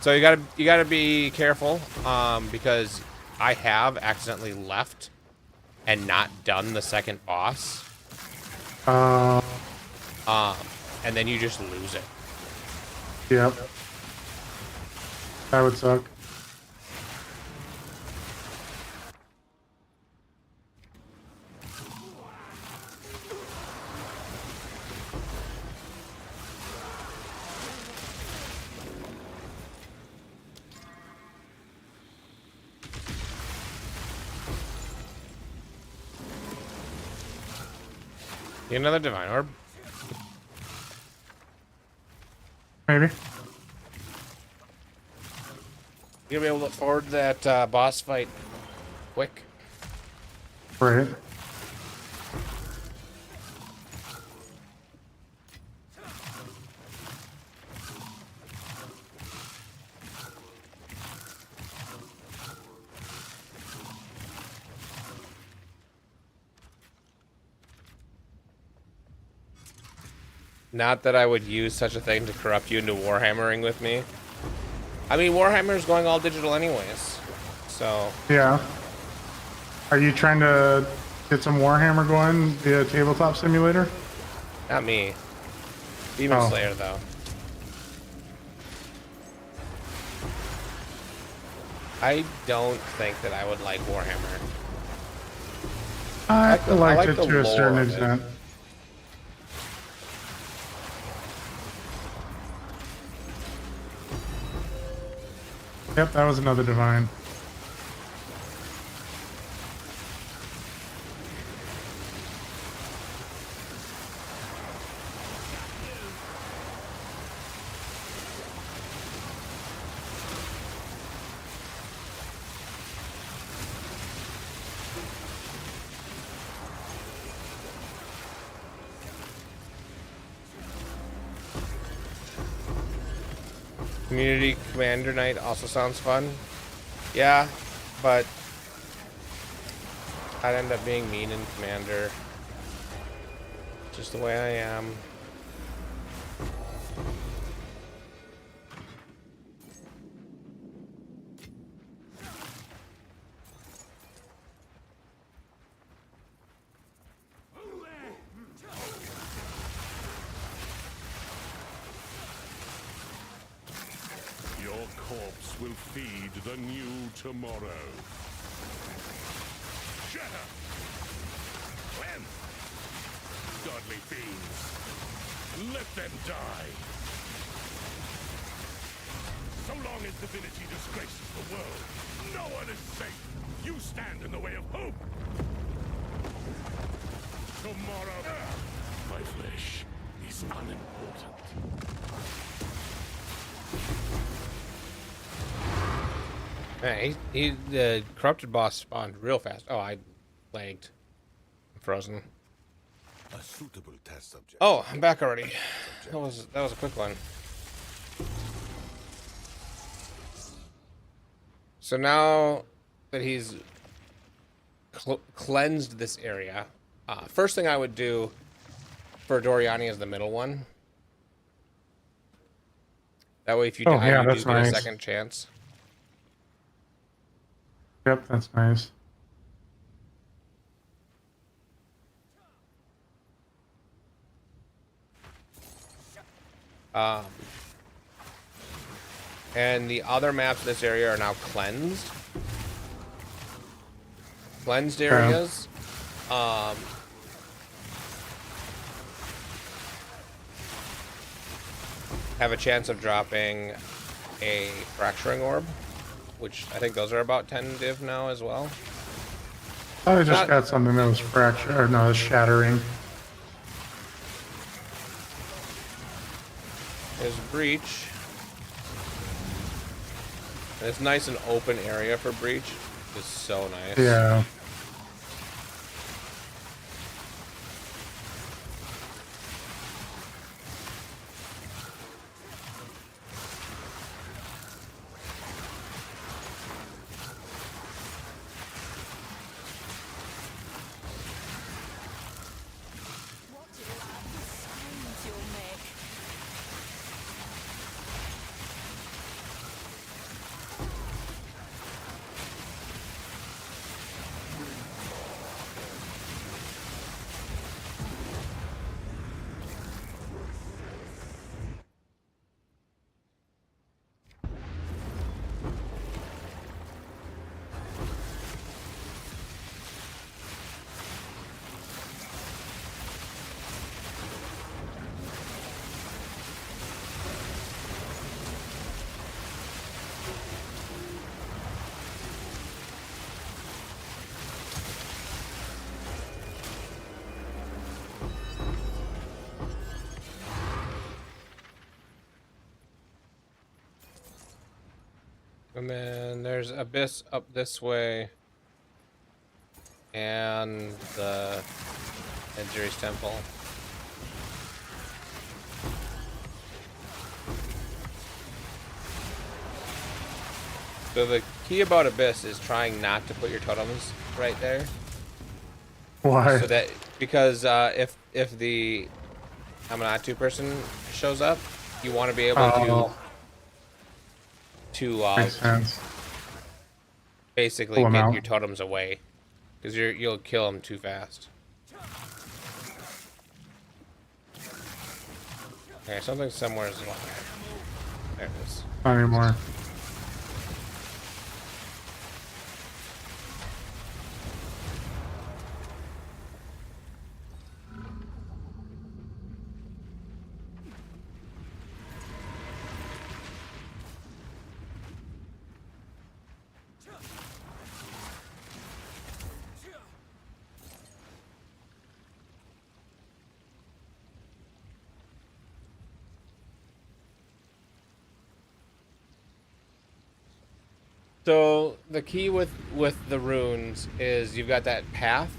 So you gotta be careful, because I have accidentally left and not done the second boss. And then you just lose it. Yep. That would suck. Need another divine orb. Maybe. You're gonna be able to look forward to that boss fight quick. Right. Not that I would use such a thing to corrupt you into Warhammering with me. I mean, Warhammer's going all digital anyways, so... Yeah. Are you trying to get some Warhammer going via Tabletop Simulator? Not me. Demon Slayer, though. I don't think that I would like Warhammer. I liked it the to a certain lore of it. extent. Yep, that was another divine. Community Commander Night also sounds fun. Yeah, but I'd end up being mean in Commander. Just the way I am. Your corpse will feed the new tomorrow. Shatter! Cleanse! Godly fiends! Let them die! So long as divinity disgraces the world, no one is safe! You stand in the way of hope! Tomorrow, my flesh is unimportant. Man, the corrupted boss spawned real fast. Oh, I lagged. I'm frozen. A suitable test subject. Oh, I'm back already. That was a quick one. So now that he's cleansed this area, first thing I would do for Doriani is the middle one. That way, if you die, yeah, you that's do get nice. a second chance. Yep, that's nice. And the other maps of this area are now cleansed. Cleansed areas. Have a chance of dropping a fracturing orb, which I think those are about 10 div now as well. I just got something that was fractured, or no, shattering. There's Breach. And it's nice and open area for Breach. It's so nice. Yeah. And then there's Abyss up this way. And the Edgery's Temple. So the key about Abyss is trying not to put your totems right there. Why? So that because if the Amanatu person shows up, you want to be able to Makes sense. basically Pull 'em get out. your totems away, because you'll kill them too fast. Okay, something somewhere is along there. There it is. Not anymore. So the key with the runes is you've got that path.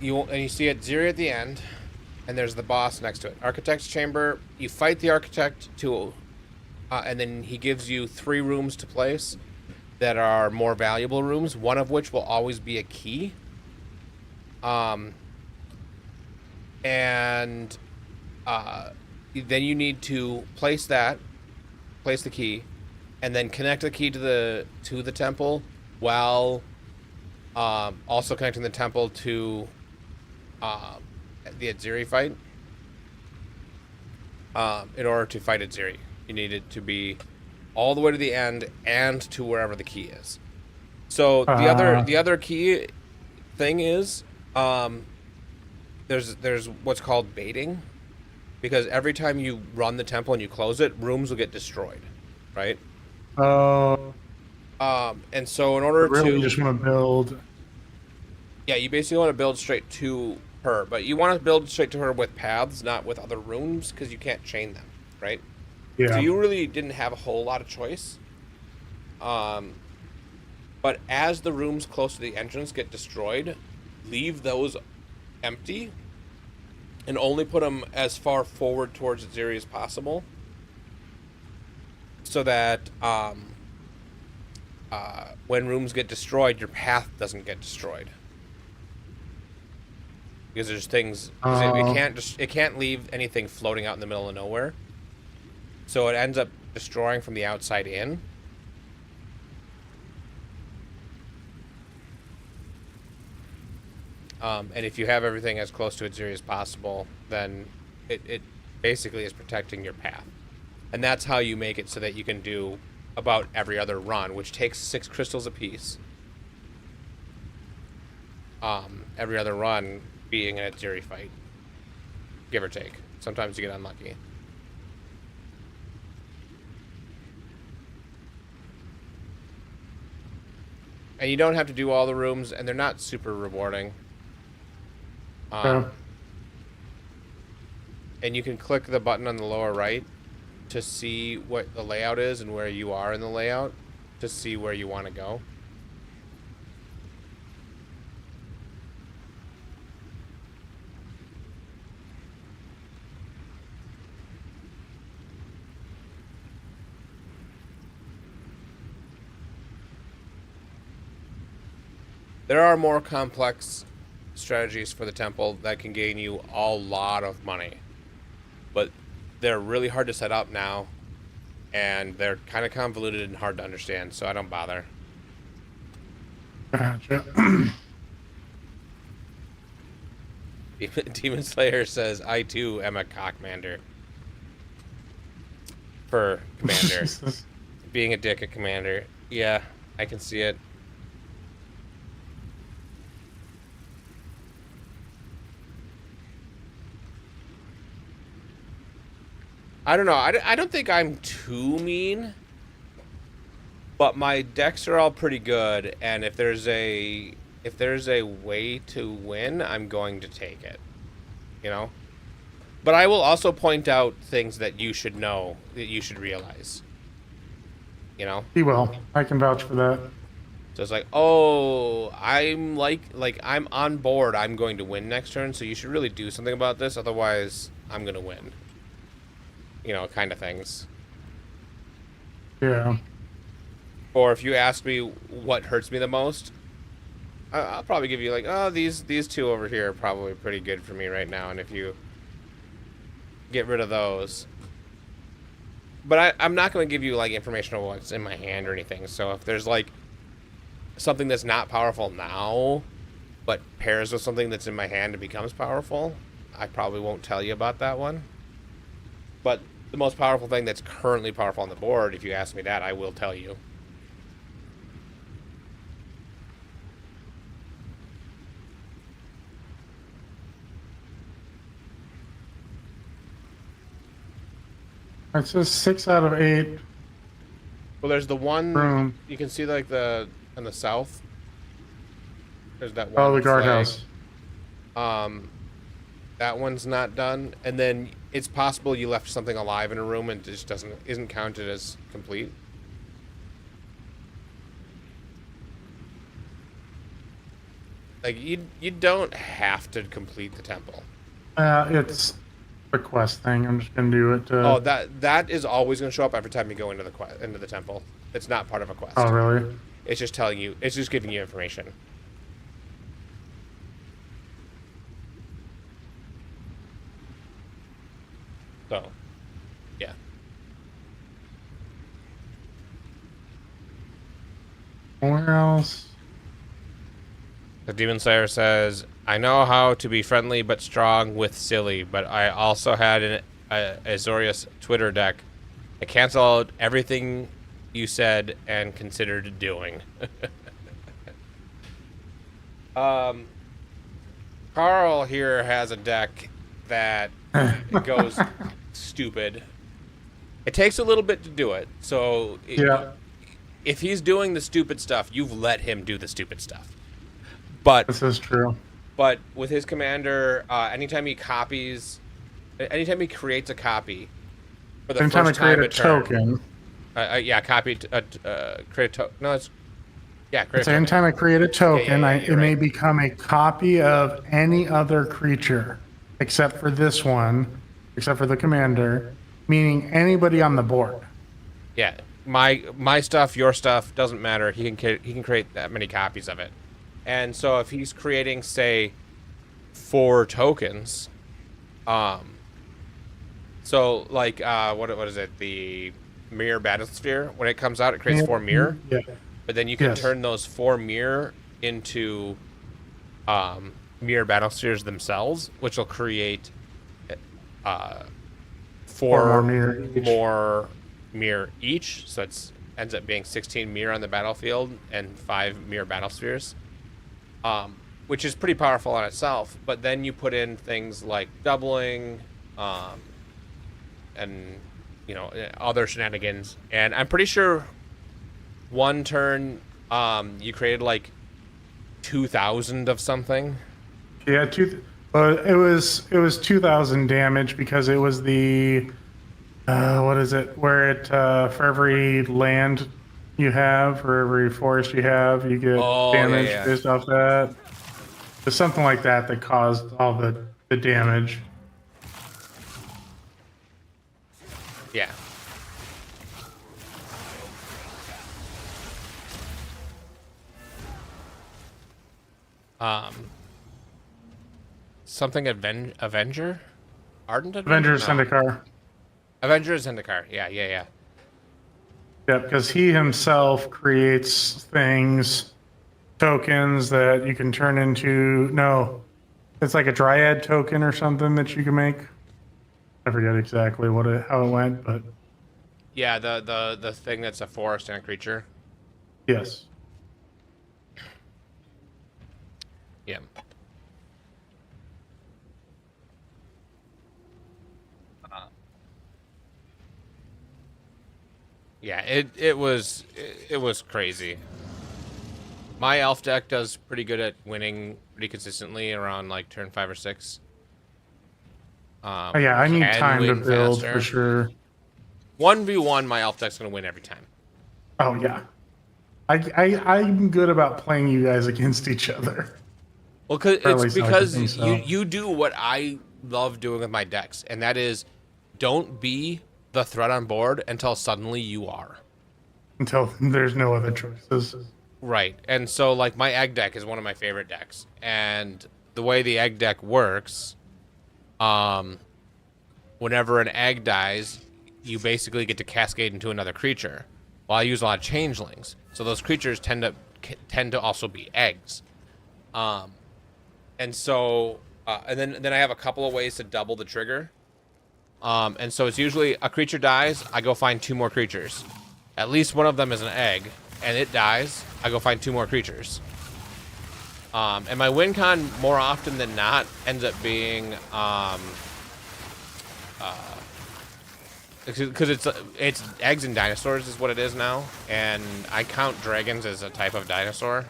And you see it 0 at the end, and there's the boss next to it. Architect's chamber. You fight the architect and then he gives you 3 rooms to place that are more valuable rooms. One of which will always be a key. And then you need to place the key, and then connect the key to the temple, while also connecting the temple to the Atziri fight. In order to fight Atziri, you need it to be all the way to the end and to wherever the key is. So the other key thing is there's what's called baiting, because every time you run the temple and you close it, rooms will get destroyed, right? Oh. And so in order Really, to you just want to build. Yeah, you basically want to build straight to her, but you want to build straight to her with paths, not with other rooms, because you can't chain them, right? Yeah. So you really didn't have a whole lot of choice. But as the rooms close to the entrance get destroyed, leave those empty and only put them as far forward towards Atziri as possible, so that when rooms get destroyed, your path doesn't get destroyed. Because there's things it can't leave anything floating out in the middle of nowhere. So it ends up destroying from the outside in. And if you have everything as close to Atziri as possible, then it basically is protecting your path. And that's how you make it so that you can do about every other run, which takes 6 crystals apiece. Every other run being an Atziri fight, give or take. Sometimes you get unlucky. And you don't have to do all the rooms, and they're not super rewarding. And you can click the button on the lower right to see what the layout is and where you are in the layout, to see where you want to go. There are more complex strategies for the temple that can gain you a lot of money, but they're really hard to set up now, and they're kind of convoluted and hard to understand, so I don't bother. Gotcha. Demon Slayer says, I too am a cockmander. For commander. Being a dick at commander. Yeah, I can see it. I don't know. I don't think I'm too mean, but my decks are all pretty good, and if there's a way to win, I'm going to take it. You know? But I will also point out things that you should know, that you should realize. You know? He will. I can vouch for that. So it's like, oh, I'm like I'm on board. I'm going to win next turn, so you should really do something about this, otherwise I'm going to win. You know, kind of things. Yeah. Or if you ask me what hurts me the most, I'll probably give you like, oh, these 2 over here are probably pretty good for me right now, and if you get rid of those. But I'm not going to give you like information on what's in my hand or anything. So if there's like something that's not powerful now, but pairs with something that's in my hand and becomes powerful, I probably won't tell you about that one. But the most powerful thing that's currently powerful on the board, if you ask me that, I will tell you. It says 6 out of 8. Well, there's the one Room. you can see, like on the south. There's that one. Oh, the flag. guardhouse. That one's not done, and then it's possible you left something alive in a room and it just isn't counted as complete. Like you don't have to complete the temple. It's a quest thing. I'm just gonna do it. Oh, that is always going to show up every time you go into the temple. It's not part of a quest. Oh, really? It's just telling you. It's just giving you information. So, yeah. Where else? The Demon Slayer says, "I know how to be friendly but strong with silly, but I also had a Azorius Twitter deck. I canceled everything you said and considered doing." Carl here has a deck that goes stupid. It takes a little bit to do it, so Yeah. if he's doing the stupid stuff, you've let him do the stupid stuff. But This is true. But with his commander, anytime he creates a copy, for the Anytime I first create time a token, create a token. No, it's create a so token. anytime I create a token, yeah, it you're may right. become a copy of any other creature, except for this one, except for the commander, meaning anybody on the board. Yeah, my stuff, your stuff doesn't matter. He can create that many copies of it, and so if he's creating, say, 4 tokens, so like what is it? The mirror battlesphere. When it comes out, it creates 4 mirror. Yeah. But then you can Yes. turn those 4 mirror into mirror battlespheres themselves, which will create 4 more mirror each. more mirror each. So it's ends up being 16 mirror on the battlefield and 5 mirror battlespheres, which is pretty powerful on itself. But then you put in things like doubling, and other shenanigans. And I'm pretty sure one turn you created like 2,000 of something. Yeah, it was 2,000 damage because it was the what is it? Where it for every land you have, for every forest you have, you get damage based off that. There's something like that that caused all the damage. Yeah. Something Avenger? Ardent Avenger No. Zendikar. Avenger Zendikar. Yeah. Yeah, because he himself creates things, tokens that you can turn into. No, it's like a dryad token or something that you can make. I forget exactly how it went, but Yeah, the thing that's a forest and a creature. yes. Yeah. Yeah, it was crazy. My elf deck does pretty good at winning pretty consistently around like turn 5 or 6. Oh, yeah, I need can time to win build faster. for sure. 1v1, my elf deck's gonna win every time. Oh yeah, I'm good about playing you guys against each other. Well, Or at it's least I because think so. you do what I love doing with my decks, and that is don't be the threat on board until suddenly you are. Until there's no other choices. Right. And so like my egg deck is one of my favorite decks. And the way the egg deck works, whenever an egg dies, you basically get to cascade into another creature. Well, I use a lot of changelings. So those creatures tend to also be eggs. And so and then I have a couple of ways to double the trigger. And so it's usually a creature dies, I go find 2 more creatures. At least one of them is an egg, and it dies, I go find 2 more creatures. And my win con more often than not ends up being because it's eggs and dinosaurs is what it is now, and I count dragons as a type of dinosaur.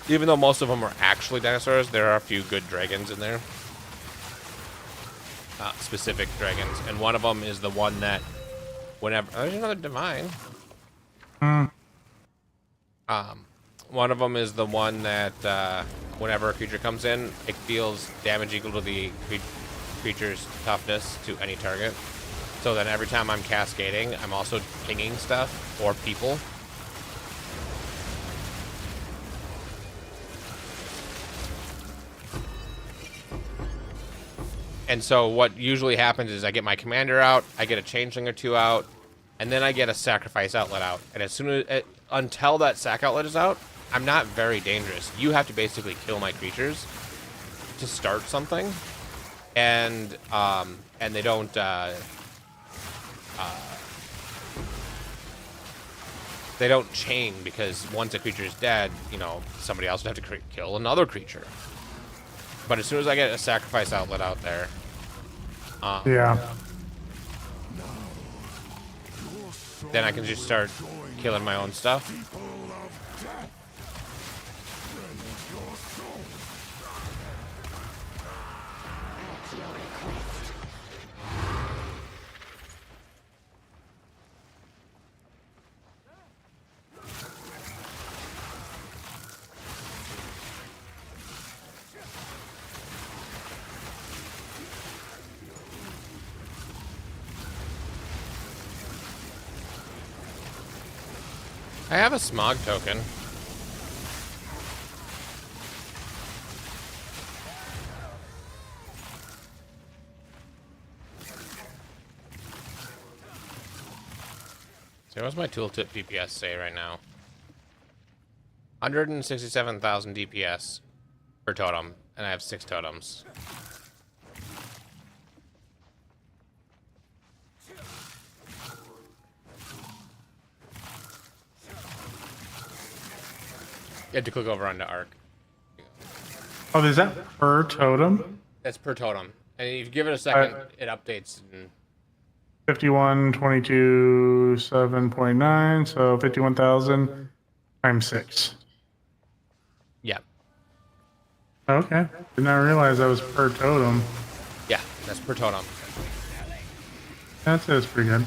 Even though most of them are actually dinosaurs, there are a few good dragons in there. Specific dragons, and one of them is the one that whenever there's another divine. One of them is the one that whenever a creature comes in, it deals damage equal to the creature's toughness to any target. So then every time I'm cascading, I'm also pinging stuff or people. And so what usually happens is I get my commander out, I get a changeling or two out, and then I get a sacrifice outlet out. And as soon as until that sac outlet is out, I'm not very dangerous. You have to basically kill my creatures to start something, and they don't chain, because once a creature is dead, you know, somebody else would have to kill another creature. But as soon as I get a sacrifice outlet out there, then I can just start killing my own stuff. I have a smog token. So what's my tooltip DPS say right now? 167,000 DPS per totem, and I have 6 totems. You had to click over onto Arc. Oh, is that per totem? That's per totem. And if you give it a second, it updates. And 51, 22, 7.9, so 51,000 times 6. yeah. Okay. Did not realize that was per totem. Yeah, that's per totem. That's pretty good.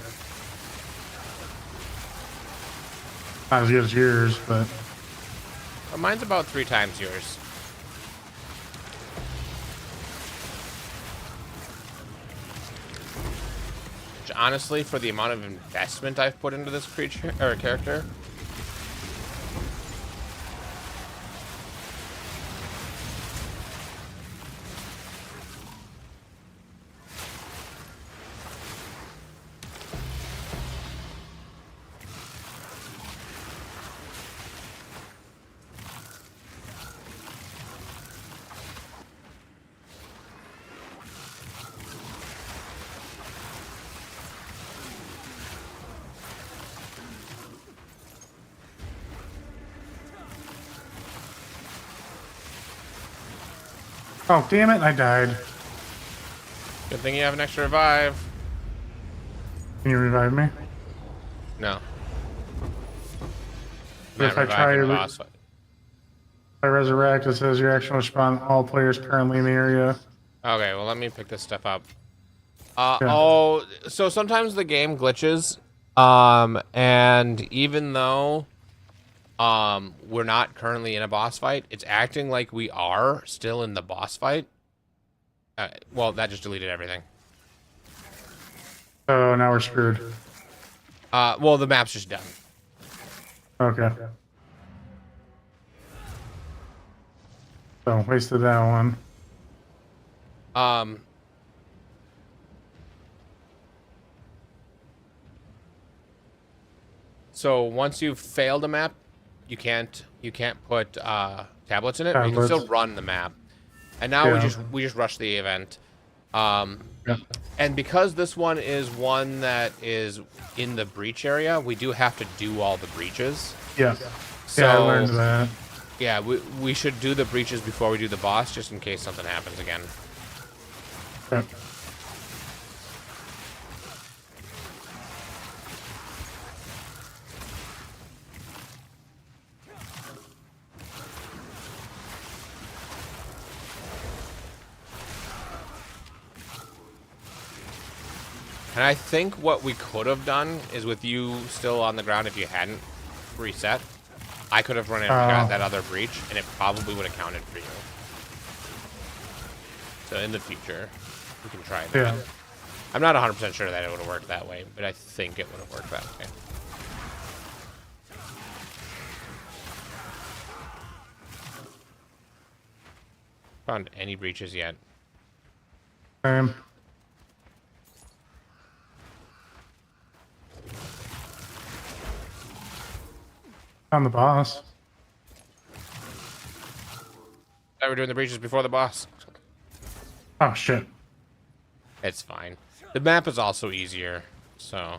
Not as good as yours, but... Mine's about 3 times yours. Which, honestly, for the amount of investment I've put into this creature or character, Oh, damn it, I died. good thing you have an extra revive. Can you revive me? No. But if I try to boss fight. I resurrect, it says your action will spawn all players currently in the area. Okay, well, let me pick this stuff up. Yeah. Oh, so sometimes the game glitches, and even though we're not currently in a boss fight, it's acting like we are still in the boss fight. Well, that just deleted everything. So now we're screwed. Well, the map's just done. Okay. So wasted that one. So once you've failed a map, you can't put tablets in it. But you can still run the map. And now we just rush the event. And because this one is one that is in the breach area, we do have to do all the breaches. Yeah. So, yeah, I learned that. Yeah, we should do the breaches before we do the boss, just in case something happens again. Okay. And I think what we could have done is with you still on the ground if you hadn't reset. I could have run in and got that other breach, and it probably would have counted for you. So in the future, you can try that. Yeah. I'm not 100% sure that it would have worked that way, but I think it would have worked that way. Found any breaches yet? Same. Found the boss. I were doing the breaches before the boss. Oh shit. It's fine. The map is also easier, so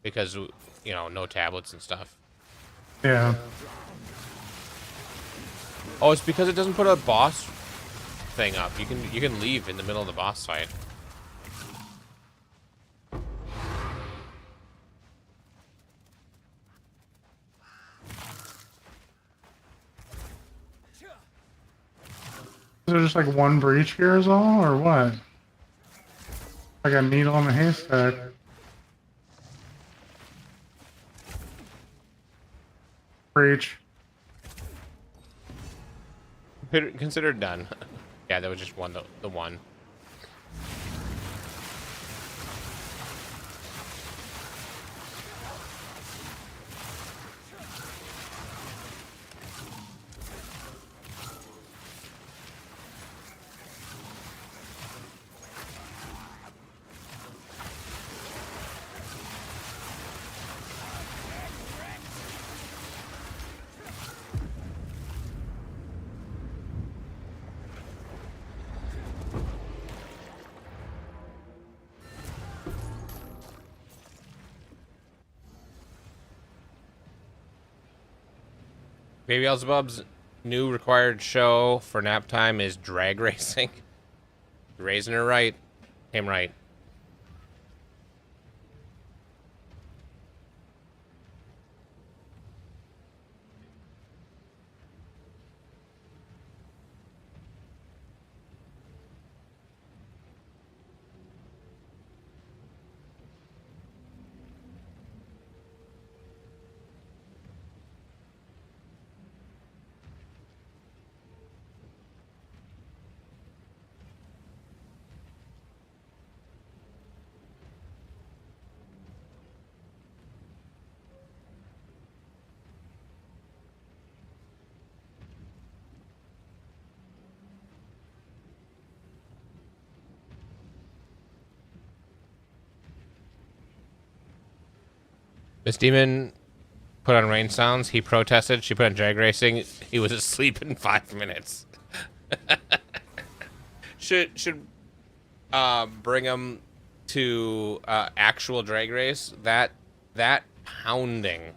because you know, no tablets and stuff. Yeah. Oh, it's because it doesn't put a boss thing up. You can leave in the middle of the boss fight. Is there just like one breach here is all, or what? Like a needle in a haystack. Breach. Considered done. Yeah, that was just one. The one. Baby Beelzebub's new required show for nap time is drag racing. Raising her right. Him right. Miss Demon put on rain sounds. He protested. She put on drag racing. He was asleep in 5 minutes. should bring him to actual drag race. That pounding.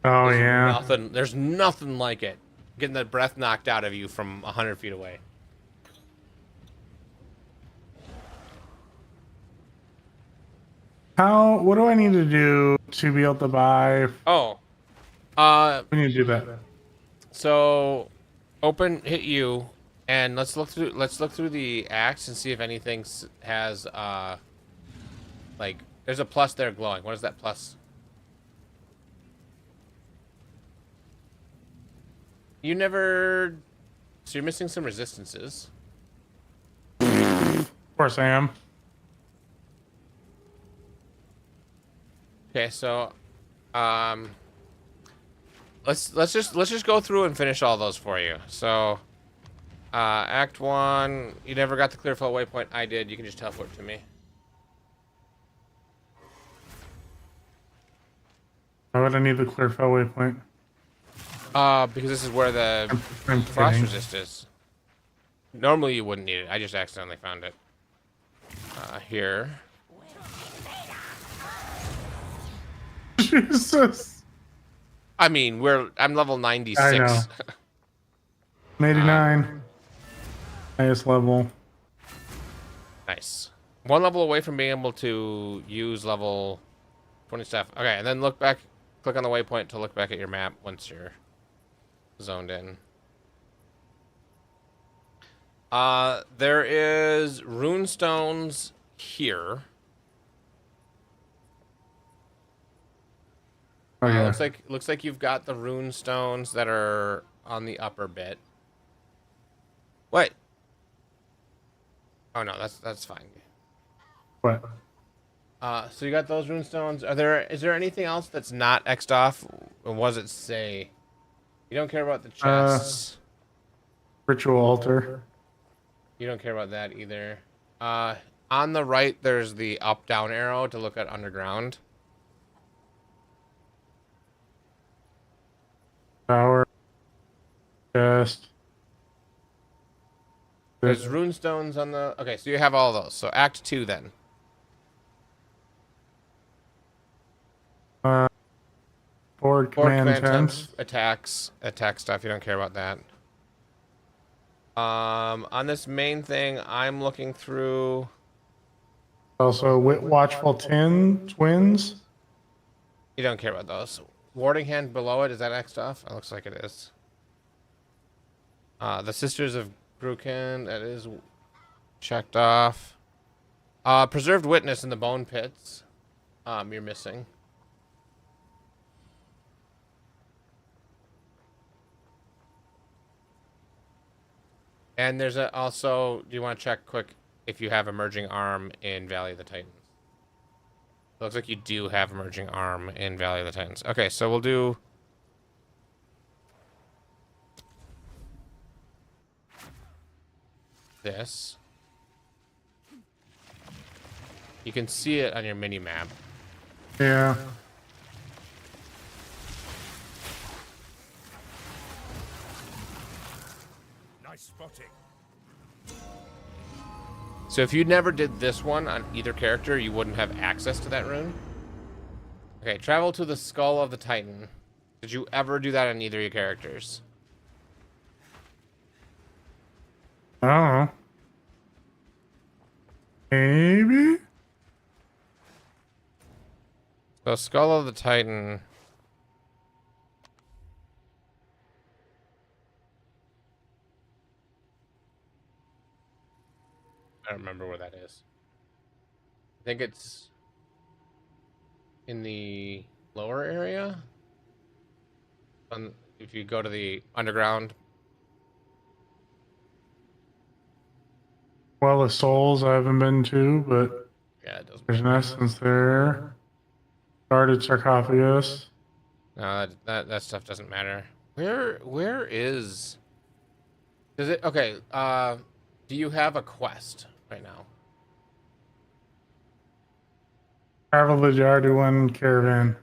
Oh yeah. There's nothing like it. Getting the breath knocked out of you from 100 feet away. What do I need to do to be able to buy? Oh. We need to do that. So hit you, and let's look through the axe and see if anything has like there's a plus there glowing. What is that plus? You never. So you're missing some resistances. Of course I am. Okay, so let's just go through and finish all those for you. So Act 1, you never got the clear flow waypoint. I did. You can just teleport to me. Why would I need the clear fell waypoint? Because this is where the I'm frost kidding. resist is. Normally you wouldn't need it. I just accidentally found it. Here. Jesus. I mean, I'm level 96. I know. 89. Highest level. Nice. One level away from being able to use level 20 stuff. Okay, and then look back. Click on the waypoint to look back at your map once you're zoned in. There is rune stones here. Oh yeah. Looks like you've got the rune stones that are on the upper bit. What? Oh no, that's fine. What? So you got those rune stones. Is there anything else that's not X'd off? Or was it say? You don't care about the chests. Ritual altar. You don't care about that either. On the right, there's the up-down arrow to look at underground. Tower. Chest. There's rune stones on the... Okay, so you have all those. So Act 2 then. Forward command tents. Attack stuff. You don't care about that. On this main thing, I'm looking through... Also, watchful twins. You don't care about those. Warding hand below it, is that X stuff? It looks like it is. The Sisters of Gruken, that is checked off. Preserved Witness in the Bone Pits. You're missing. And there's also, do you want to check quick if you have Emerging Arm in Valley of the Titans? It looks like you do have Emerging Arm in Valley of the Titans. Okay, so we'll do... this. You can see it on your mini-map. Yeah. Nice spotting. So if you never did this one on either character, you wouldn't have access to that rune. Okay, travel to the Skull of the Titan. Did you ever do that on either of your characters? I don't know. Maybe? So Skull of the Titan. I don't remember where that is. I think it's in the lower area. If you go to the underground. Well, the souls I haven't been to, but Yeah, it doesn't. there's an essence there. Guarded sarcophagus. No, that stuff doesn't matter. Where is? Does it? Okay. Do you have a quest right now? Travel the Jarduan caravan.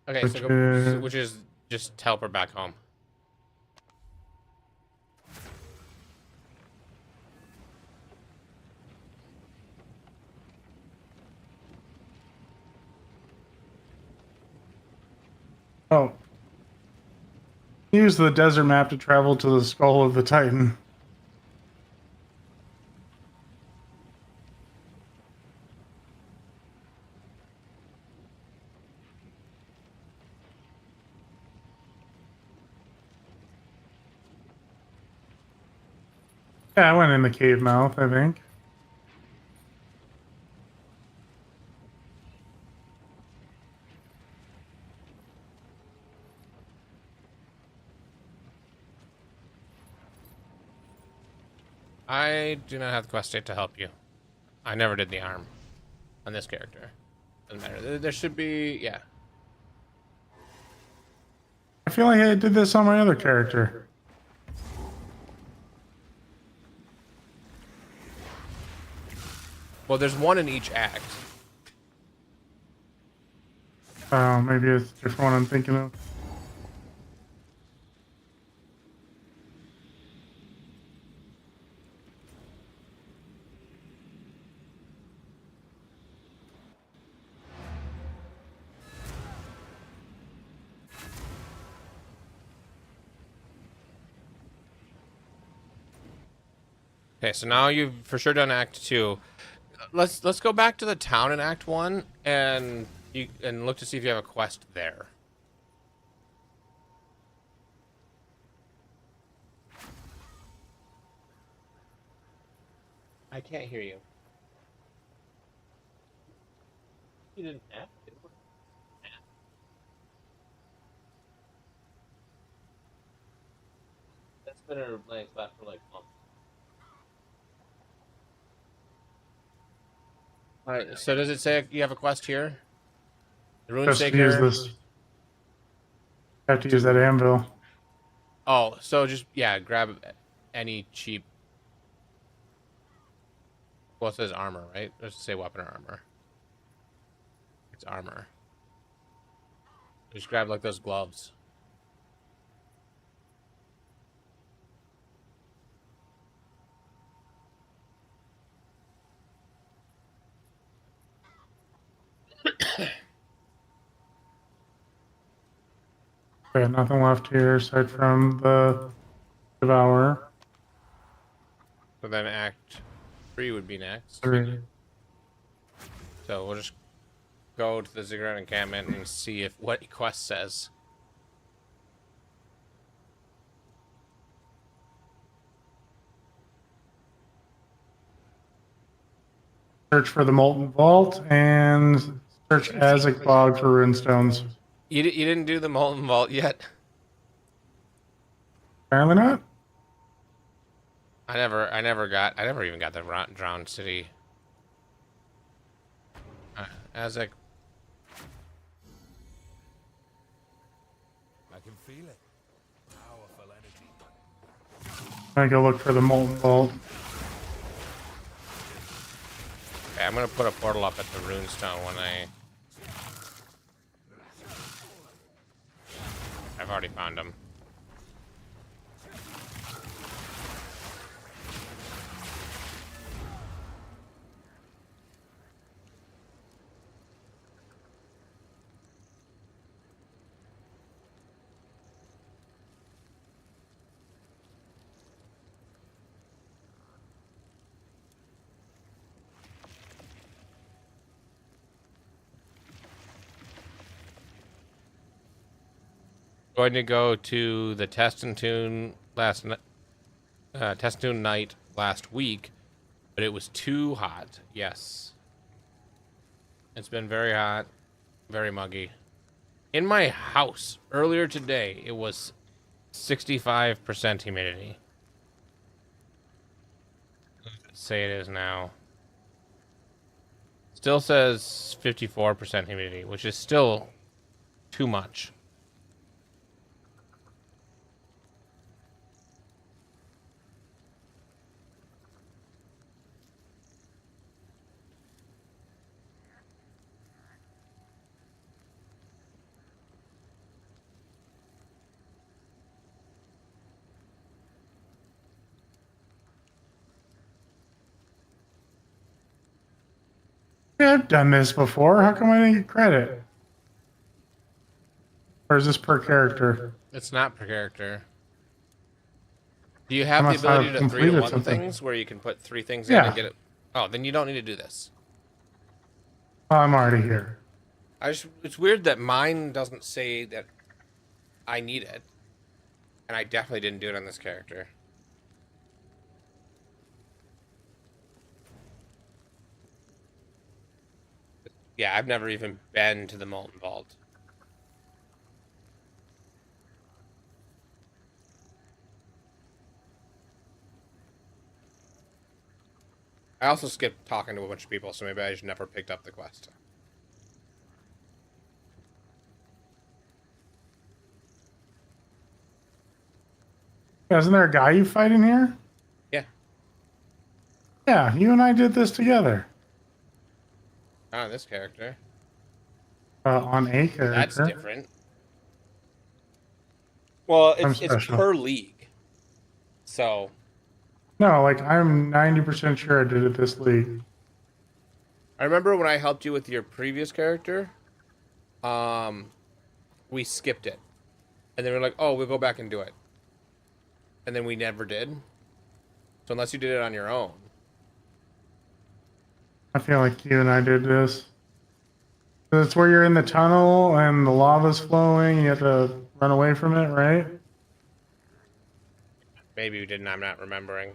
Okay, which is just help her back home. Oh. Use the desert map to travel to the Skull of the Titan. Yeah, I went in the cave mouth, I think. I do not have the quest state to help you. I never did the arm on this character. Doesn't matter. There should be, yeah. I feel like I did this on my other character. Well, there's one in each act. Oh, maybe it's a different one I'm thinking of. Okay, so now you've for sure done Act 2. Let's go back to the town in Act 1 and look to see if you have a quest there. I can't hear you. You didn't have to. spinner blanks last for like months. Alright, so does it say you have a quest here? The Just to use Runesaker. this. Have to use that anvil. Oh, so just yeah, grab any cheap. Well, it says armor, right? It doesn't say weapon or armor. It's armor. Just grab like those gloves. Okay, nothing left here aside from the Devourer. So then Act 3 would be next. 3. So we'll just go to the Ziggurat encampment and see if what quest says. Search for the Molten Vault and search Azek Bog for runestones. You didn't do the Molten Vault yet. Apparently not. I never even got the Drowned City. Azek. I can feel it. Powerful energy. I go look for the Molten Vault. Okay, I'm gonna put a portal up at the runestone when I've already found them. Going to go to the test and tune night last week, but it was too hot. Yes, it's been very hot, very muggy. In my house earlier today, it was 65% humidity. Let's say it is now. Still says 54% humidity, which is still too much. Yeah, I've done this before. How come I didn't get credit? Or is this per character? It's not per character. Do you have I the must not ability have to completed 3-to-1 something. things where you can put 3 things in Yeah. and get it? Oh, then you don't need to do this. Oh, I'm already here. It's weird that mine doesn't say that I need it. And I definitely didn't do it on this character. Yeah, I've never even been to the Molten Vault. I also skipped talking to a bunch of people, so maybe I just never picked up the quest. Yeah, isn't there a guy you fight in here? Yeah. Yeah, you and I did this together. Not on this character. On a character. That's different. Well, I'm it's special. per league. So, No, like I'm 90% sure I did it this league. I remember when I helped you with your previous character, we skipped it. And then we were like, oh, we'll go back and do it. And then we never did. So unless you did it on your own. I feel like you and I did this. It's where you're in the tunnel and the lava's flowing. You have to run away from it, right? Maybe we didn't, I'm not remembering.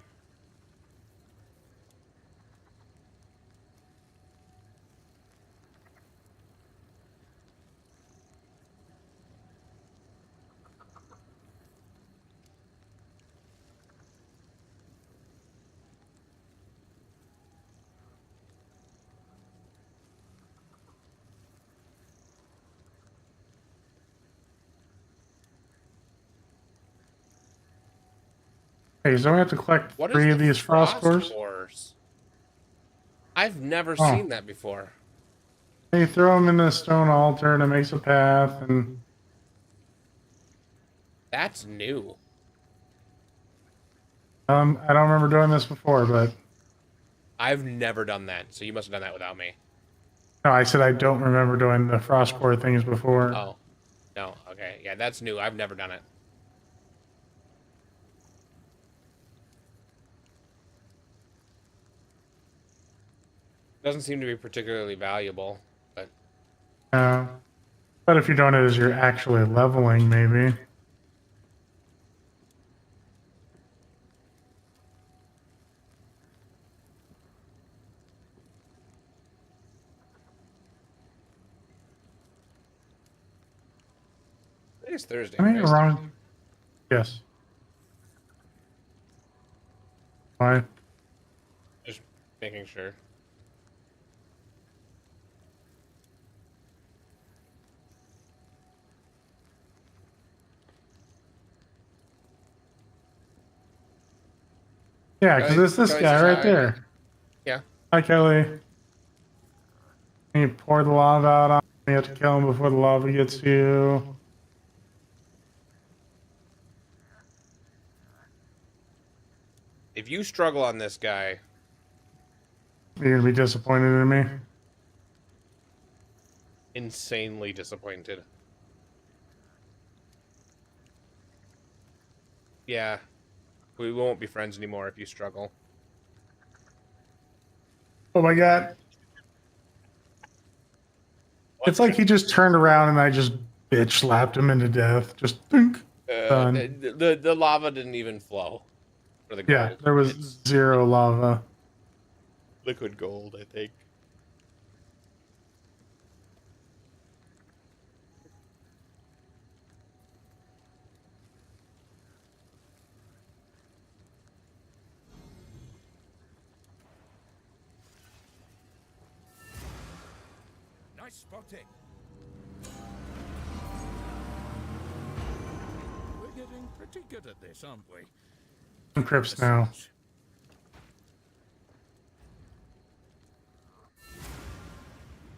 Hey, so we have to collect What is 3 of the these frost cores. cores? I've never Oh. seen that before. You throw them in a stone altar and it makes a path, and That's new. I don't remember doing this before, but I've never done that, so you must have done that without me. no, I said I don't remember doing the frost core things before. Oh. No, okay. Yeah, that's new. I've never done it. Doesn't seem to be particularly valuable, but But if you're doing it as you're actually leveling, maybe. it is Thursday, Am I right? wrong? Yes. Why? Just making sure. Yeah, because Kelly- it's this Kelly guy says right hi. there. Yeah. Hi, Kelly. And you pour the lava out on him. You have to kill him before the lava gets to you. If you struggle on this guy, You're going to be disappointed in me. insanely disappointed. Yeah. We won't be friends anymore if you struggle. Oh my god. It's like he just turned around and I just bitch slapped him into death. Just think. Done. The lava didn't even flow. For the gold. Yeah, there was It's 0 lava. liquid gold, I think. Nice spotting. We're getting pretty good at this, aren't we? Some crypts now.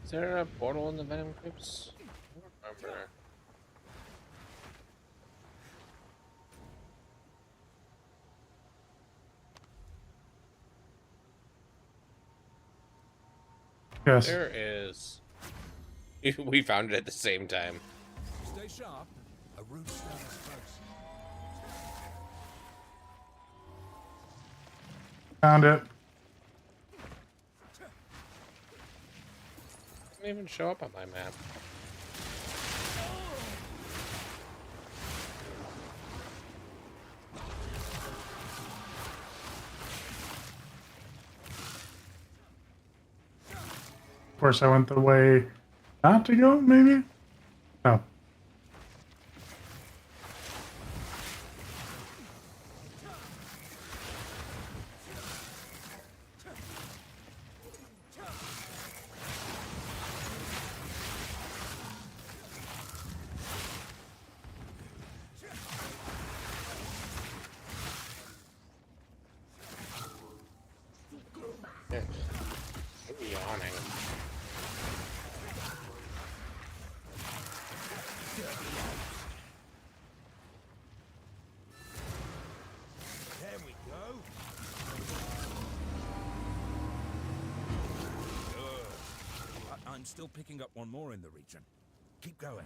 Is there a portal in the Venom Crypts? I don't remember. Yes. There is. We found it at the same time. Stay sharp. A root stands close. Found it. Doesn't even show up on my map. Of course, I went the way not to go, maybe? No. Yeah. I'm yawning. There we go. Good. I'm still picking up one more in the region. Keep going.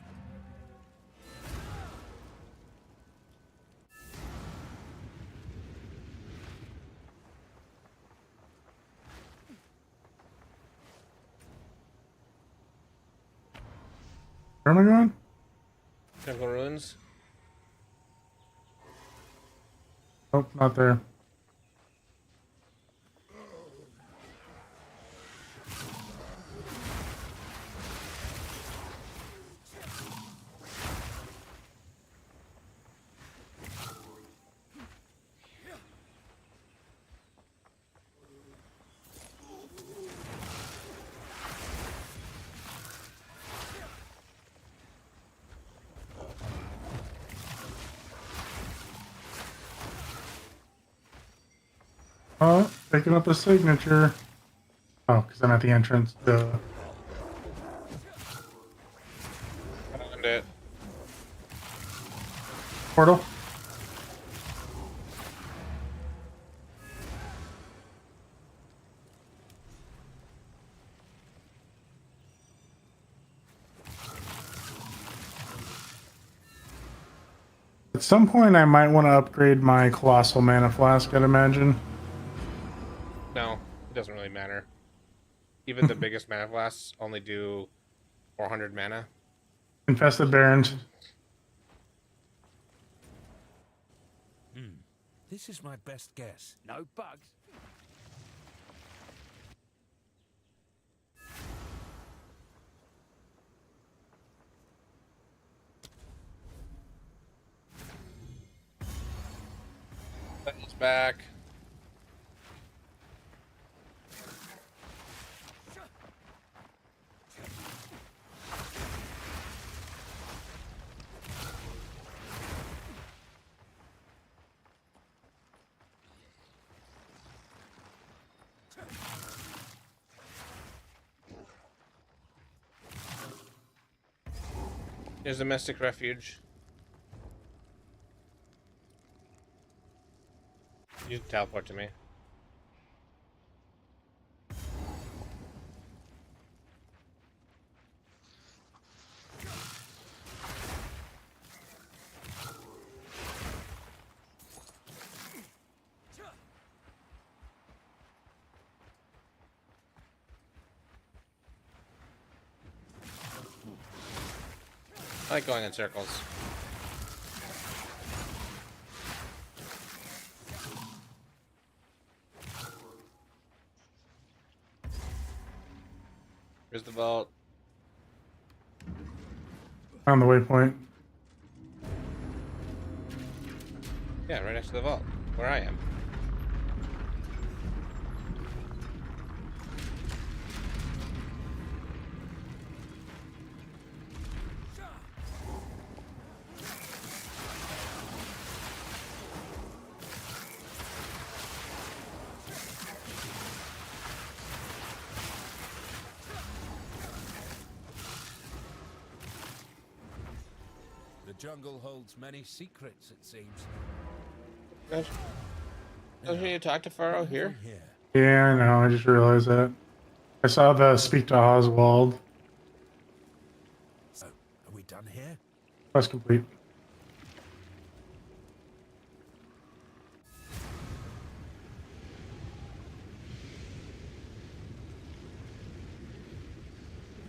Where am I going? Temple Ruins? Nope, not there. Oh, picking up a signature. Oh, because I'm at the entrance. Found it. Portal. At some point, I might want to upgrade my Colossal Mana Flask, I'd imagine. No, it doesn't really matter. Even the biggest mana blasts only do 400 mana. Infested Barrens. This is my best guess. No bugs. It's back. Here's the Mystic Refuge. You can teleport to me. I like going in circles. Here's the vault. On the waypoint. Yeah, right next to the vault, where I am. The jungle holds many secrets, it seems. Don't you talk to Pharaoh here? Here. Yeah, I know. I just realized that. I saw the speak to Oswald. So, are we done here? Quest complete.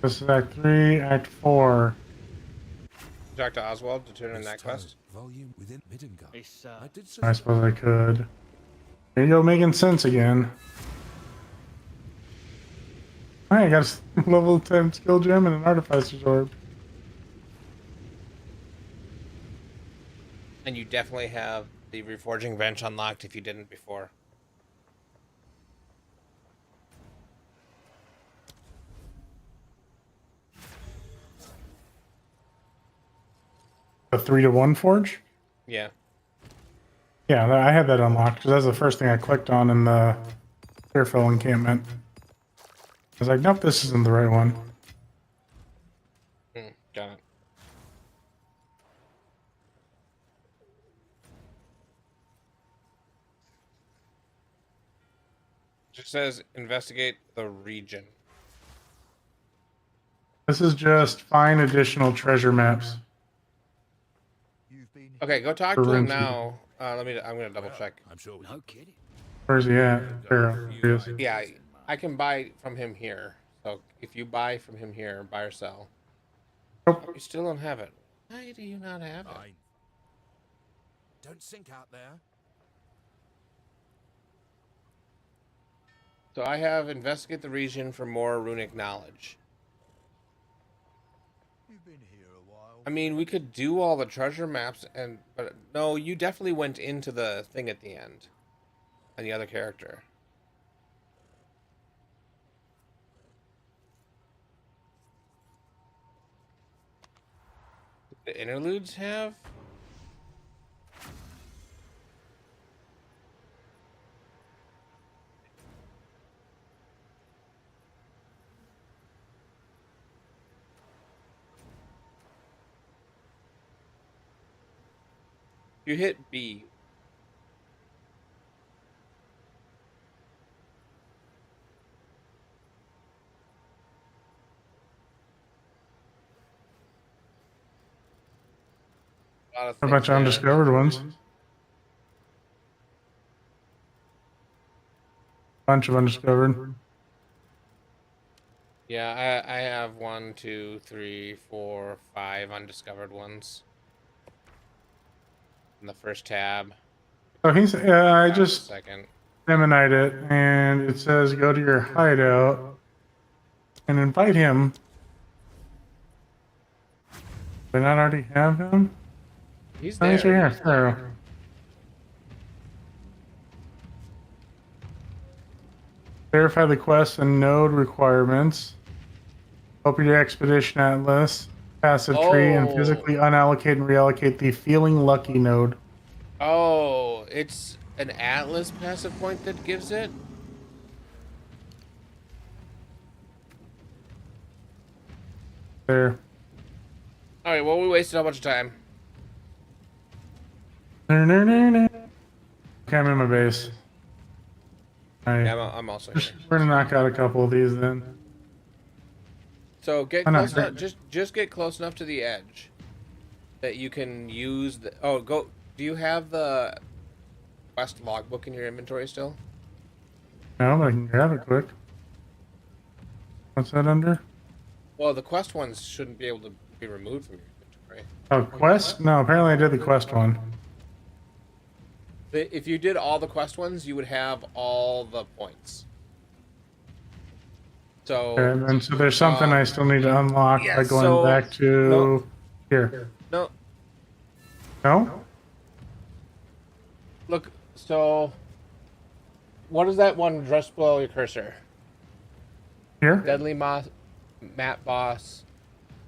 This is Act 3, Act 4. Talk to Oswald to turn in that quest. Volume within Midgard. It's I did so. I suppose I could. There you go, making sense again. Alright, I got a level 10 skill gem and an artificer's orb. And you definitely have the reforging bench unlocked if you didn't before. A 3-to-1 forge? Yeah. Yeah, I had that unlocked because that's the first thing I clicked on in the Clearfill encampment. I was like, nope, this isn't the right one. Got it. Just says investigate the region. This is just find additional treasure maps. Okay, go talk to him now. I'm gonna double check. I'm sure. no kidding. Where's he at? Pharaoh. Here he is. Yeah, I can buy from him here. So if you buy from him here, buy or sell. Nope. You still don't have it. Why do you not have it? Fine. Don't sink out there. So I have investigate the region for more runic knowledge. You've been here a while. I mean, we could do all the treasure maps, but no, you definitely went into the thing at the end, and the other character. The interludes have? You hit B. A lot of A things bunch of there. undiscovered ones. Bunch of undiscovered. Yeah, I have 1, 2, 3, 4, 5 undiscovered ones in the first tab. So he's. I just Second. emanite it, and it says go to your hideout and invite him. Did I not already have him? He's Oh, there. he's right here. Pharaoh. Verify the quest and node requirements. Open your expedition atlas, passive tree, and physically unallocate and reallocate the feeling lucky node. Oh, it's an Atlas passive point that gives it? There. Alright, well, we wasted a bunch of time. Okay, I'm in my base. Yeah, I'm also here. We're gonna knock out a couple of these then. So get Oh, no, close enough, just get close enough to the edge that you can use the... Oh, go... Do you have the quest logbook in your inventory still? No, but I can grab it quick. What's that under? Well, the quest ones shouldn't be able to be removed from your inventory. Oh, quest? No, apparently I did the quest one. If you did all the quest ones, you would have all the points. So... Okay, and then so there's something I still need to unlock yeah, by going so- back to here. No, No? look, so... What is that one just below your cursor? Here? Deadly Map Boss,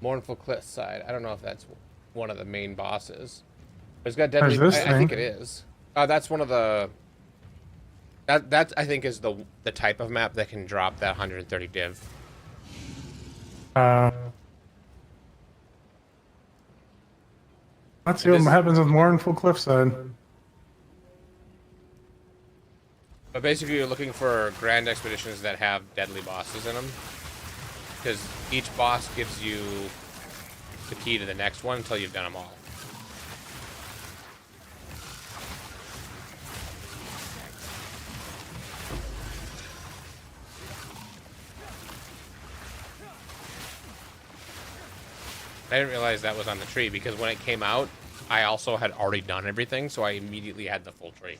Mournful Cliffside. I don't know if that's one of the main bosses. But it's got Deadly... There's this I think thing. it is. That's one of the... That I think is the type of map that can drop that 130 div. Let's see what happens with Mournful Cliffside. But basically, you're looking for grand expeditions that have deadly bosses in them. Because each boss gives you the key to the next one until you've done them all. I didn't realize that was on the tree because when it came out, I also had already done everything, so I immediately had the full tree.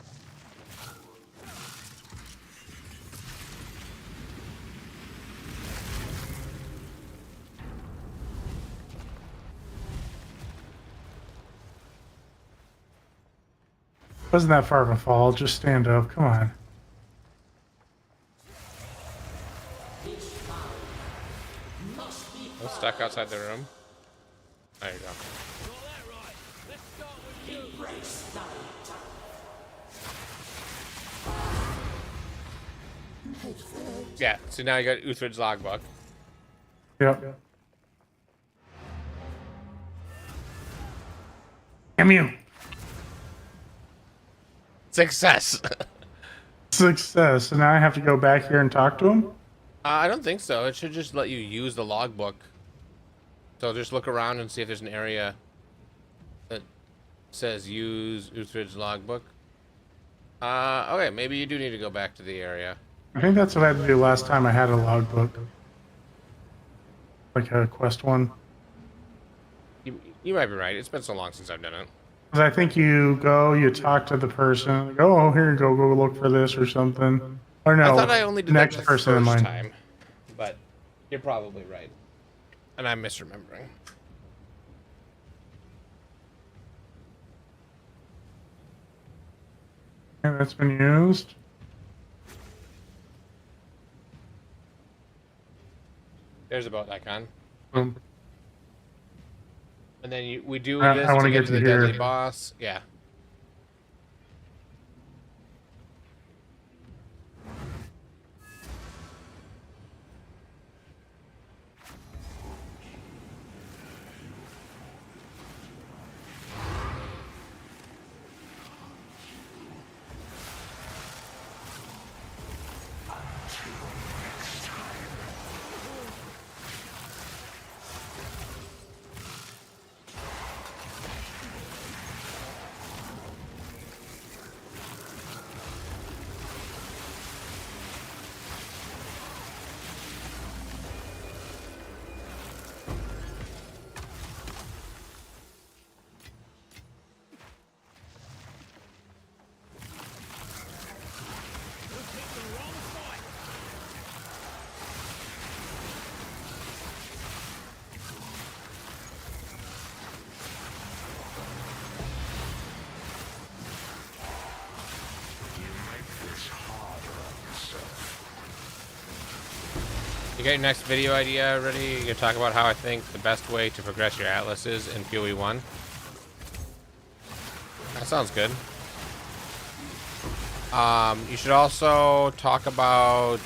Wasn't that far of a fall? Just stand up. Come on. I was stuck outside the room. There you go. Yeah, so now you got Uthrid's logbook. Yep. Damn you. Success! Success. So now I have to go back here and talk to him? I don't think so. It should just let you use the logbook. So just look around and see if there's an area that says use Uthrid's logbook. Okay, maybe you do need to go back to the area. I think that's what I had to do last time I had a logbook. Like a quest one. You might be right. It's been so long since I've done it. Because I think you go, you talk to the person, like, oh, here you go, go look for this or something. Or no, I thought I only did next that the person in first line. time, but you're probably right, and I'm misremembering. Yeah, that's been used. There's a boat icon, Boom. and then we do I this wanna to get get to the to here. deadly boss. Yeah. You got your next video idea ready? You gonna talk about how I think the best way to progress your atlas is in PoE 1? That sounds good. You should also talk about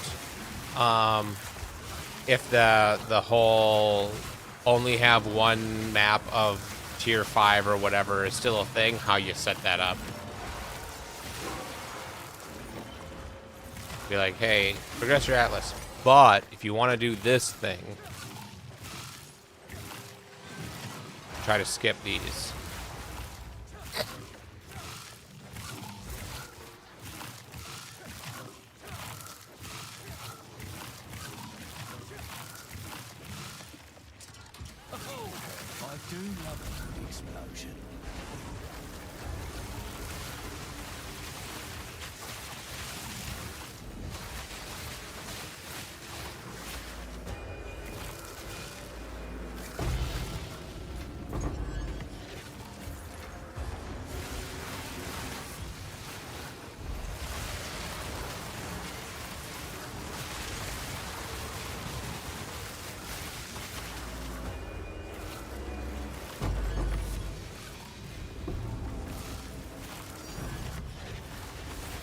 if the whole only have one map of tier 5 or whatever is still a thing, how you set that up. Be like, hey, progress your atlas. But if you want to do this thing, try to skip these. I do love a good explosion.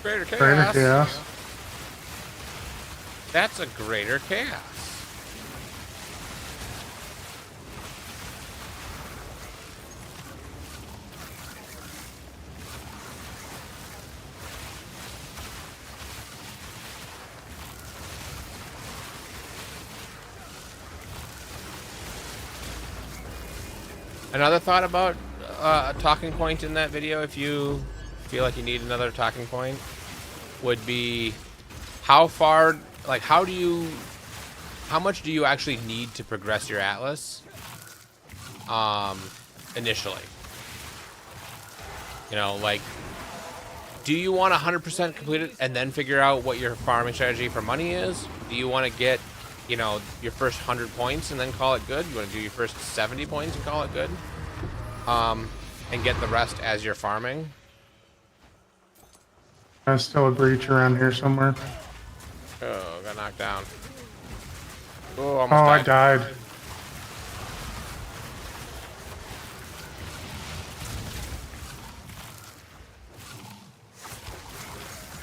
Greater chaos. Greater chaos. That's a greater chaos. Another thought about a talking point in that video, if you feel like you need another talking point, would be how far, like how much do you actually need to progress your atlas initially? You know, like, do you want 100% completed and then figure out what your farming strategy for money is? Do you want to get, you know, your first 100 points and then call it good? You want to do your first 70 points and call it good? And get the rest as you're farming? There's still a breach around here somewhere. Oh, got knocked down. Oh, almost I died. died.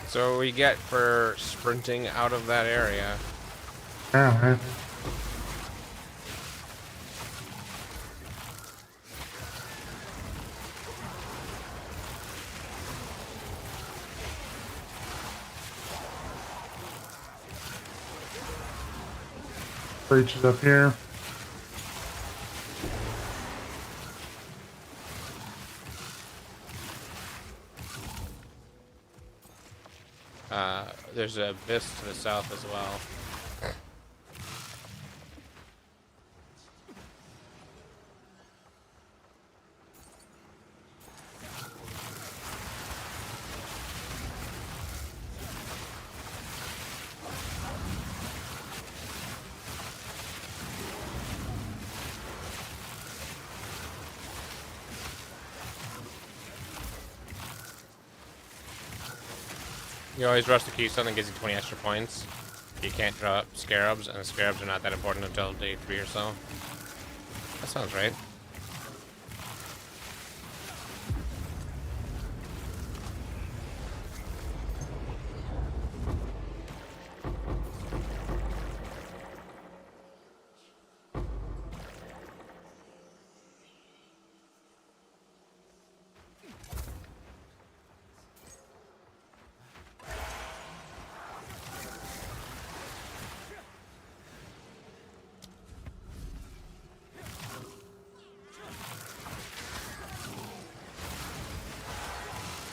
So we get for sprinting out of that area. Yeah, man. Breach is up here. There's a abyss to the south as well. You always rush the Keystone that gives you 20 extra points. You can't drop Scarabs, and the Scarabs are not that important until day 3 or so. That sounds right.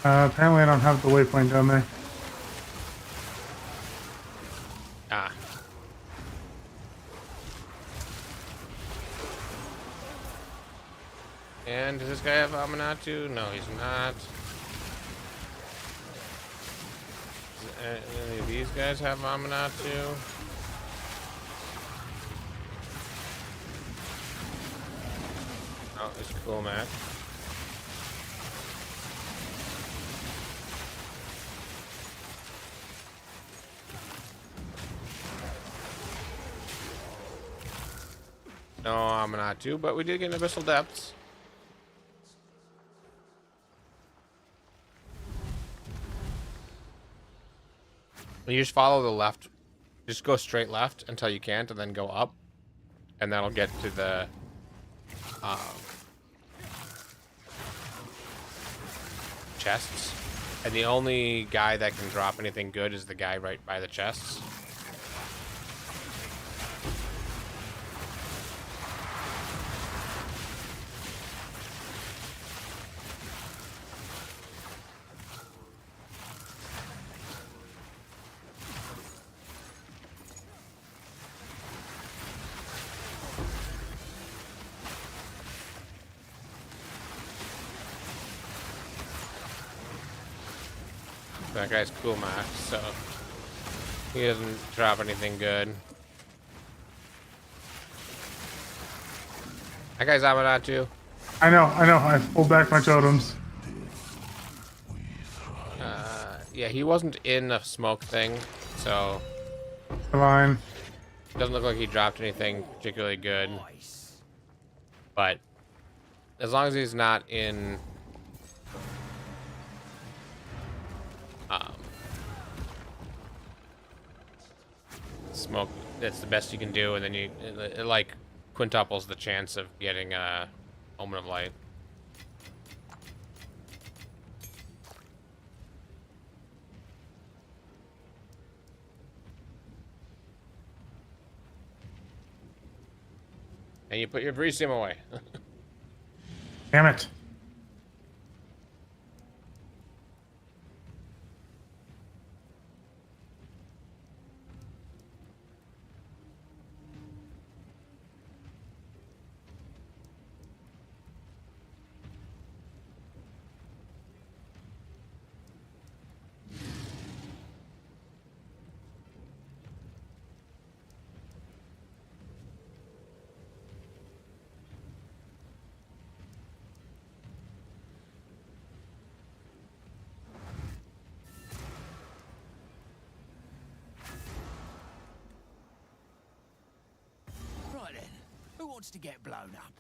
Apparently I don't have the waypoint down there. Ah. And does this guy have Aminatu? No, he's not. Does any of these guys have Aminatu? Oh, it's cool, Matt. No, I'm not to, but we did get Abyssal Depths. You just follow the left. Just go straight left until you can't, and then go up. And that'll get to the... chests. And the only guy that can drop anything good is the guy right by the chests. That guy's cool max, so he doesn't drop anything good. That guy's Amanatu. I know. I pulled back my totems. Yeah, he wasn't in the smoke thing, so Fine. it doesn't look like he dropped anything particularly good. But as long as he's not in smoke, that's the best you can do, and then it like quintuples the chance of getting a Omen of Light. And you put your Vrisium away. Damn it. Right then, who wants to get blown up?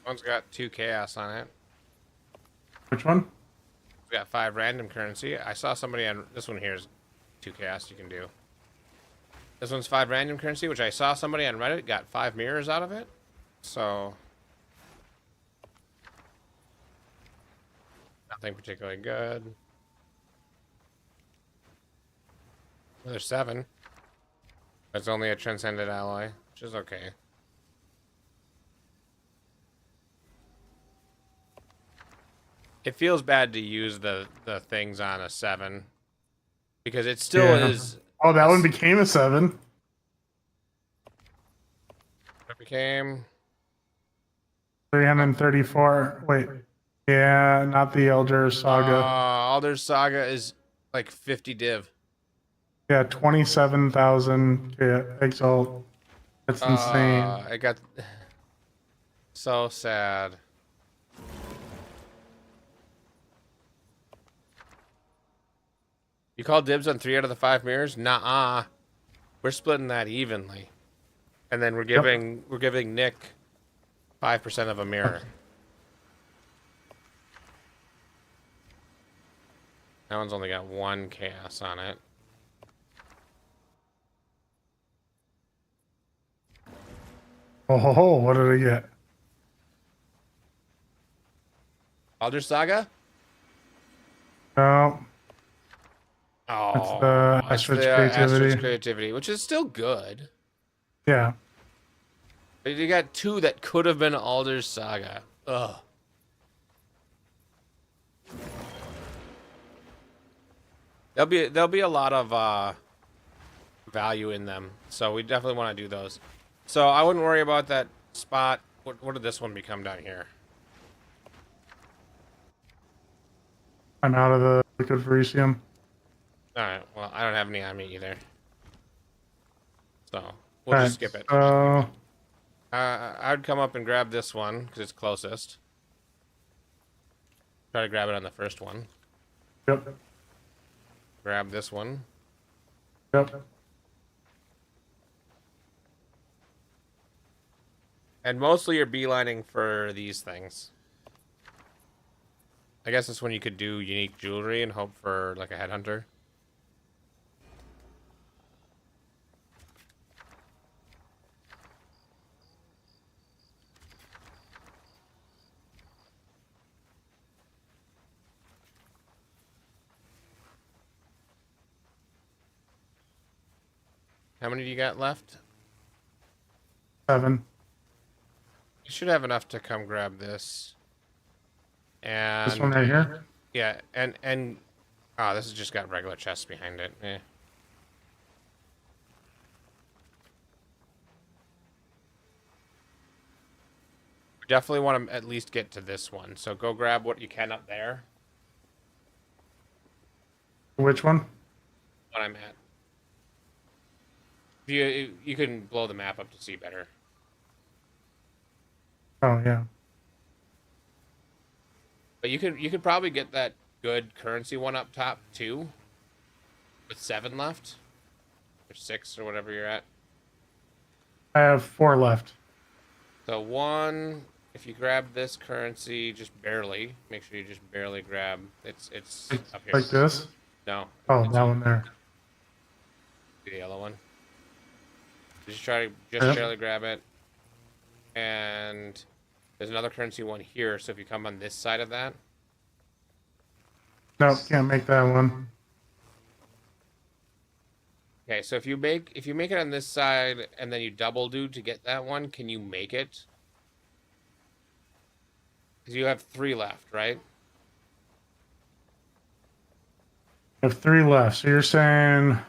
One's got 2 chaos on it. Which one? It's got 5 random currency. I saw somebody on this one here is 2 chaos you can do. This one's 5 random currency, which I saw somebody on Reddit got 5 mirrors out of it. So nothing particularly good. There's 7. It's only a transcended alloy, which is okay. It feels bad to use the things on a 7 because it still is. Oh, that one became a 7. It became 334. Wait. Yeah, not the Elder Saga. Elder Saga is like 50 div. Yeah, 27,000 Exalt. That's insane. I got so sad. You call dibs on 3 out of the 5 mirrors? Nah, we're splitting that evenly, and then we're giving Nick 5% of a mirror. That one's only got 1 chaos on it. Oh, what did I get? Elder Saga? No. Oh, It's the Astrid's Creativity. Astrid's Creativity, which is still good. Yeah. But you got 2 that could have been Alder's Saga. Ugh. There'll be a lot of value in them, so we definitely want to do those. So I wouldn't worry about that spot. What did this one become down here? I'm out of the liquid Verisium. Alright, well, I don't have any on me either. So, we'll just skip it. I would come up and grab this one, because it's closest. Try to grab it on the first one. Yep. grab this one. Yep. And mostly you're beelining for these things. I guess this one you could do unique jewelry and hope for like a headhunter. How many do you got left? 7. You should have enough to come grab this. And This one right here? yeah, and this has just got regular chests behind it. Eh. Definitely want to at least get to this one. So go grab what you can up there. Which one? What I'm at. You can blow the map up to see better. Oh, yeah. But you could probably get that good currency one up top too. With 7 left. Or 6 or whatever you're at. I have 4 left. So 1, if you grab this currency just barely, make sure you just barely grab it's up here. Like this? No. Oh, that one there. The yellow one. Just try to Yep. barely grab it. And there's another currency one here, so if you come on this side of that. Nope, can't make that one. Okay, so if you make it on this side and then you double do to get that one, can you make it? Because you have 3 left, right? I have 3 left. So you're saying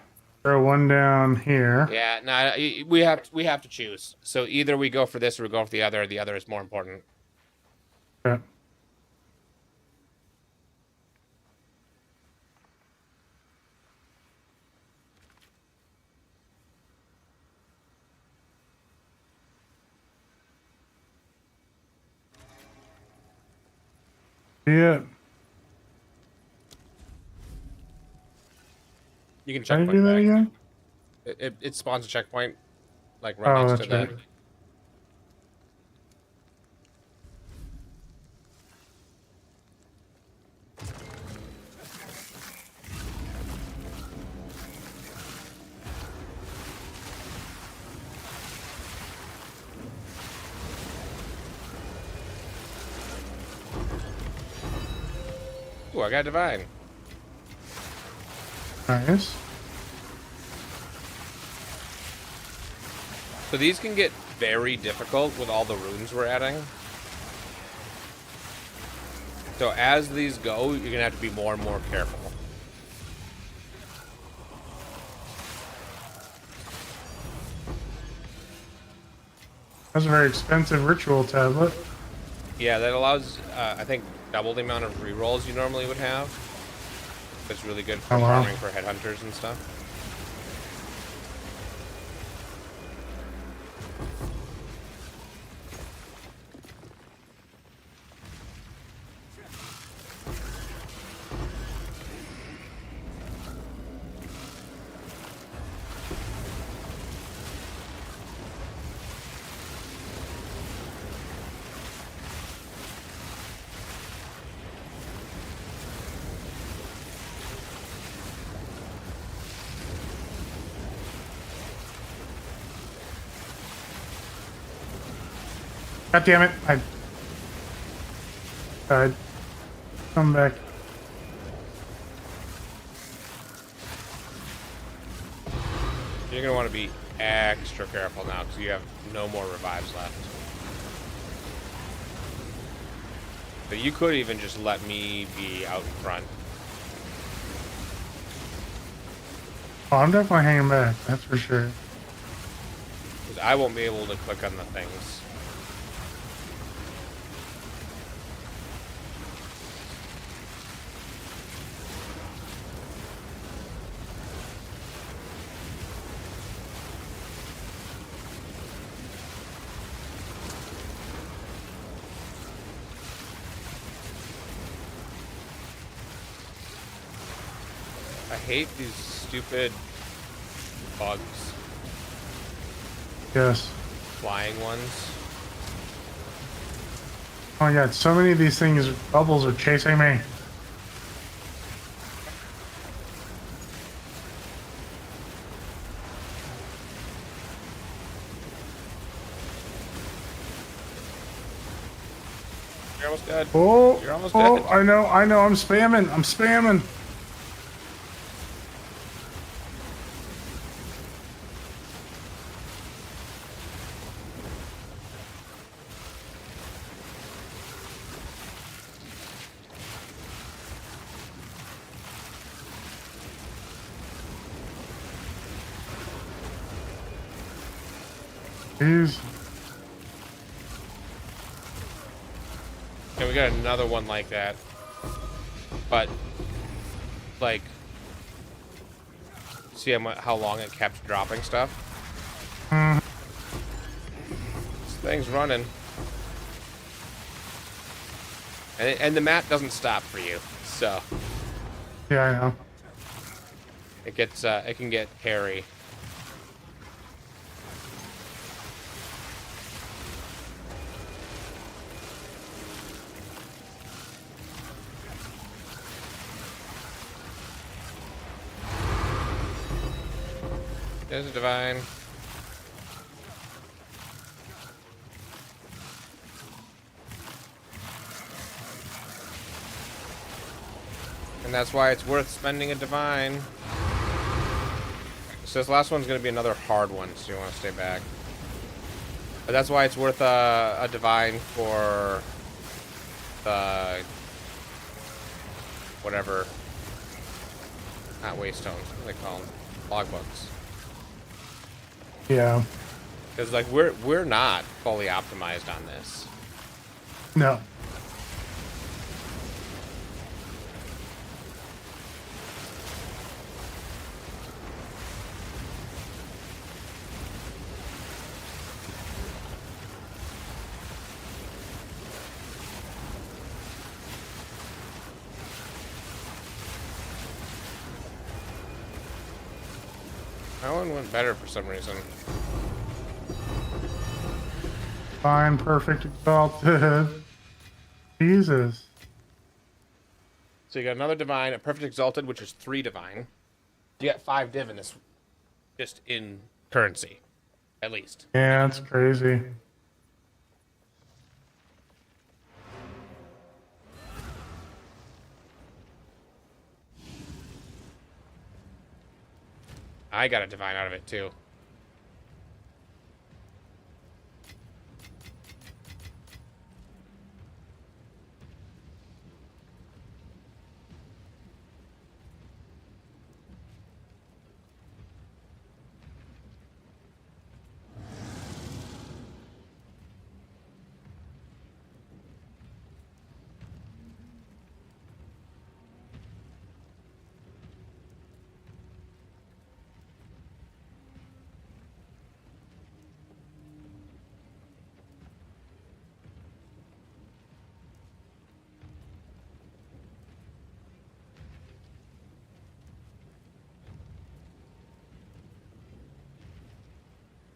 throw one down here. Yeah, no, we have to choose. So either we go for this or we go for the other. The other is more important. Okay. Yeah. You can Can I checkpoint do that back. again? It spawns a checkpoint, like right Oh, next that's to right. that. Ooh, I got divine. Nice. So these can get very difficult with all the runes we're adding. So as these go, you're gonna have to be more and more careful. That's a very expensive ritual tablet. Yeah, that allows, I think, double the amount of rerolls you normally would have. It's really good for Oh, wow. farming for headhunters and stuff. God damn it. I died. Come back. You're gonna want to be extra careful now because you have no more revives left. But you could even just let me be out in front. Oh, I'm definitely hanging back. That's for sure. Because I won't be able to click on the things. I hate these stupid bugs. Yes. Flying ones. Oh my god, so many of these things, bubbles are chasing me. You're almost dead. Oh, You're almost oh, dead. I know, I'm spamming, I'm spamming. Jeez. And we got another one like that. But, like, see how long it kept dropping stuff? This thing's running. And the map doesn't stop for you, so Yeah, I know. it can get hairy. There's a divine. And that's why it's worth spending a divine. So this last one's going to be another hard one, so you want to stay back. But that's why it's worth a divine for the whatever. Not waystones, what do they call them? Logbooks. Yeah. Because like we're not fully optimized on this. No. That one went better for some reason. Fine, perfect, exalted. Jesus. So you got another divine, a perfect exalted, which is 3 divine. You got 5 div in this, just in currency, at least. Yeah, that's crazy. I got a divine out of it too.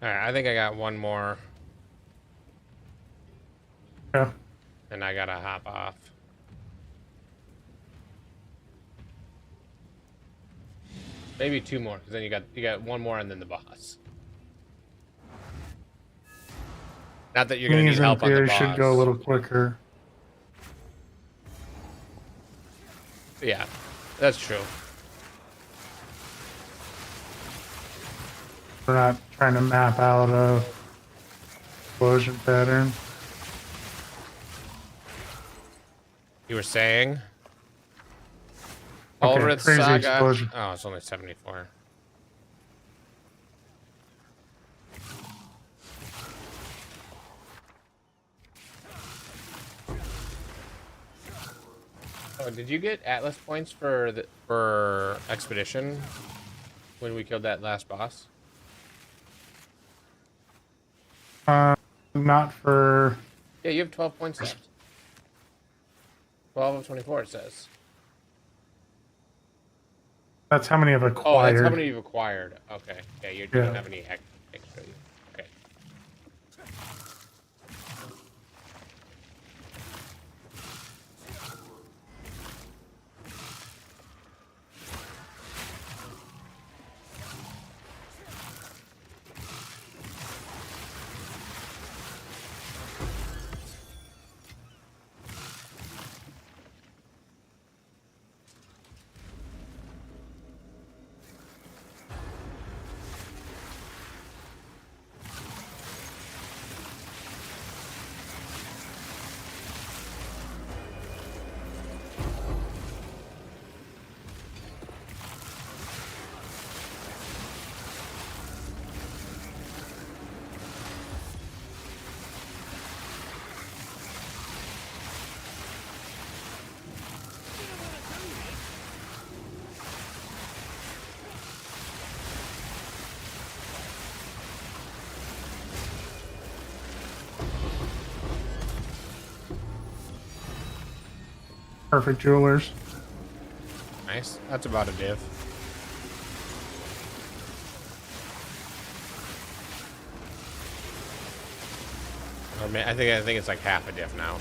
Alright, I think I got one more. Yeah. And I gotta hop off. Maybe 2 more, because then you got 1 more and then the boss. Not that you're gonna need Things in help on the theory boss. should go a little quicker. Yeah, that's true. We're not trying to map out a explosion pattern. You were saying? Okay, Ulrith crazy Saga. explosion. Oh, it's only 74. Oh, did you get Atlas points for expedition when we killed that last boss? Not for... Yeah, you have 12 points left. 12 of 24, it says. That's how many I've acquired. Oh, that's how many you've acquired. Okay. Yeah, you Yeah. don't have any extra. Okay. Perfect jewelers. Nice. That's about a div. Or I think it's like half a div now.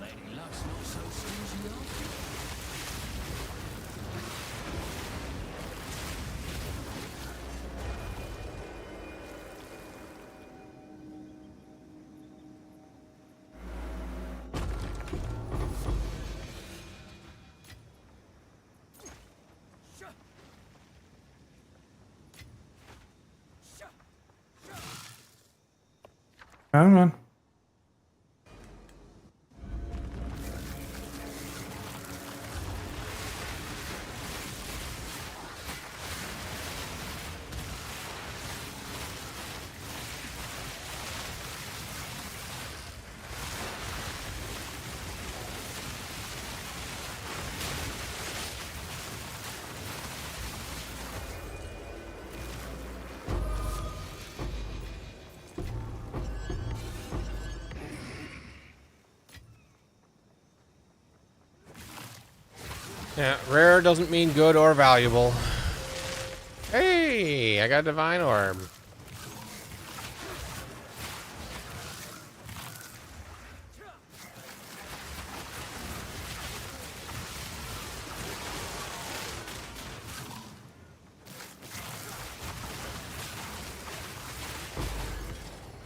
Lady Luck's not so stingy, are Oh man. Yeah, rare doesn't mean good or valuable. Hey, I got a divine orb.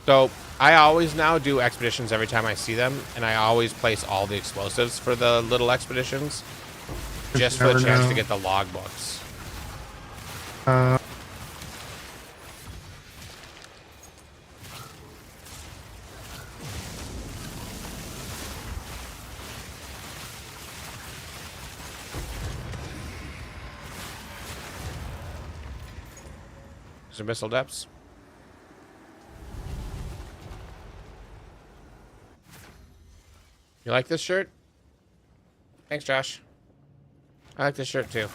So I always now do expeditions every time I see them, and I always place all the explosives for the little expeditions, just for the never chance know. to get the logbooks. Some missile depths. You like this shirt? Thanks, Josh. I like this shirt too.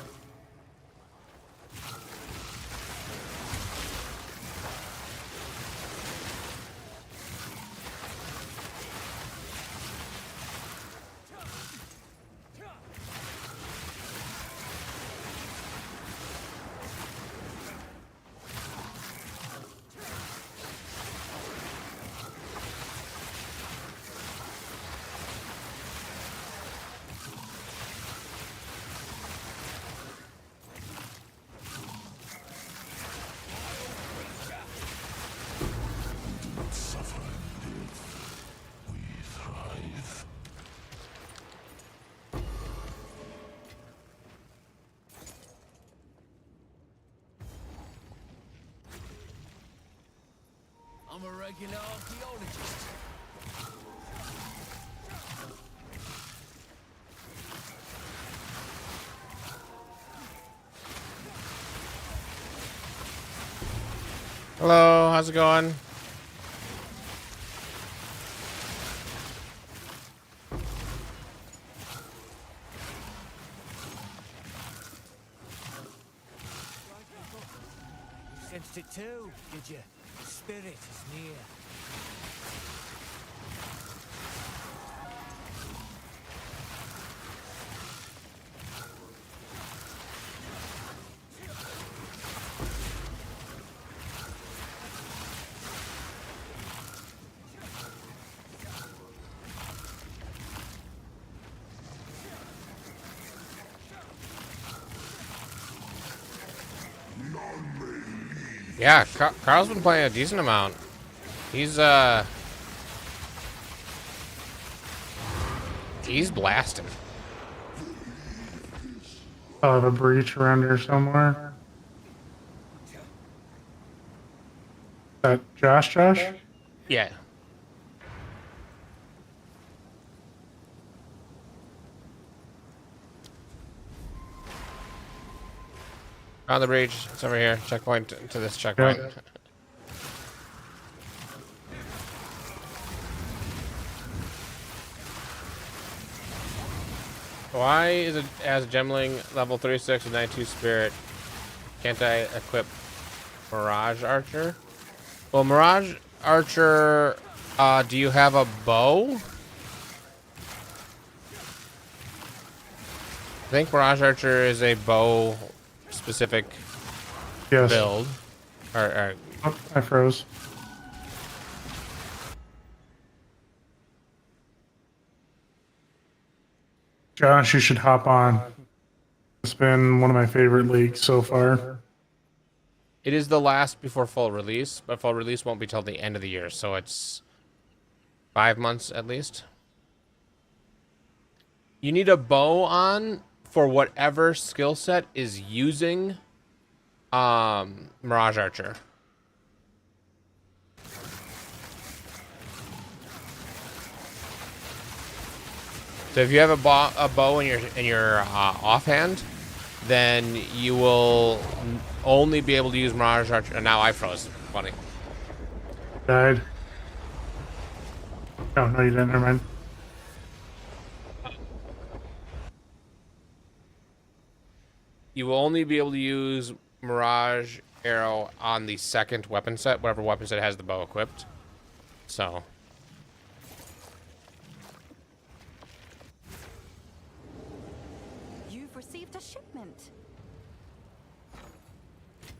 I'm a regular archaeologist. Hello, how's it going? You sensed it too, did you? The spirit is near. Yeah, Carl's been playing a decent amount. He's blasting. I'll have a breach around here somewhere. Is that Josh? Yeah. On the breach. It's over here. Checkpoint to this checkpoint. Yeah. Why is it as a Gemling level 36 with 92 spirit? Can't I equip Mirage Archer? Well, Mirage Archer, do you have a bow? I think Mirage Archer is a bow specific Yes. build. Or Oh, I froze. Josh, you should hop on. It's been one of my favorite leagues so far. it is the last before full release, but full release won't be till the end of the year, so it's 5 months at least. You need a bow on for whatever skill set is using Mirage Archer. So if you have a bow in your offhand, then you will only be able to use Mirage Archer. And now I froze. Funny. Died. Oh, no, you didn't. Never mind. You will only be able to use Mirage Arrow on the second weapon set, whatever weapon set has the bow equipped. So. You've received a shipment.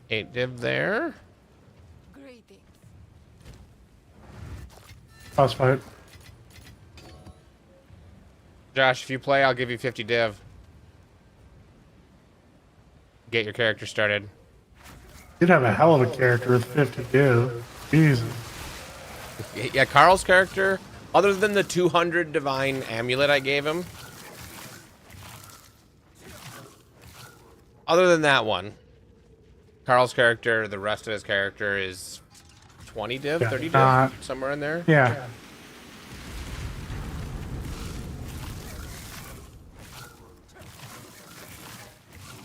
8 div there. Greetings. Boss fight. Josh, if you play, I'll give you 50 div. Get your character started. You'd have a hell of a character with 50 div. Jesus. Yeah, Carl's character, other than the 200 divine amulet I gave him, other than that one, Carl's character, the rest of his character is 20 div, Yeah, 30 div, somewhere in there. Yeah.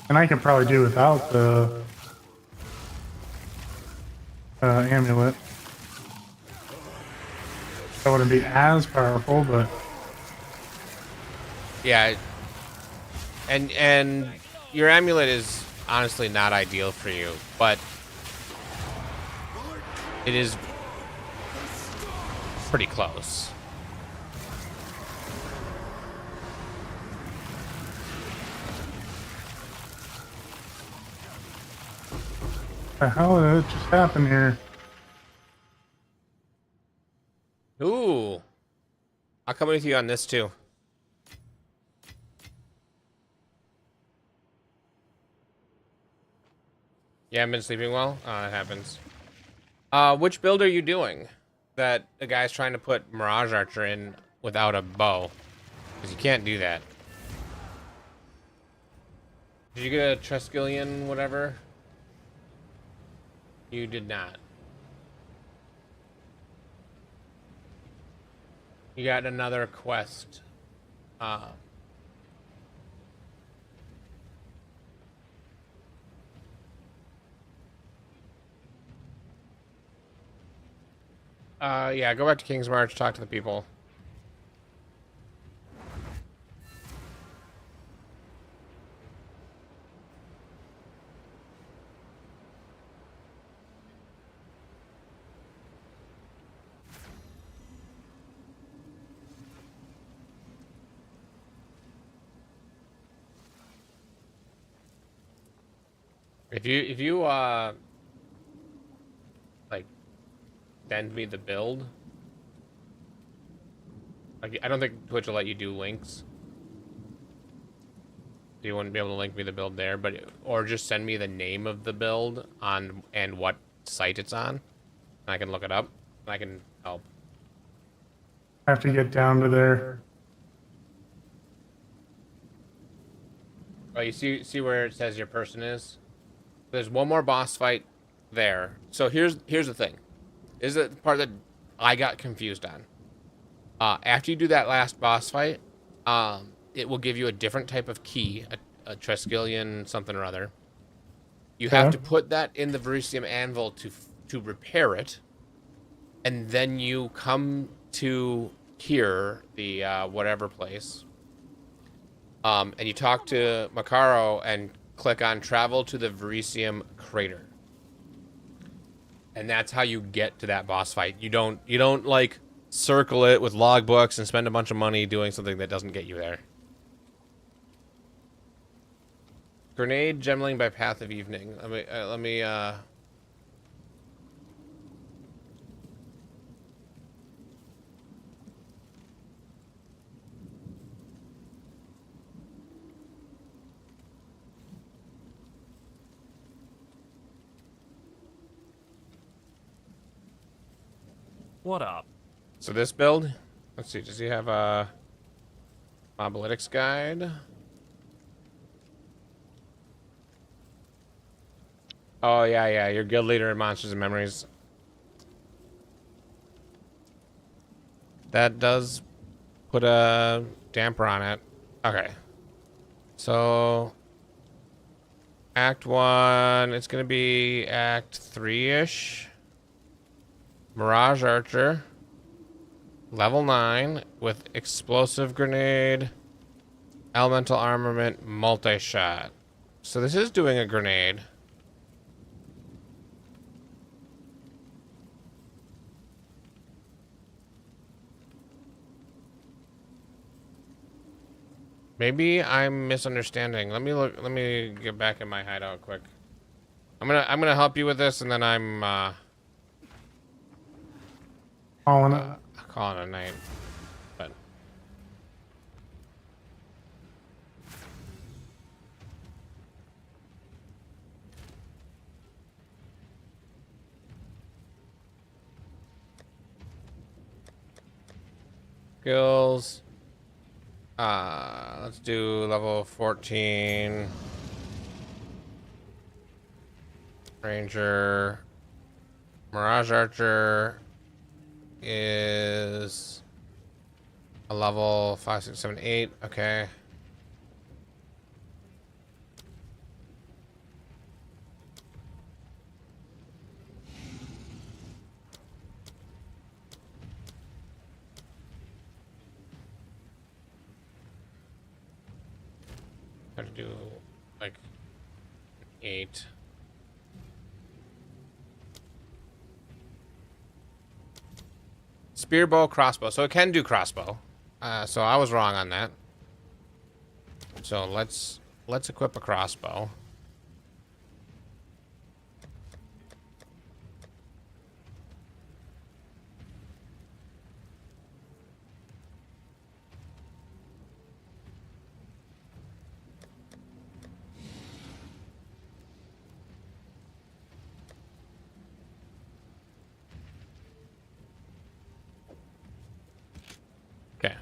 And I could probably do without the amulet. That wouldn't be as powerful, but Yeah, and your amulet is honestly not ideal for you, but it is pretty close. the hell did it just happen here? Ooh, I'll come with you on this too. You haven't been sleeping well? Oh, that happens. Which build are you doing? That the guy's trying to put Mirage Archer in without a bow. Because you can't do that. Did you get a Treskillian whatever? You did not. You got another quest. Yeah, go back to King's March, talk to the people. If you like send me the build, like I don't think Twitch will let you do links. You wouldn't be able to link me the build there, but or just send me the name of the build on and what site it's on. And I can look it up. And I can help. I have to get down to there. Oh, you see where it says your person is? There's one more boss fight there. So here's the thing. This is the part that I got confused on. After you do that last boss fight, it will give you a different type of key, a Triskelion something or other. You have to put that in the Verisium Anvil to repair it, and then you come to here, the whatever place, and you talk to Makaro and click on travel to the Verisium crater, and that's how you get to that boss fight. You don't like circle it with logbooks and spend a bunch of money doing something that doesn't get you there. Grenade Gemling by Path of Evening. Let me What up? So this build, let's see, does he have a Mobalytics guide? Oh, yeah, your guild leader in Monsters and Memories. That does put a damper on it. Okay. So, Act 1, it's going to be Act 3-ish. Mirage Archer. Level 9 with Explosive Grenade, Elemental Armament, Multi-Shot. So this is doing a grenade. Maybe I'm misunderstanding. Let me get back in my hideout quick. I'm gonna help you with this, and then I'm Calling it. calling it a night. But skills. Let's do level 14. Ranger. Mirage Archer is a level 5, 6, 7, 8. Okay. Have to do like 8. Spear, bow, crossbow. So it can do crossbow. So I was wrong on that. So let's equip a crossbow. Okay.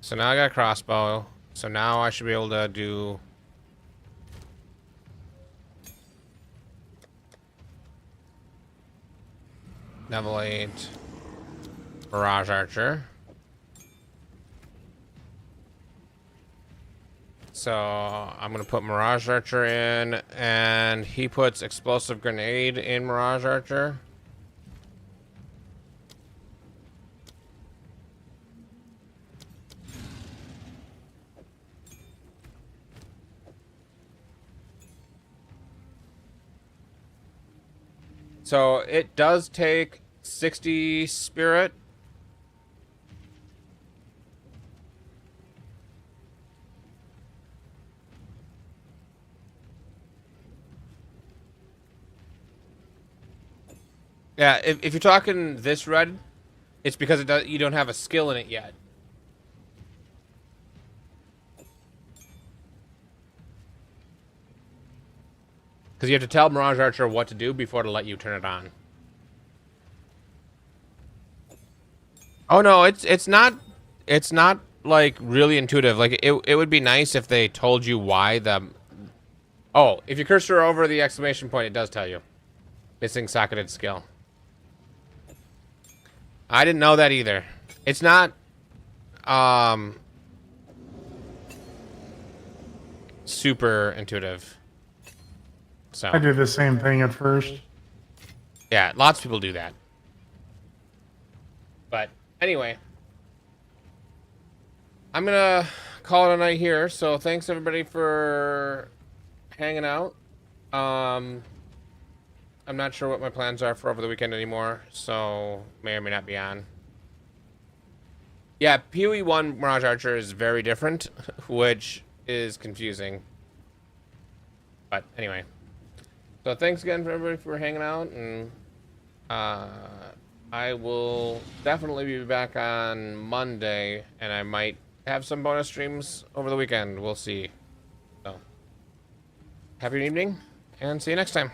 So now I got a crossbow. So now I should be able to do level 8 Mirage Archer. So I'm gonna put Mirage Archer in, and he puts Explosive Grenade in Mirage Archer. So it does take 60 spirit. Yeah, if you're talking this red, it's because you don't have a skill in it yet. Because you have to tell Mirage Archer what to do before to let you turn it on. Oh no, it's not like really intuitive. Like it would be nice if they told you why the. Oh, if you cursor over the exclamation point, it does tell you. Missing socketed skill. I didn't know that either. It's not super intuitive. So I did the same thing at first. yeah, lots of people do that. But anyway, I'm gonna call it a night here. So thanks everybody for hanging out. I'm not sure what my plans are for over the weekend anymore, so may or may not be on. Yeah, PoE 1 Mirage Archer is very different, which is confusing. But anyway. So thanks again for everybody for hanging out, and I will definitely be back on Monday, and I might have some bonus streams over the weekend. We'll see. So, have a good evening, and see you next time.